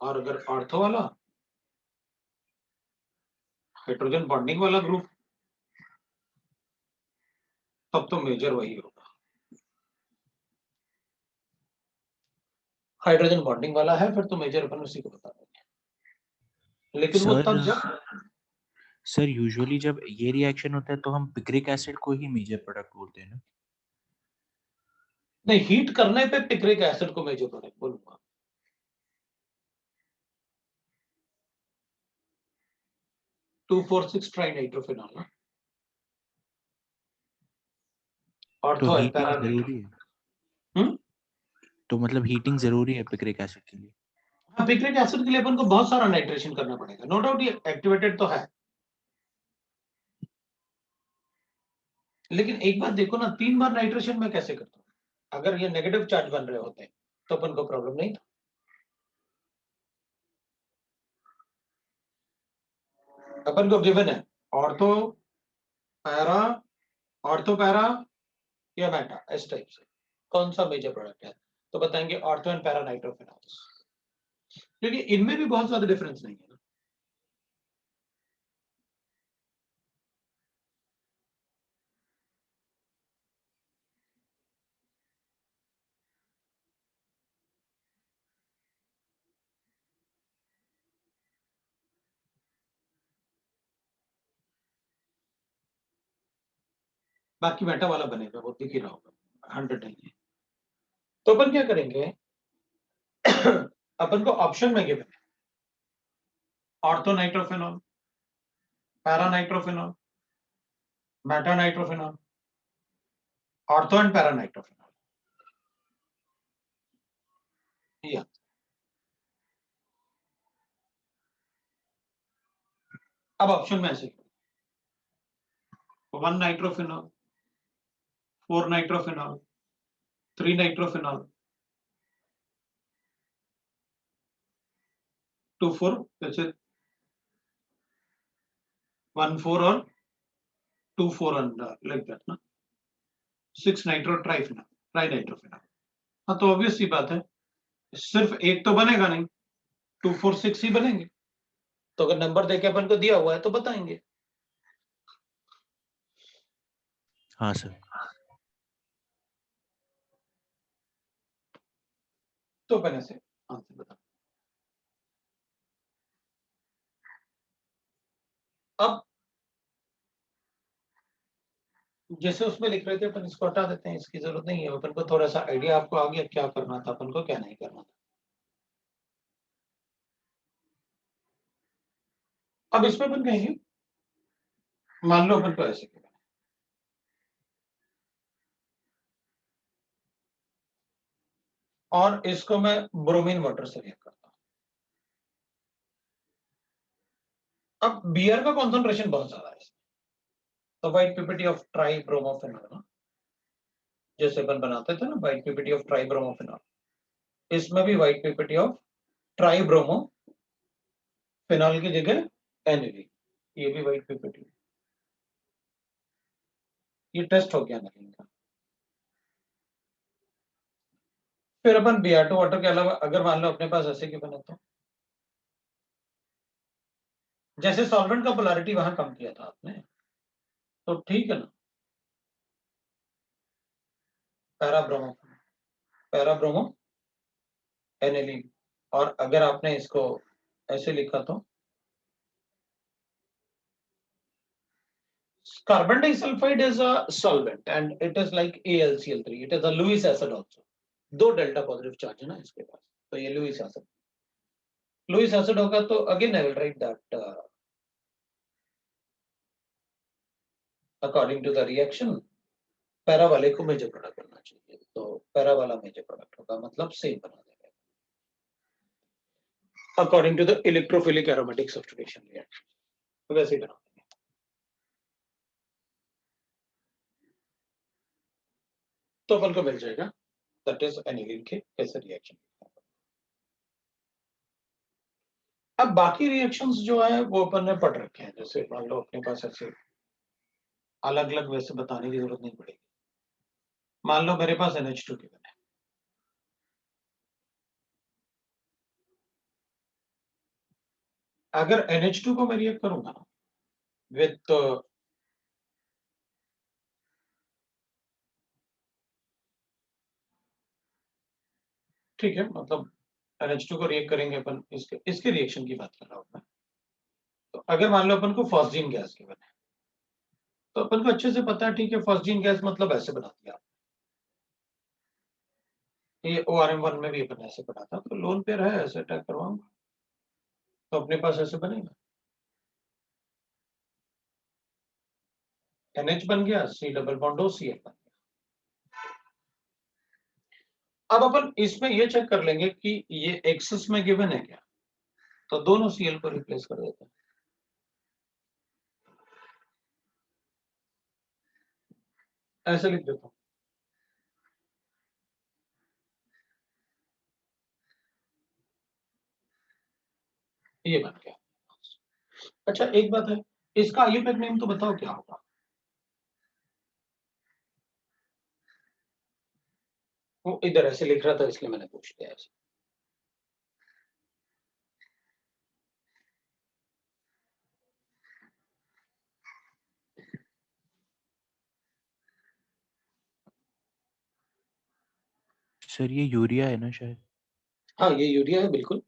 और अगर ऑर्थो वाला हाइड्रोजन बॉन्डिंग वाला ग्रुप, तब तो मेजर वही होगा। हाइड्रोजन बॉन्डिंग वाला है फिर तो मेजर अपन उसी को बता देंगे। लेकिन वो तब जब सर यूजुअली जब ये रिएक्शन होता है तो हम पिक्रिक एसिड को ही मेजर प्रोडक्ट बोलते हैं ना? नहीं, हीट करने पे पिक्रिक एसिड को मेजर प्रोडक्ट बोलूंगा। Two four six trinitrophenol ना, तो ऑर्थो एंड हीटिंग पैरा। जरूरी है? तो मतलब हीटिंग जरूरी है पिक्रिक एसिड के लिए? हाँ, पिक्रिक एसिड के लिए अपन को बहुत सारा नाइट्रेशन करना पड़ेगा, नो डाउट ये एक्टिवेटेड तो है। लेकिन एक बात देखो ना, 3 बार नाइट्रेशन में कैसे करता हूँ। अगर ये नेगेटिव चार्ज बन रहे होते हैं तो अपन को प्रॉब्लम नहीं था। अपन को गिवन है ऑर्थो पैरा, ऑर्थो पैरा या मेटा, इस टाइप से कौन सा मेजर प्रोडक्ट है, तो बताएंगे ऑर्थो एंड पैरा नाइट्रोफिनॉल्स, क्योंकि इनमें भी बहुत ज्यादा डिफरेंस नहीं है ना। बाकी मेटा वाला बनेगा, वो दिख ही रहा होगा, 100 नहीं है। तो अपन क्या करेंगे अपन को ऑप्शन में गिवन है ortho nitrophenol, para nitrophenol, meta nitrophenol, ortho and para nitrophenol. या अब ऑप्शन में ऐसे 1 नाइट्रोफेनॉल, 4 नाइट्रोफेनॉल, 3 नाइट्रोफेनॉल, 2 4 जैसे 1 4 और 2 4 and like that ना, 6 नाइट्रो ट्राइफेनॉल, ट्राई नाइट्रोफेनॉल। हाँ तो ऑब्वियस सी बात है, सिर्फ एक तो बनेगा नहीं, 2 4 6 ही बनेंगे। तो अगर नंबर देके अपन को दिया हुआ है तो बताएंगे। हाँ सर। तो अपन ऐसे आंसर बता। अब जैसे उसमें लिख रहे थे अपन इसको हटा देते हैं, इसकी जरूरत नहीं है। अपन को थोड़ा सा आइडिया आपको आ गया क्या करना था अपन को, क्या नहीं करना था। अब इसमें अपन कहेंगे मान लो अपन को ऐसे करना है, और इसको मैं ब्रोमीन वाटर से रिएक्ट करता हूं। अब बीआर का कॉन्सेंट्रेशन बहुत ज्यादा है इसमें, तो व्हाइट पीपीटी ऑफ ट्राई ब्रोमोफेनॉल, जैसे अपन बनाते थे ना व्हाइट पीपीटी ऑफ ट्राई ब्रोमोफेनॉल, इसमें भी व्हाइट पीपीटी ऑफ ट्राई ब्रोमोफेनॉल की जगह एनएवी, ये भी व्हाइट पीपीटी। ये टेस्ट हो गया नहीं का। फिर अपन Br2 वाटर के अलावा अगर मान लो अपने पास ऐसे के बने तो, जैसे सॉल्वेंट का पोलैरिटी वहां कम किया था आपने, तो ठीक है ना, पैराब्रोमो एनिलीन, और अगर आपने इसको ऐसे लिखा तो carbon disulfide is a solvent and it is like AlCl3, it is a Lewis acid also। दो डेल्टा पॉजिटिव चार्ज है ना इसके पास, तो ये लुईस एसिड होगा। तो again I will write that according to the reaction para वाले को मेजर प्रोडक्ट करना चाहिए, तो पैरा वाला मेजर प्रोडक्ट होगा, मतलब सेम बना देगा according to the electrophilic aromatic substitution reaction, तो वैसे ही बना देंगे। तो अपन को मिल जाएगा दैट इज एनिलीन के कैसे रिएक्शन। अब बाकी रिएक्शंस जो है वो अपन ने पढ़ रखे हैं, जैसे मान लो अपने पास ऐसे अलग अलग वैसे बताने की जरूरत नहीं पड़ेगी। मान लो मेरे पास NH2 गिवन है, अगर NH2 को मैं रिएक्ट करूंगा ना विथ ठीक है, मतलब NH2 को रिएक्ट करेंगे अपन, इसके रिएक्शन की बात कर रहा हूं मैं। तो अगर मान लो अपन को फॉस्जीन गैस गिवन है, तो अपन को अच्छे से पता है, ठीक है, फॉस्जीन गैस मतलब ऐसे बना दिया, ये ORM1 में भी अपन ऐसे पढ़ा था, तो लोन पेयर है ऐसे अटैक करवाऊंगा तो अपने पास ऐसे बनेगा, NH बन गया, C डबल बॉन्ड OCl बन गया। अब अपन इसमें ये चेक कर लेंगे कि ये एक्सेस में गिवन है क्या, तो दोनों Cl को रिप्लेस कर देते हैं, ऐसे लिख देता हूं, ये बन गया। अच्छा एक बात है, इसका आईयूपैक नेम तो बताओ क्या होगा। वो इधर ऐसे लिख रहा था इसलिए मैंने पूछ लिया ऐसे। सर ये यूरिया है ना शायद। हाँ ये यूरिया है बिल्कुल।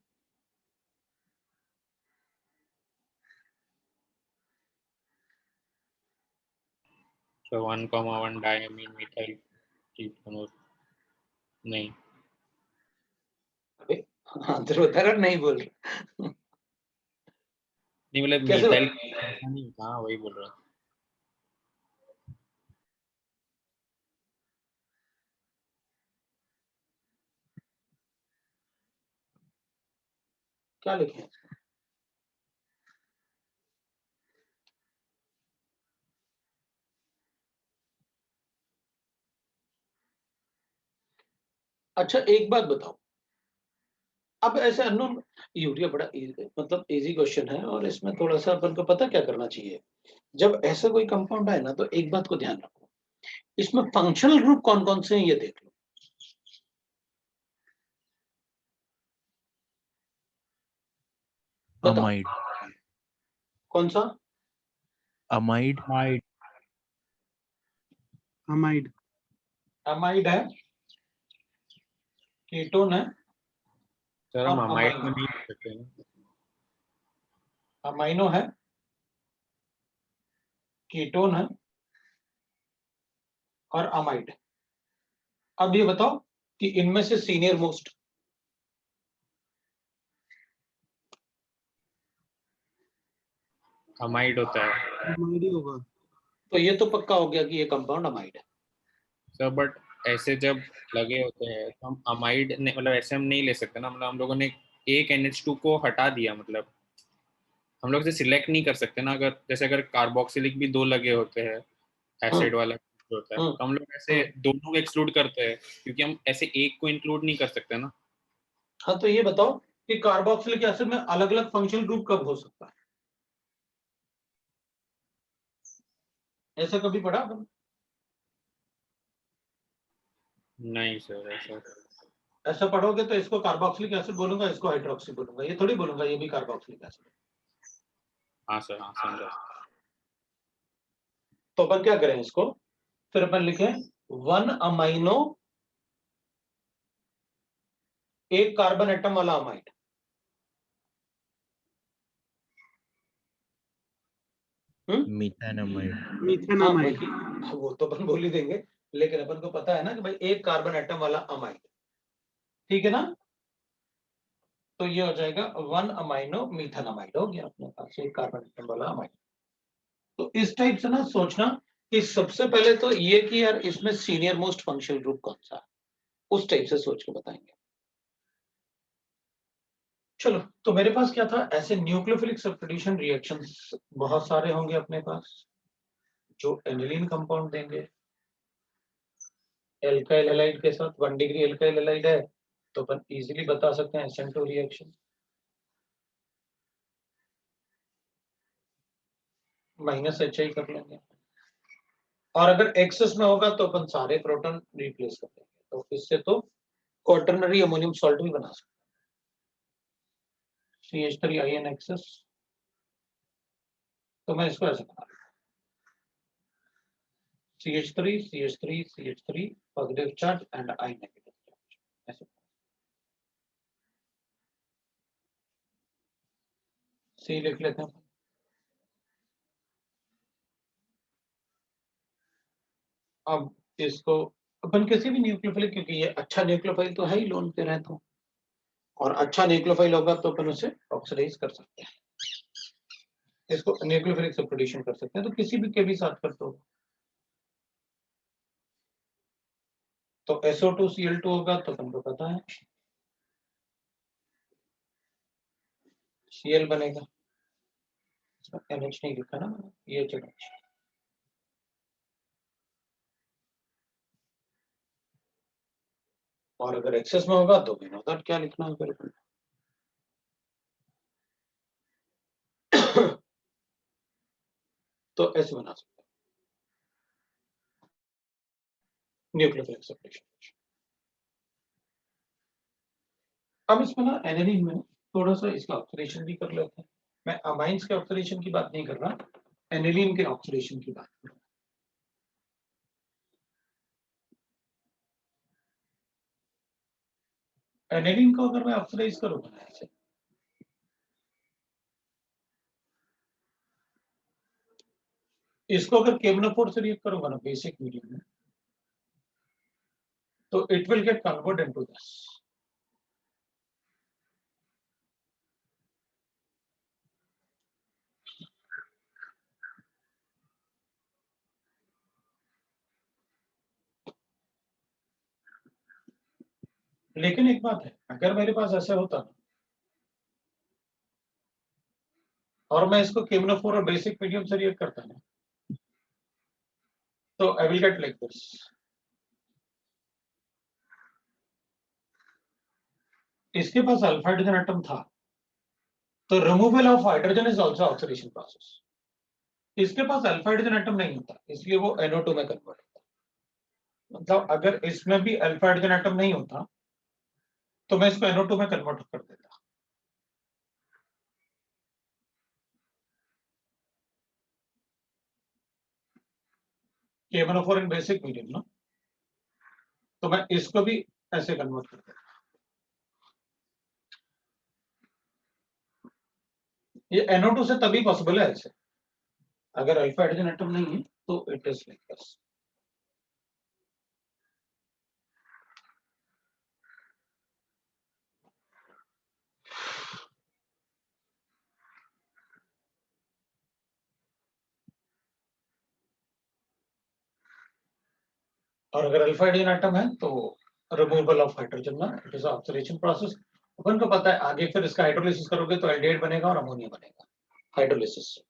तो 1,1 डायमीन मिथाइल कीटोन नहीं हाँ ध्रुवतारा नहीं बोल रहे नहीं मतलब कैसे मिथाइल ऐसा नहीं होता, हाँ वही बोल रहा हूँ। क्या लिखे हैं? अच्छा एक बात बताओ, अब ऐसे अननोन यूरिया बड़ा मतलब इजी क्वेश्चन है, और इसमें थोड़ा सा अपन को पता क्या करना चाहिए। जब ऐसा कोई कंपाउंड है ना, तो एक बात को ध्यान रखो, इसमें फंक्शनल ग्रुप कौन कौन से हैं ये देख लो। बताओ अमाइड कौन सा? अमाइड अमाइड अमाइड है, कीटोन है, सर और हम अमाइड अमाइनो में नहीं लिख सकते ना। अमाइनो है, कीटोन है, और अमाइड है। अब ये बताओ कि इनमें से सीनियर मोस्ट अमाइड होता है अमाइड ही होगा। तो ये तो पक्का हो गया कि ये कंपाउंड अमाइड है। सर, बट ऐसे जब लगे होते हैं तो हम अमाइड मतलब ऐसे हम नहीं ले सकते ना, मतलब हम लोगों ने एक NH2 को हटा दिया, मतलब हम लोग से सिलेक्ट नहीं कर सकते ना। अगर जैसे अगर कार्बोक्सिलिक भी 2 लगे होते हैं, एसिड वाला जो होता है, हम्म तो हम लोग ऐसे दोनों को एक्सक्लूड करते हैं, क्योंकि हम ऐसे एक को इंक्लूड नहीं कर सकते ना। हाँ तो ये बताओ कि कार्बोक्सिलिक एसिड में अलग अलग फंक्शनल ग्रुप कब हो सकता है? ऐसा कभी पढ़ा अपन? नहीं सर, ऐसा ऐसा पढ़ोगे तो इसको कार्बोक्सिलिक एसिड बोलूंगा, इसको हाइड्रोक्सी बोलूंगा, ये थोड़ी बोलूंगा ये भी कार्बोक्सिलिक एसिड। हाँ सर, हाँ समझा। तो अपन क्या करें इसको, फिर अपन लिखें 1 अमाइनो, एक कार्बन एटम वाला अमाइड। मीथानमाइड हाँ मिथेनामाइड। वही, वो तो अपन बोल ही देंगे, लेकिन अपन को पता है ना कि भाई एक कार्बन एटम वाला अमाइड, ठीक है ना। तो ये हो जाएगा 1 अमाइनो मीथानमाइड, हो गया अपने पास एक कार्बन एटम वाला अमाइड। तो इस टाइप से ना सोचना कि सबसे पहले तो ये कि यार इसमें सीनियर मोस्ट फंक्शनल ग्रुप कौन सा है, उस टाइप से सोच के बताएंगे। चलो, तो मेरे पास क्या था, ऐसे न्यूक्लियोफिलिक सब्स्टिट्यूशन रिएक्शंस बहुत सारे होंगे अपने पास, जो एनिलीन कंपाउंड देंगे। एल्काइल हैलाइड के साथ 1 डिग्री एल्काइल हैलाइड है, तो अपन इजीली बता सकते हैं SN2 रिएक्शन -HI कर लेंगे। और अगर एक्सेस में होगा तो अपन सारे प्रोटॉन रिप्लेस कर देंगे, तो इससे तो क्वाटरनरी अमोनियम सॉल्ट भी बना सकते हैं, CH3 एक्सेस। तो मैं इसको ऐसे बना CH3 CH3 CH3 positive charge and I negative charge, ऐसे C लिख लेते हैं। अब इसको अपन किसी भी न्यूक्लियोफाइल, क्योंकि ये अच्छा न्यूक्लियोफाइल तो है ही लोन पे रहे तो, और अच्छा न्यूक्लियोफाइल होगा तो अपन उसे ऑक्सीडाइज कर सकते हैं, इसको न्यूक्लियोफिलिक सब्स्टिट्यूशन कर सकते हैं, तो किसी भी के भी साथ कर दो। तो SO2 Cl2 होगा, तो अपन को पता है Cl बनेगा, इसमें NH नहीं लिखा ना मैंने, ये चलो। और अगर एक्सेस में होगा तो बिना दैट क्या लिखना है फिर अपन? तो ऐसे बना सकते हैं न्यूक्लियोफिलिक सब्स्टिट्यूशन। अब इसमें ना एनिलीन में थोड़ा सा इसका ऑक्सीडेशन भी कर लेते हैं। मैं अमाइंस के ऑक्सीडेशन की बात नहीं कर रहा, एनिलीन के ऑक्सीडेशन की बात कर रहा हूं। एनिलीन को अगर मैं ऑक्सीडाइज करूंगा ना ऐसे, इसको अगर KMnO4 से रिएक्ट करूंगा ना बेसिक मीडियम में, तो it will get convert into this. लेकिन एक बात है, अगर मेरे पास ऐसा होता ना और मैं इसको KMnO4 और बेसिक मीडियम से रिएक्ट करता ना, तो I will get like this. इसके पास अल्फा हाइड्रोजन एटम था, तो removal of hydrogen is also oxidation process. इसके पास अल्फा हाइड्रोजन एटम नहीं होता, इसलिए वो NO2 में कन्वर्ट होता। मतलब अगर इसमें भी अल्फा हाइड्रोजन एटम नहीं होता तो मैं इसको NO2 में कन्वर्ट कर देता। KMnO4 इन बेसिक मीडियम ना, तो मैं इसको भी ऐसे कन्वर्ट कर देता। ये NO2 से तभी पॉसिबल है ऐसे, अगर अल्फा हाइड्रोजन एटम नहीं है तो इट इज लाइक दिस। और अगर अल्फा हाइड्रोजन एटम है तो रिमूवल ऑफ हाइड्रोजन ना, इट इज ऑक्सीडेशन प्रोसेस। अपन को पता है आगे फिर इसका हाइड्रोलिसिस करोगे तो एल्डिहाइड बनेगा और अमोनिया बनेगा हाइड्रोलिसिस से।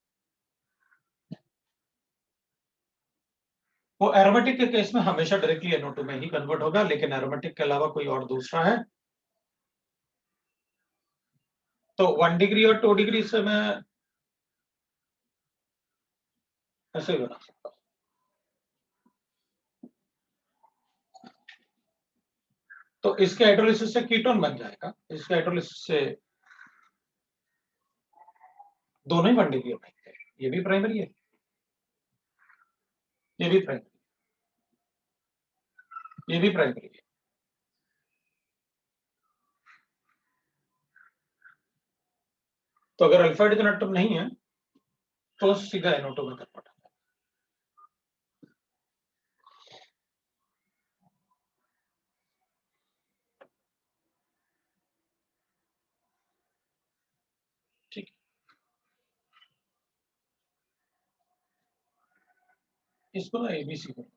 वो एरोमेटिक के केस में हमेशा डायरेक्टली NO2 में ही कन्वर्ट होगा, लेकिन एरोमेटिक के अलावा कोई और दूसरा है तो 1 डिग्री और 2 डिग्री से मैं ऐसे बना सकता हूं। तो इसके हाइड्रोलिसिस से कीटोन बन जाएगा, इसके हाइड्रोलिसिस से दोनों ही 1 डिग्री बनेंगे। ये भी प्राइमरी है, ये भी प्राइमरी, ये भी प्राइमरी है। तो अगर अल्फा हाइड्रोजन एटम नहीं है तो सीधा NO2 में कन्वर्ट होगा। ठीक है, इसको ना ABC करो।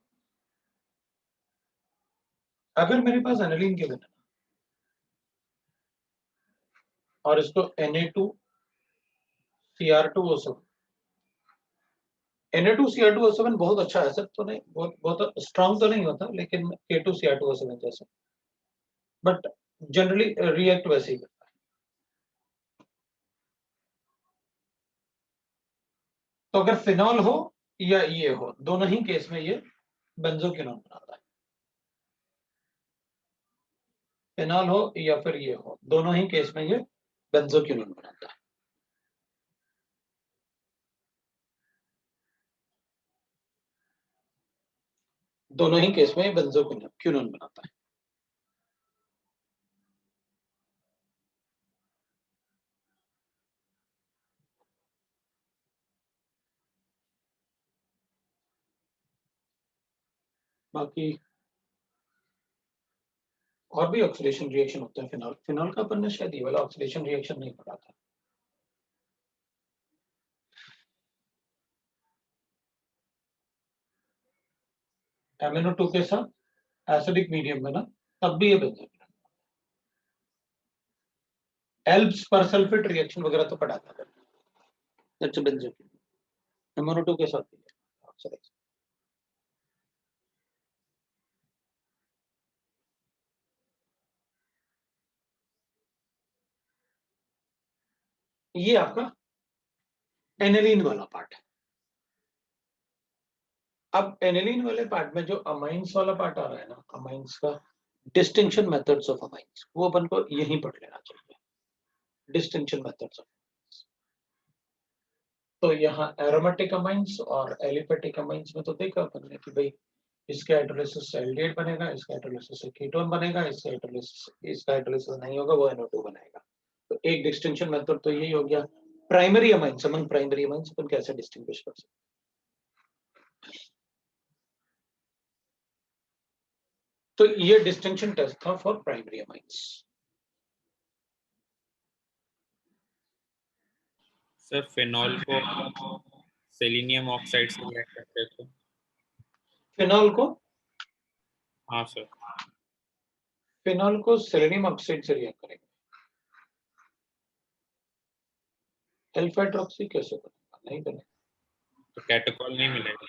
अगर मेरे पास एनिलीन के बना और इसको Na2Cr2O7, Na2Cr2O7 बहुत अच्छा एसिड तो नहीं, बहुत स्ट्रांग तो नहीं होता, लेकिन K2Cr2O7 जैसा, बट जनरली रिएक्ट वैसे ही करता है। तो अगर फिनॉल हो या ये हो, दोनों ही केस में ये बेंजोक्विनोन बनाता है। फिनॉल हो या फिर ये हो, दोनों ही केस में ये बेंजोक्विनोन बनाता है। दोनों ही केस में बेंजोक्विनोन बनाता है। बाकी और भी ऑक्सीडेशन रिएक्शन होते हैं फिनॉल। फिनॉल का अपन ने शायद ये वाला ऑक्सीडेशन रिएक्शन नहीं पढ़ा था। MnO2 के साथ एसिडिक मीडियम में ना, तब भी ये बेंजोक्विनोन। एल्ब्स पर सल्फेट रिएक्शन वगैरह तो पढ़ा था, दैट्स अ बेंजोक्विनोन। MnO2 के साथ भी है। ये आपका एनिलीन वाला पार्ट है। अब एनिलीन वाले पार्ट में जो अमाइंस वाला पार्ट आ रहा है ना, अमाइंस का डिस्टिंक्शन मेथड्स ऑफ अमाइंस, वो अपन को यहीं पढ़ लेना चाहिए। डिस्टिंक्शन मेथड्स ऑफ, तो यहाँ एरोमेटिक अमाइंस और एलिफेटिक अमाइंस में तो देखा अपन ने कि भाई इसके हाइड्रोलिसिस से एल्डिहाइड बनेगा, इसका हाइड्रोलिसिस से कीटोन बनेगा, इसका हाइड्रोलिसिस नहीं होगा, वो NO2 बनेगा। तो एक डिस्टिंक्शन मेथड तो यही हो गया। Primary amines, among primary amines अपन कैसे डिस्टिंग्विश कर सकते हैं। तो ये डिस्टिंक्शन टेस्ट था for primary amines. Sir phenol को सेलेनियम ऑक्साइड से रिएक्ट करते थे। फिनॉल को हाँ सर। फिनॉल को सेलेनियम ऑक्साइड से रिएक्ट करेंगे। अल्फा हाइड्रोक्सी कैसे बनेगा? नहीं बनेगा। तो कैटोकॉल नहीं मिलेगा।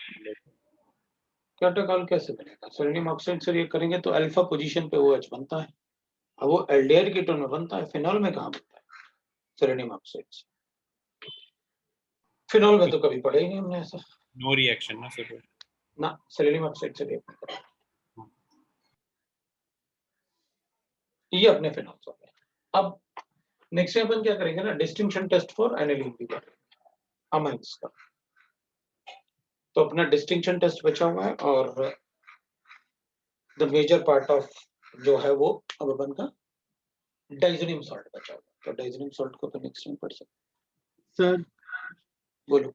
कैटोकॉल कैसे बनेगा? सेलेनियम ऑक्साइड से रिएक्ट करेंगे तो अल्फा पोजीशन पे OH बनता है। अब वो एल्डिहाइड कीटोन में बनता है, फिनॉल में कहाँ बनता है? सेलेनियम ऑक्साइड से। फिनॉल में तो कभी पढ़ा ही नहीं हमने ऐसा। नो रिएक्शन ना सर। ना, सेलेनियम ऑक्साइड से रिएक्ट नहीं करेगा। ये अपने फिनॉल हो गए। अब नेक्स्ट अपन क्या करेंगे ना, डिस्टिंक्शन टेस्ट फॉर एनिलीन भी करेंगे अमाइंस का। तो अपना डिस्टिंक्शन टेस्ट बचा हुआ है और द मेजर पार्ट ऑफ जो है वो अब अपन का डाइज़ोनियम सॉल्ट बचा हुआ है। तो डाइज़ोनियम सॉल्ट को तो नेक्स्ट में पढ़ सकते। सर बोलो।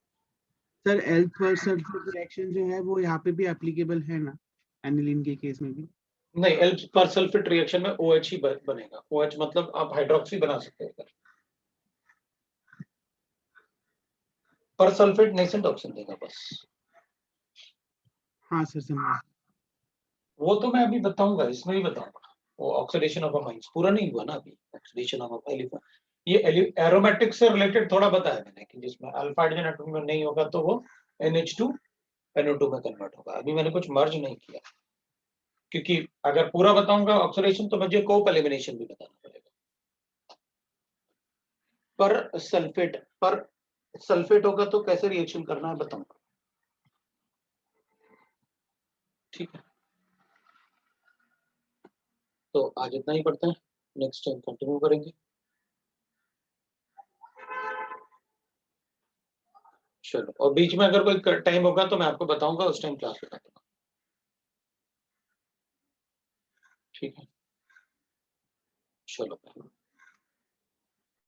सर एल्फा सल्फेट रिएक्शन जो है वो यहाँ पे भी एप्लीकेबल है ना, एनिलीन के केस में भी? नहीं, अल्फा सल्फेट रिएक्शन में OH ही बनेगा। OH मतलब आप हाइड्रोक्सी बना सकते हो, पर सल्फेट नेसेंट ऑक्सीजन देगा बस। हाँ सर समझ। वो तो मैं अभी बताऊंगा, इसमें भी बताऊंगा। वो ऑक्सीडेशन ऑफ अमाइंस पूरा नहीं हुआ ना अभी। ऑक्सीडेशन ऑफ एलिफा, ये एरोमेटिक से रिलेटेड थोड़ा बताया मैंने कि जिसमें अल्फा हाइड्रोजन एटम में नहीं होगा तो वो NH2 NO2 में कन्वर्ट होगा। अभी मैंने कुछ मर्ज नहीं किया, क्योंकि अगर पूरा बताऊंगा ऑक्सीडेशन तो मुझे कोप एलिमिनेशन भी बताना पड़ेगा। पर सल्फेट होगा तो कैसे रिएक्शन करना है बताऊंगा। ठीक है, तो आज इतना ही पढ़ते हैं, नेक्स्ट टाइम कंटिन्यू करेंगे। चलो, और बीच में अगर कोई टाइम होगा तो मैं आपको बताऊंगा, उस टाइम क्लास लगा दूंगा। ठीक है, चलो।